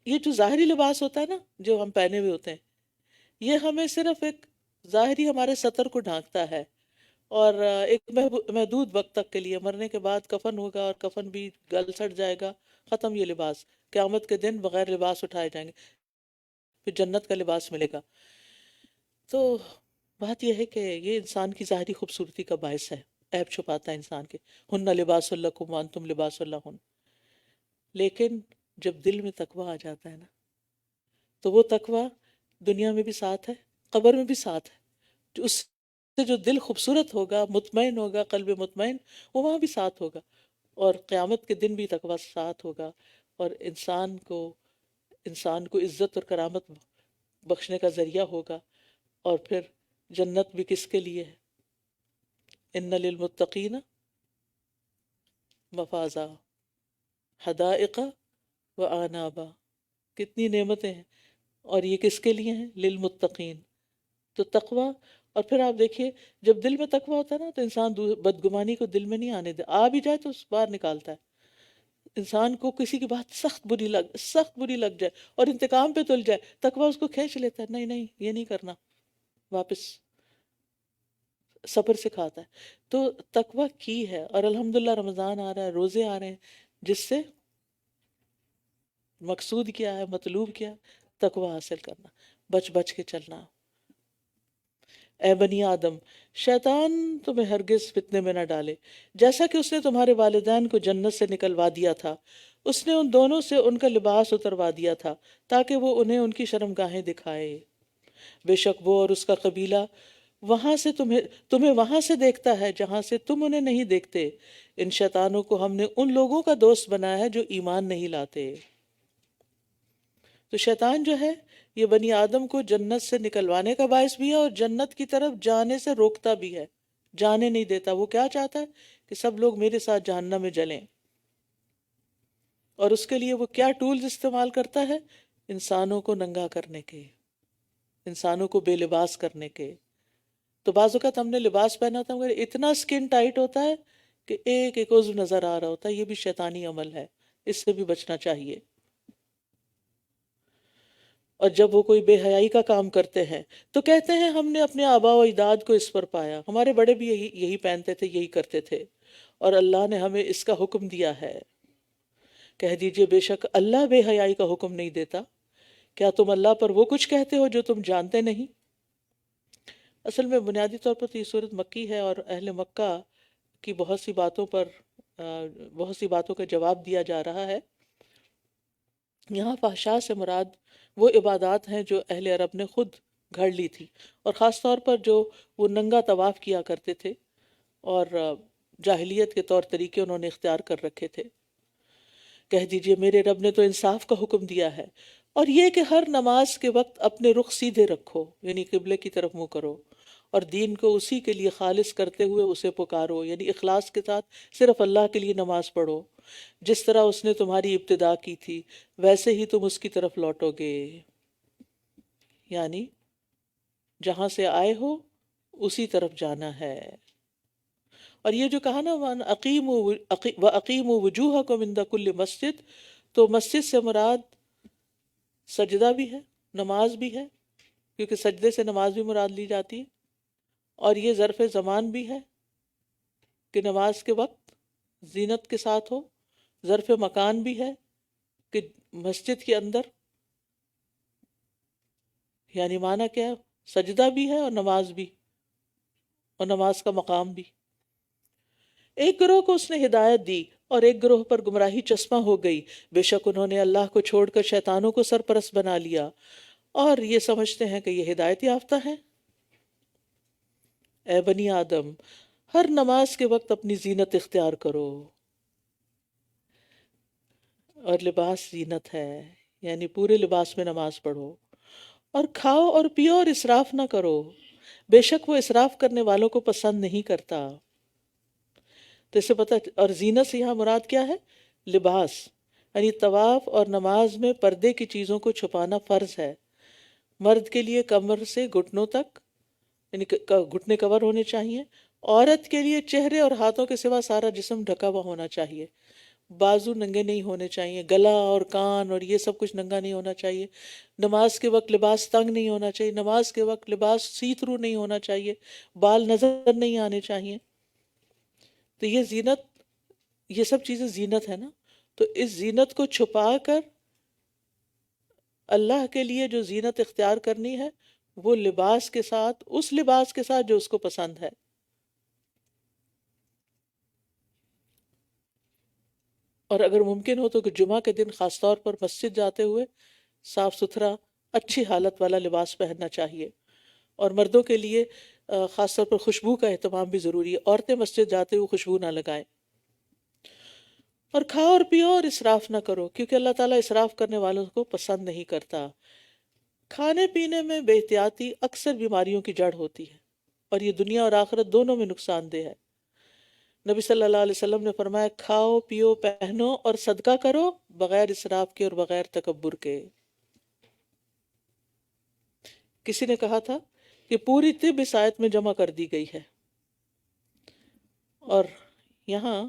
یہ جو ظاہری لباس ہوتا ہے نا، جو ہم پہنے ہوئے ہوتے ہیں، یہ ہمیں صرف ایک ظاہری ہمارے سطر کو ڈھانکتا ہے، اور ایک محدود وقت تک کے لیے، مرنے کے بعد کفن ہوگا اور کفن بھی گل سڑ جائے گا، ختم یہ لباس، قیامت کے دن بغیر لباس اٹھائے جائیں گے، پھر جنت کا لباس ملے گا۔ تو بات یہ ہے کہ یہ انسان کی ظاہری خوبصورتی کا باعث ہے، عیب چھپاتا ہے انسان کے، ہن لباس لکم وانتم لباس لہن۔ لیکن جب دل میں تقویٰ آ جاتا ہے نا، تو وہ تقویٰ دنیا میں بھی ساتھ ہے، قبر میں بھی ساتھ ہے، اس سے جو دل خوبصورت ہوگا، مطمئن ہوگا، قلب مطمئن، وہ وہاں بھی ساتھ ہوگا، اور قیامت کے دن بھی تقویٰ ساتھ ہوگا، اور انسان کو عزت اور کرامت بخشنے کا ذریعہ ہوگا۔ اور پھر جنت بھی کس کے لیے ہے؟ ان للمتقین مفازا حدائق وعنابا، کتنی نعمتیں ہیں، اور یہ کس کے لیے ہیں؟ للمتقین۔ تو تقوی، اور پھر آپ دیکھیے جب دل میں تقوی ہوتا ہے نا، تو انسان بدگمانی کو دل میں نہیں آنے دے، آ بھی جائے تو اس باہر نکالتا ہے۔ انسان کو کسی کی بات سخت بری لگ جائے اور انتقام پہ تل جائے، تقوی اس کو کھینچ لیتا ہے، نہیں یہ نہیں کرنا، واپس صبر سکھاتا ہے. تو تقوی کی ہے، اور الحمدللہ رمضان آ رہا ہے، روزے آ رہے ہیں، جس سے مقصود کیا ہے، مطلوب کیا ہے؟ تقوی حاصل کرنا، بچ بچ کے چلنا. اے بنی آدم، شیطان تمہیں ہرگز فتنے میں نہ ڈالے، جیسا کہ اس نے تمہارے والدین کو جنت سے نکلوا دیا تھا. اس نے ان دونوں سے ان کا لباس اتروا دیا تھا تاکہ وہ انہیں ان کی شرمگاہیں دکھائے. بے شک وہ اور اس کا قبیلہ وہاں سے تمہیں وہاں سے دیکھتا ہے جہاں سے تم انہیں نہیں دیکھتے. ان شیطانوں کو ہم نے ان لوگوں کا دوست بنایا ہے جو ایمان نہیں لاتے. تو شیطان جو ہے یہ بنی آدم کو جنت سے نکلوانے کا باعث بھی ہے، اور جنت کی طرف جانے سے روکتا بھی ہے، جانے نہیں دیتا. وہ کیا چاہتا ہے کہ سب لوگ میرے ساتھ جہنم میں جلیں، اور اس کے لیے وہ کیا ٹولز استعمال کرتا ہے؟ انسانوں کو ننگا کرنے کے، انسانوں کو بے لباس کرنے کے. تو بعض اوقات ہم نے لباس پہنا ہوتا ہے مگر اتنا سکن ٹائٹ ہوتا ہے کہ ایک ایک عضو نظر آ رہا ہوتا ہے. یہ بھی شیطانی عمل ہے، اس سے بھی بچنا چاہیے. اور جب وہ کوئی بے حیائی کا کام کرتے ہیں تو کہتے ہیں ہم نے اپنے آباء و اجداد کو اس پر پایا، ہمارے بڑے بھی یہی پہنتے تھے، یہی کرتے تھے، اور اللہ نے ہمیں اس کا حکم دیا ہے. کہہ دیجئے بے شک اللہ بے حیائی کا حکم نہیں دیتا. کیا تم اللہ پر وہ کچھ کہتے ہو جو تم جانتے نہیں؟ اصل میں بنیادی طور پر تو یہ صورت مکی ہے، اور اہل مکہ کی بہت سی باتوں کا جواب دیا جا رہا ہے. یہاں فحشاء سے مراد وہ عبادات ہیں جو اہل عرب نے خود گھڑ لی تھی، اور خاص طور پر جو وہ ننگا طواف کیا کرتے تھے اور جاہلیت کے طور طریقے انہوں نے اختیار کر رکھے تھے. کہہ دیجئے میرے رب نے تو انصاف کا حکم دیا ہے، اور یہ کہ ہر نماز کے وقت اپنے رخ سیدھے رکھو، یعنی قبلے کی طرف منہ کرو، اور دین کو اسی کے لیے خالص کرتے ہوئے اسے پکارو، یعنی اخلاص کے ساتھ صرف اللہ کے لیے نماز پڑھو. جس طرح اس نے تمہاری ابتدا کی تھی ویسے ہی تم اس کی طرف لوٹو گے، یعنی جہاں سے آئے ہو اسی طرف جانا ہے. اور یہ جو کہا نا وَأَقِيمُوا وُجُوهَكُمْ عِنْدَ كُلِّ مسجد، تو مسجد سے مراد سجدہ بھی ہے، نماز بھی ہے، کیونکہ سجدے سے نماز بھی مراد لی جاتی ہے. اور یہ ظرف زمان بھی ہے کہ نماز کے وقت زینت کے ساتھ ہو. ظرف مکان بھی ہے کہ مسجد کے اندر، یعنی معنی کیا ہے؟ سجدہ بھی ہے اور نماز بھی، اور نماز کا مقام بھی. ایک گروہ کو اس نے ہدایت دی اور ایک گروہ پر گمراہی چسپاں ہو گئی. بے شک انہوں نے اللہ کو چھوڑ کر شیطانوں کو سرپرست بنا لیا، اور یہ سمجھتے ہیں کہ یہ ہدایت یافتہ ہیں. اے بنی آدم، ہر نماز کے وقت اپنی زینت اختیار کرو، اور لباس زینت ہے، یعنی پورے لباس میں نماز پڑھو. اور کھاؤ اور پیو اور اسراف نہ کرو، بے شک وہ اسراف کرنے والوں کو پسند نہیں کرتا. تو اس سے پتہ، اور زینت سے یہاں مراد کیا ہے؟ لباس، یعنی طواف اور نماز میں پردے کی چیزوں کو چھپانا فرض ہے. مرد کے لیے کمر سے گھٹنوں تک، یعنی گھٹنے کور ہونے چاہیے. عورت کے لیے چہرے اور ہاتھوں کے سوا سارا جسم ڈھکا ہوا ہونا چاہیے. بازو ننگے نہیں ہونے چاہیے، گلا اور کان اور یہ سب کچھ ننگا نہیں ہونا چاہیے. نماز کے وقت لباس تنگ نہیں ہونا چاہیے، نماز کے وقت لباس سی تھرو نہیں ہونا چاہیے، بال نظر نہیں آنے چاہیے. تو یہ زینت، یہ سب چیزیں زینت ہے نا. تو اس زینت کو چھپا کر اللہ کے لیے جو زینت اختیار کرنی ہے وہ لباس کے ساتھ، اس لباس کے ساتھ جو اس کو پسند ہے. اور اگر ممکن ہو تو کہ جمعہ کے دن خاص طور پر مسجد جاتے ہوئے صاف ستھرا اچھی حالت والا لباس پہننا چاہیے. اور مردوں کے لیے خاص طور پر خوشبو کا اہتمام بھی ضروری ہے. عورتیں مسجد جاتے ہوئے خوشبو نہ لگائیں. اور کھاؤ اور پیو اور اسراف نہ کرو، کیونکہ اللہ تعالیٰ اسراف کرنے والوں کو پسند نہیں کرتا. کھانے پینے میں بے احتیاطی اکثر بیماریوں کی جڑ ہوتی ہے، اور یہ دنیا اور آخرت دونوں میں نقصان دہ ہے. نبی صلی اللہ علیہ وسلم نے فرمایا کھاؤ پیو پہنو اور صدقہ کرو بغیر اسراف کے اور بغیر تکبر کے. کسی نے کہا تھا کہ پوری طب اس آیت میں جمع کر دی گئی ہے، اور یہاں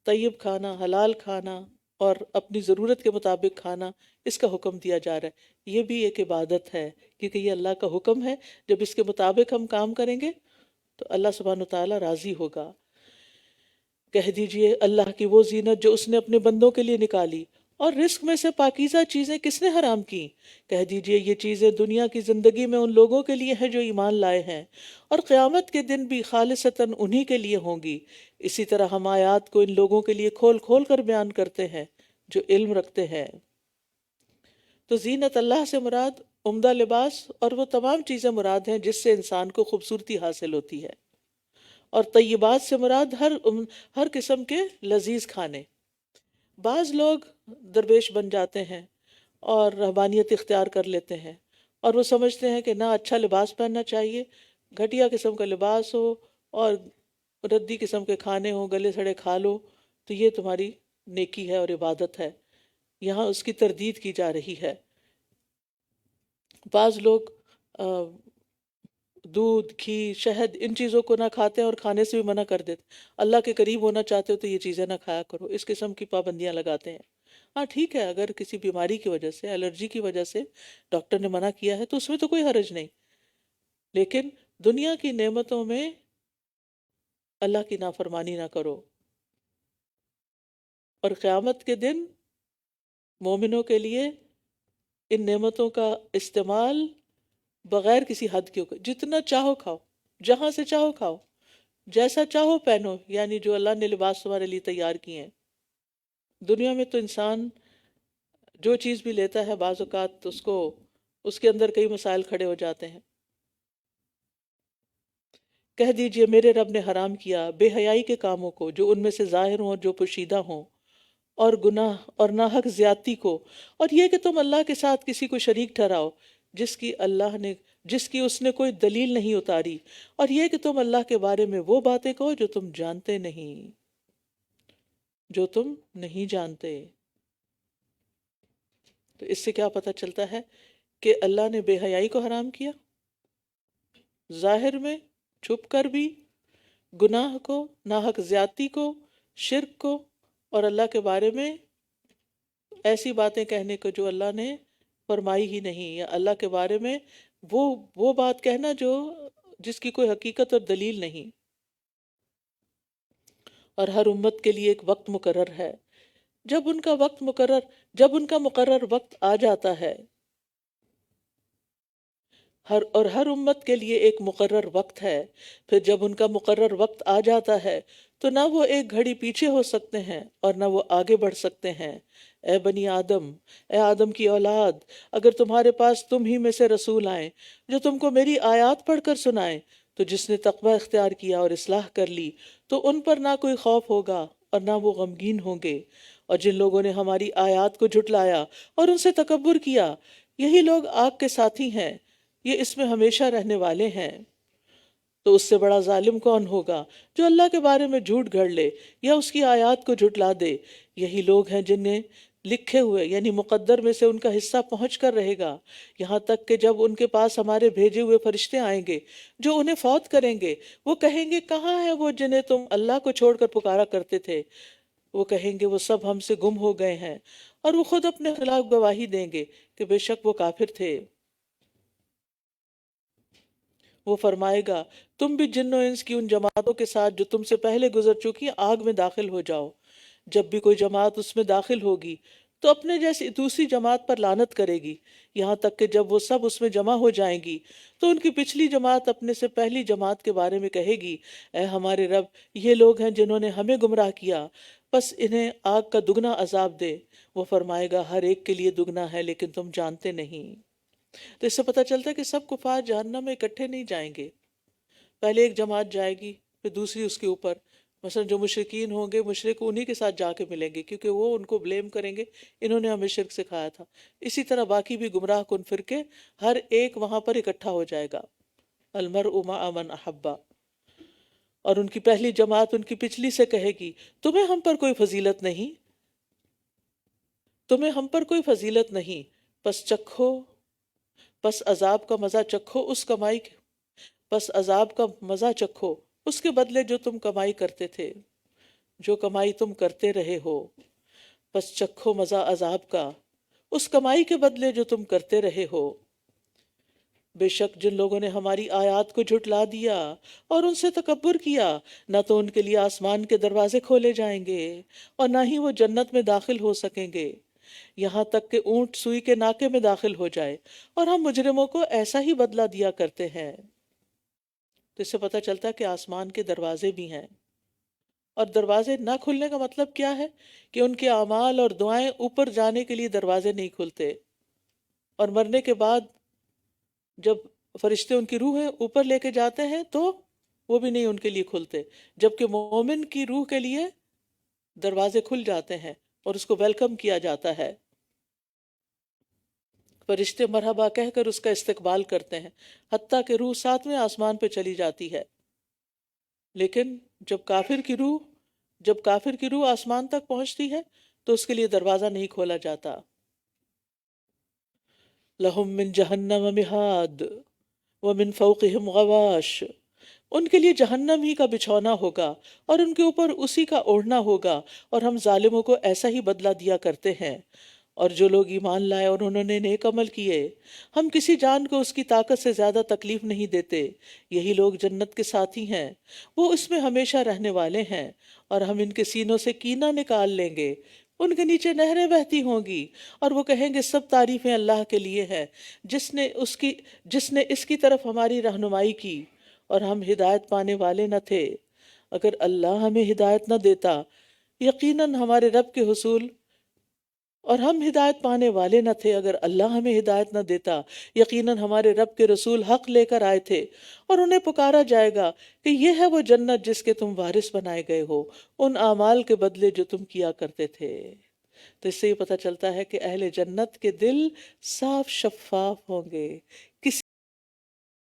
طیب کھانا، حلال کھانا اور اپنی ضرورت کے مطابق کھانا، اس کا حکم دیا جا رہا ہے. یہ بھی ایک عبادت ہے، کیونکہ یہ اللہ کا حکم ہے. جب اس کے مطابق ہم کام کریں گے تو اللہ سبحانہ وتعالیٰ راضی ہوگا۔ کہہ دیجئے اللہ کی وہ زینت جو اس نے اپنے بندوں کے لیے نکالی، اور رزق میں سے پاکیزہ چیزیں کس نے حرام کی؟ کہہ دیجئے یہ چیزیں دنیا کی زندگی میں ان لوگوں کے لیے ہیں جو ایمان لائے ہیں، اور قیامت کے دن بھی خالصتاً انہی کے لیے ہوں گی۔ اسی طرح ہم آیات کو ان لوگوں کے لیے کھول کھول کر بیان کرتے ہیں جو علم رکھتے ہیں۔ تو زینت اللہ سے مراد عمدہ لباس اور وہ تمام چیزیں مراد ہیں جس سے انسان کو خوبصورتی حاصل ہوتی ہے، اور طیبات سے مراد ہر قسم کے لذیذ کھانے۔ بعض لوگ درویش بن جاتے ہیں اور رہبانیت اختیار کر لیتے ہیں، اور وہ سمجھتے ہیں کہ نہ اچھا لباس پہننا چاہیے، گھٹیا قسم کا لباس ہو اور ردی قسم کے کھانے ہوں، گلے سڑے کھا لو تو یہ تمہاری نیکی ہے اور عبادت ہے۔ یہاں اس کی تردید کی جا رہی ہے۔ بعض لوگ دودھ، گھی، شہد ان چیزوں کو نہ کھاتے ہیں اور کھانے سے بھی منع کر دیتے، اللہ کے قریب ہونا چاہتے ہو تو یہ چیزیں نہ کھایا کرو، اس قسم کی پابندیاں لگاتے ہیں۔ ہاں ٹھیک ہے، اگر کسی بیماری کی وجہ سے، الرجی کی وجہ سے ڈاکٹر نے منع کیا ہے تو اس میں تو کوئی حرج نہیں، لیکن دنیا کی نعمتوں میں اللہ کی نافرمانی نہ کرو۔ اور قیامت کے دن مومنوں کے لیے ان نعمتوں کا استعمال بغیر کسی حد کے ہوگا، جتنا چاہو کھاؤ، جہاں سے چاہو کھاؤ، جیسا چاہو پہنو، یعنی جو اللہ نے لباس تمہارے لیے تیار کیے ہیں۔ دنیا میں تو انسان جو چیز بھی لیتا ہے بعض اوقات اس کے اندر کئی مسائل کھڑے ہو جاتے ہیں۔ کہہ دیجئے میرے رب نے حرام کیا بے حیائی کے کاموں کو جو ان میں سے ظاہر ہوں اور جو پوشیدہ ہوں، اور گناہ اور ناحق زیادتی کو، اور یہ کہ تم اللہ کے ساتھ کسی کو شریک ٹھہراؤ جس کی اس نے کوئی دلیل نہیں اتاری، اور یہ کہ تم اللہ کے بارے میں وہ باتیں کہو جو تم نہیں جانتے۔ تو اس سے کیا پتہ چلتا ہے کہ اللہ نے بے حیائی کو حرام کیا، ظاہر میں، چھپ کر بھی، گناہ کو، ناحق زیادتی کو، شرک کو، اور اللہ کے بارے میں ایسی باتیں کہنے کو جو اللہ نے فرمائی ہی نہیں، یا اللہ کے بارے میں وہ بات کہنا جس کی کوئی حقیقت اور دلیل نہیں۔ اور ہر امت کے لیے ایک وقت مقرر ہے، جب ان کا مقرر وقت آ جاتا ہے، ہر امت کے لیے ایک مقرر وقت ہے، پھر جب ان کا مقرر وقت آ جاتا ہے تو نہ وہ ایک گھڑی پیچھے ہو سکتے ہیں اور نہ وہ آگے بڑھ سکتے ہیں۔ اے بنی آدم، اے آدم کی اولاد، اگر تمہارے پاس تم ہی میں سے رسول آئیں جو تم کو میری آیات پڑھ کر سنائیں، تو جس نے تقوی اختیار کیا اور اصلاح کر لی تو ان پر نہ کوئی خوف ہوگا اور نہ وہ غمگین ہوں گے۔ اور جن لوگوں نے ہماری آیات کو جھٹلایا اور ان سے تکبر کیا، یہی لوگ آگ کے ساتھی ہیں، یہ اس میں ہمیشہ رہنے والے ہیں۔ تو اس سے بڑا ظالم کون ہوگا جو اللہ کے بارے میں جھوٹ گھڑ لے یا اس کی آیات کو جھٹلا دے۔ یہی لوگ ہیں جنہیں لکھے ہوئے یعنی مقدر میں سے ان کا حصہ پہنچ کر رہے گا، یہاں تک کہ جب ان کے پاس ہمارے بھیجے ہوئے فرشتے آئیں گے جو انہیں فوت کریں گے، وہ کہیں گے کہاں ہیں وہ جنہیں تم اللہ کو چھوڑ کر پکارا کرتے تھے؟ وہ کہیں گے وہ سب ہم سے گم ہو گئے ہیں، اور وہ خود اپنے خلاف گواہی دیں گے کہ بے شک وہ کافر تھے۔ وہ فرمائے گا تم بھی جن و انس کی ان جماعتوں کے ساتھ جو تم سے پہلے گزر چکی آگ میں داخل ہو جاؤ۔ جب بھی کوئی جماعت اس میں داخل ہوگی تو اپنے جیسی دوسری جماعت پر لعنت کرے گی، یہاں تک کہ جب وہ سب اس میں جمع ہو جائیں گی تو ان کی پچھلی جماعت اپنے سے پہلی جماعت کے بارے میں کہے گی، اے ہمارے رب، یہ لوگ ہیں جنہوں نے ہمیں گمراہ کیا، بس انہیں آگ کا دگنا عذاب دے۔ وہ فرمائے گا ہر ایک کے لیے دگنا ہے لیکن تم جانتے نہیں۔ تو اس سے پتہ چلتا ہے کہ سب کفار جہنم میں اکٹھے نہیں جائیں گے، پہلے ایک جماعت جائے گی، پھر دوسری اس کے اوپر، مثلا جو مشرکین ہوں گے مشرک انہی کے ساتھ جا کے ملیں گے کیونکہ وہ ان کو بلیم کریں گے انہوں نے ہمیں شرک سکھایا تھا۔ اسی طرح باقی بھی گمراہ کن فرقے ہر ایک وہاں پر اکٹھا ہو جائے گا، المرء مع من احبا، اور ان کی پہلی جماعت ان کی پچھلی سے کہے گی تمہیں ہم پر کوئی فضیلت نہیں، تمہیں ہم پر کوئی فضیلت نہیں، پس عذاب کا مزہ چکھو اس کے بدلے جو تم کمائی کرتے تھے، جو کمائی تم کرتے رہے ہو، پس چکھو مزہ عذاب کا اس کمائی کے بدلے جو تم کرتے رہے ہو۔ بے شک جن لوگوں نے ہماری آیات کو جھٹلا دیا اور ان سے تکبر کیا، نہ تو ان کے لیے آسمان کے دروازے کھولے جائیں گے اور نہ ہی وہ جنت میں داخل ہو سکیں گے، یہاں تک کہ اونٹ سوئی کے ناکے میں داخل ہو جائے، اور ہم مجرموں کو ایسا ہی بدلہ دیا کرتے ہیں۔ تو اس سے پتہ چلتا ہے کہ آسمان کے دروازے بھی ہیں، اور دروازے نہ کھلنے کا مطلب کیا ہے؟ کہ ان کے اعمال اور دعائیں اوپر جانے کے لیے دروازے نہیں کھلتے، اور مرنے کے بعد جب فرشتے ان کی روحیں اوپر لے کے جاتے ہیں تو وہ بھی نہیں ان کے لیے کھلتے، جبکہ مومن کی روح کے لیے دروازے کھل جاتے ہیں اور اس کو ویلکم کیا جاتا ہے، فرشتے مرحبا کہہ کر اس کا استقبال کرتے ہیں، حتیٰ کہ روح 7ویں آسمان پہ چلی جاتی ہے۔ لیکن جب کافر کی روح آسمان تک پہنچتی ہے تو اس کے لیے دروازہ نہیں کھولا جاتا۔ لہم من جہنم مہاد ومن فوقہم غواش، ان کے لیے جہنم ہی کا بچھونا ہوگا اور ان کے اوپر اسی کا اوڑھنا ہوگا، اور ہم ظالموں کو ایسا ہی بدلہ دیا کرتے ہیں۔ اور جو لوگ ایمان لائے اور انہوں نے نیک عمل کیے، ہم کسی جان کو اس کی طاقت سے زیادہ تکلیف نہیں دیتے، یہی لوگ جنت کے ساتھی ہیں، وہ اس میں ہمیشہ رہنے والے ہیں، اور ہم ان کے سینوں سے کینہ نکال لیں گے، ان کے نیچے نہریں بہتی ہوں گی، اور وہ کہیں گے سب تعریفیں اللہ کے لیے ہیں جس نے اس کی طرف ہماری رہنمائی کی، اور ہم ہدایت پانے والے نہ تھے۔ اگر اللہ ہمیں ہدایت نہ دیتا، یقیناً ہمارے رب کے حصول اور ہم ہدایت پانے والے نہ تھے، اگر اللہ ہمیں ہدایت نہ دیتا، یقیناً ہمارے رب کے رسول حق لے کر آئے تھے، اور انہیں پکارا جائے گا کہ یہ ہے وہ جنت جس کے تم وارث بنائے گئے ہو، ان اعمال کے بدلے جو تم کیا کرتے تھے۔ تو اس سے یہ پتہ چلتا ہے کہ اہل جنت کے دل صاف شفاف ہوں گے، کسی